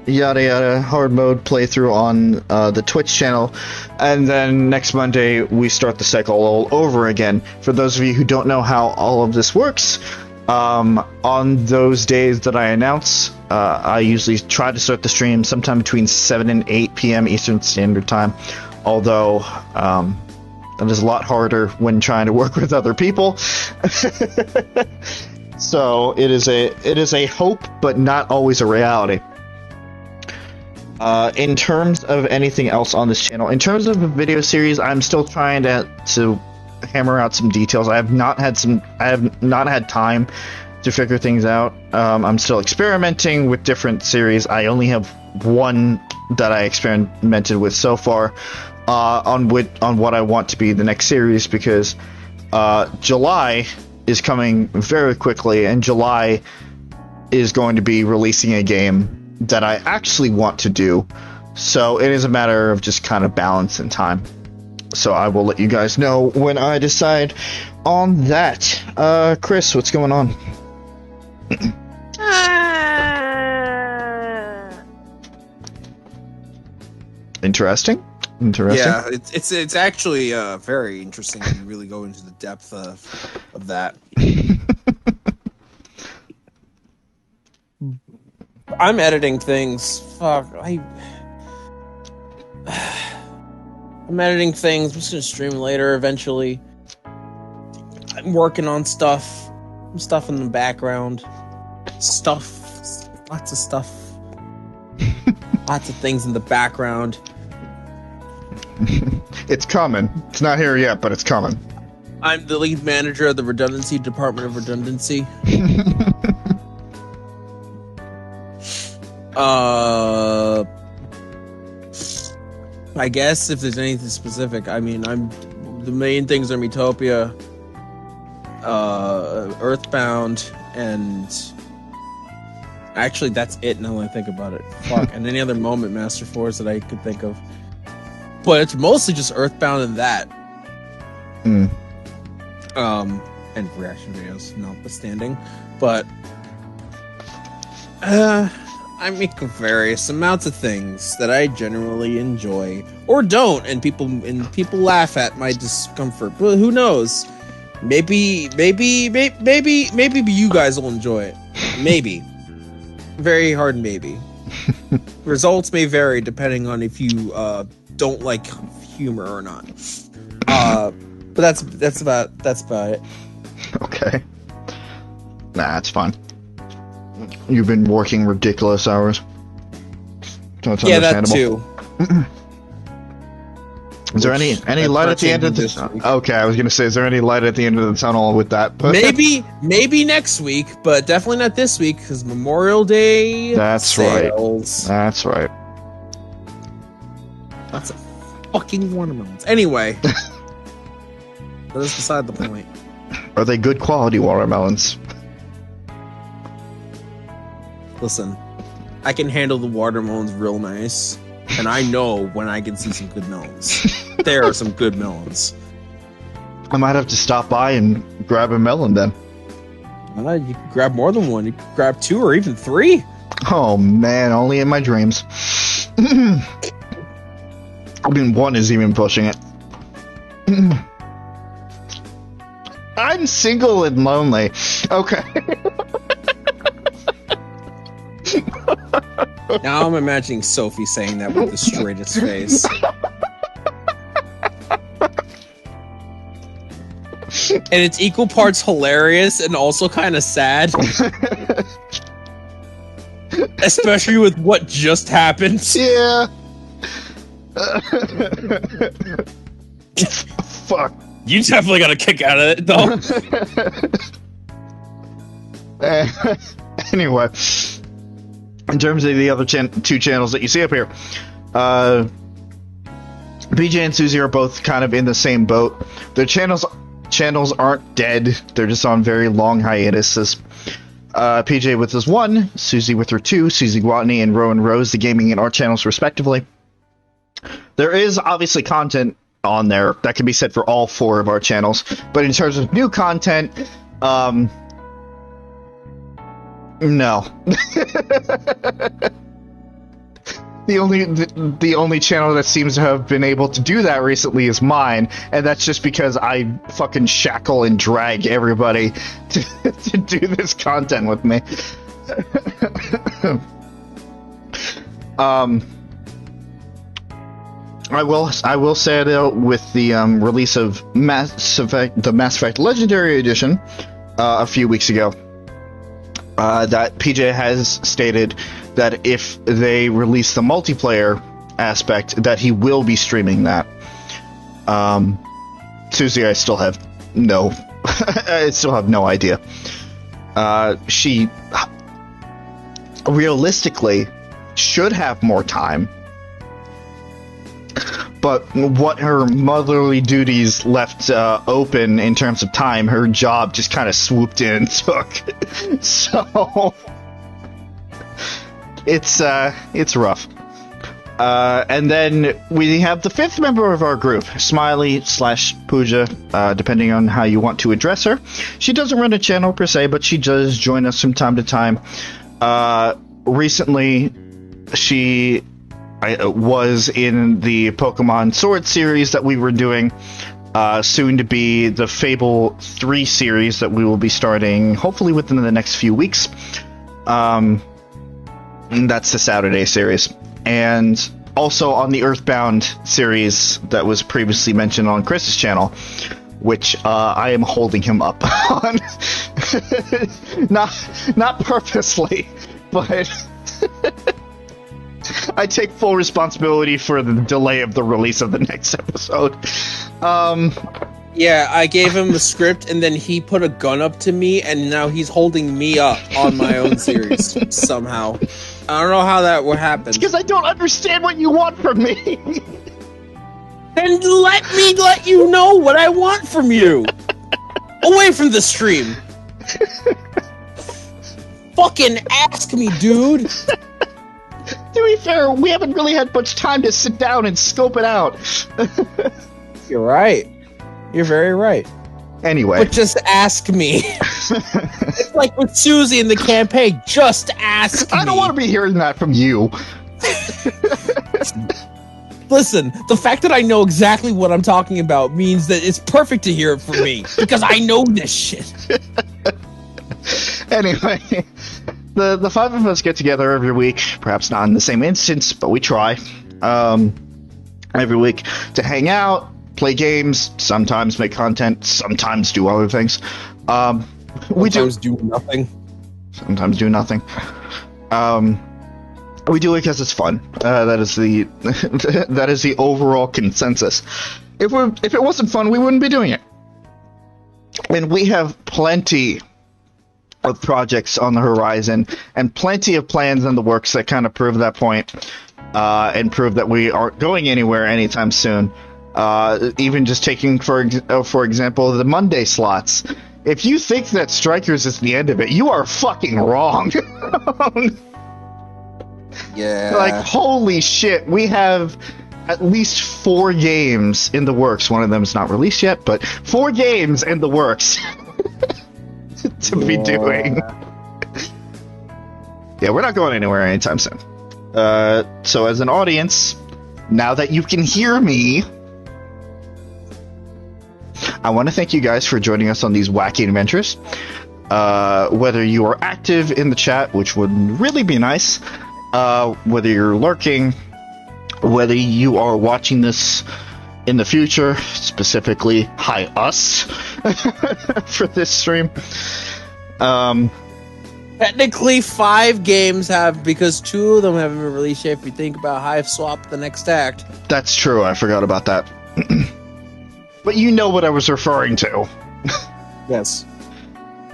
yada yada hard mode playthrough on the Twitch channel, and then next Monday we start the cycle all over again. For those of you who don't know how all of this works, on those days that I announce, I usually try to start the stream sometime between 7 and 8 p.m. Eastern Standard Time, although that is a lot harder when trying to work with other people. So it is a hope, but not always a reality. In terms of anything else on this channel, in terms of a video series, I'm still trying to hammer out some details. I have not had time to figure things out. I'm still experimenting with different series. I only have one that I experimented with so far on what I want to be the next series, because July is coming very quickly, and July is going to be releasing a game that I actually want to do. So it is a matter of just kind of balance and time. So I will let you guys know when I decide on that. Chris, what's going on? Interesting. Yeah, it's actually very interesting when you really go into the depth of that. I'm editing things. Fuck, I'm editing things. I'm just gonna stream later eventually. I'm working on stuff. Stuff in the background. Lots of stuff. Lots of things in the background. It's coming. It's not here yet, but it's coming. I'm the lead manager of the Redundancy Department of Redundancy. I guess if there's anything specific, I mean, the main things are Metopia, Earthbound, and actually that's it now that I think about it. Fuck, and any other Moment Master Force that I could think of. But it's mostly just Earthbound and that. And reaction videos notwithstanding. But I make various amounts of things that I generally enjoy or don't, and people laugh at my discomfort. But who knows? Maybe you guys will enjoy it. Maybe. Very hard maybe. Results may vary depending on if you don't like humor or not. But that's about it. Okay. Nah, that's fine. You've been working ridiculous hours. So it's understandable. That too. Is there any light at the end of this? Okay, I was gonna say, is there any light at the end of the tunnel with that? But maybe next week, but definitely not this week because Memorial Day. That's sales. Right. That's right. Lots of fucking watermelons. Anyway, that is beside the point. Are they good quality watermelons? Listen, I can handle the watermelons real nice, and I know when I can see some good melons. There are some good melons. I might have to stop by and grab a melon then. You could grab more than one. You could grab 2 or even 3. Oh man, only in my dreams. I mean, 1 is even pushing it. I'm single and lonely. Okay. Now I'm imagining Sophie saying that with the straightest face. And it's equal parts hilarious and also kind of sad. Especially with what just happened. Yeah. Fuck. You definitely got a kick out of it, though. Anyway, in terms of the other 2 channels that you see up here, BJ and Suzie are both kind of in the same boat. Their channels aren't dead. They're just on very long hiatuses. PJ with his 1, Suzie with her 2, Suzie Guatney and Rowan Rose, the gaming and art channels respectively. There is obviously content on there that can be said for all 4 of our channels, but in terms of new content, no. the only channel that seems to have been able to do that recently is mine, and that's just because I fucking shackle and drag everybody to do this content with me. I will say though, with the release of the Mass Effect Legendary Edition a few weeks ago, that PJ has stated that if they release the multiplayer aspect, that he will be streaming that. Suzie, I still have no idea. She realistically should have more time, but what her motherly duties left open in terms of time, her job just kind of swooped in and took. So it's rough. And then we have the fifth member of our group, Smiley/Pooja, depending on how you want to address her. She doesn't run a channel per se, but she does join us from time to time. Recently, she was in the Pokemon Sword series that we were doing, soon to be the Fable 3 series that we will be starting hopefully within the next few weeks. And that's the Saturday series. And also on the Earthbound series that was previously mentioned on Chris's channel, which I am holding him up on. not purposely, but I take full responsibility for the delay of the release of the next episode. Yeah, I gave him the script, and then he put a gun up to me, and now he's holding me up on my own series somehow. I don't know how that would happen. It's because I don't understand what you want from me. Then let me let you know what I want from you. Away from the stream. Fucking ask me, dude. To be fair, we haven't really had much time to sit down and scope it out. You're right. You're very right. Anyway. But just ask me. It's like with Suzie in the campaign. Just ask me. I don't want to be hearing that from you. Listen, the fact that I know exactly what I'm talking about means that it's perfect to hear it from me. Because I know this shit. Anyway. The five of us get together every week, perhaps not in the same instance, but we try, every week to hang out, play games, sometimes make content, sometimes do other things. We do nothing. Sometimes do nothing. We do it because it's fun. That is the overall consensus. If it wasn't fun, we wouldn't be doing it. And we have plenty of projects on the horizon and plenty of plans in the works that kind of prove that point, and prove that we aren't going anywhere anytime soon. Even just taking for example the Monday slots. If you think that Strikers is the end of it, you are fucking wrong. Yeah. Like, holy shit, we have at least 4 games in the works. One of them is not released yet, but 4 games in the works to be doing. Yeah, we're not going anywhere anytime soon. So as an audience, now that you can hear me, I want to thank you guys for joining us on these wacky adventures. Whether you are active in the chat, which would really be nice, whether you're lurking, whether you are watching this in the future, specifically, hi us, for this stream. Technically 5 games have, because 2 of them haven't been released yet if you think about Hive Swap the next act. That's true, I forgot about that. But you know what I was referring to. Yes.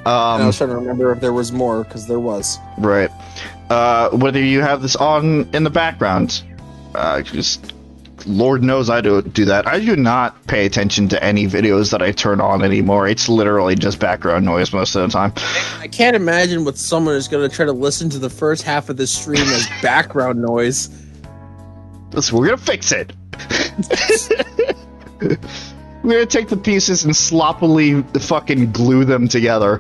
I was trying to remember if there was more, because there was. Right. Whether you have this on in the background, just Lord knows I do that. I do not pay attention to any videos that I turn on anymore. It's literally just background noise most of the time. I can't imagine what someone is going to try to listen to the first half of this stream as background noise. Listen, we're going to fix it. We're going to take the pieces and sloppily fucking glue them together.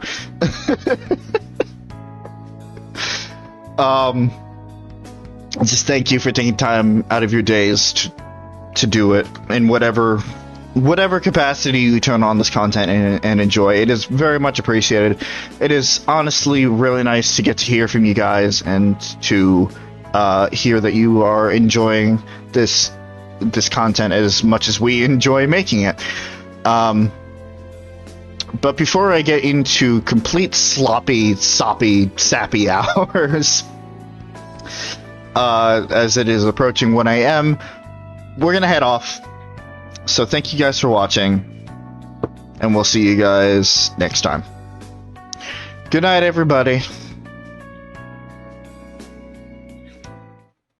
just thank you for taking time out of your days to do it in whatever capacity you turn on this content and enjoy. It is very much appreciated. It is honestly really nice to get to hear from you guys and to hear that you are enjoying this content as much as we enjoy making it. But before I get into complete sloppy, soppy, sappy hours, as it is approaching 1 a.m., we're gonna head off. So thank you guys for watching, and we'll see you guys next time. Good night, everybody.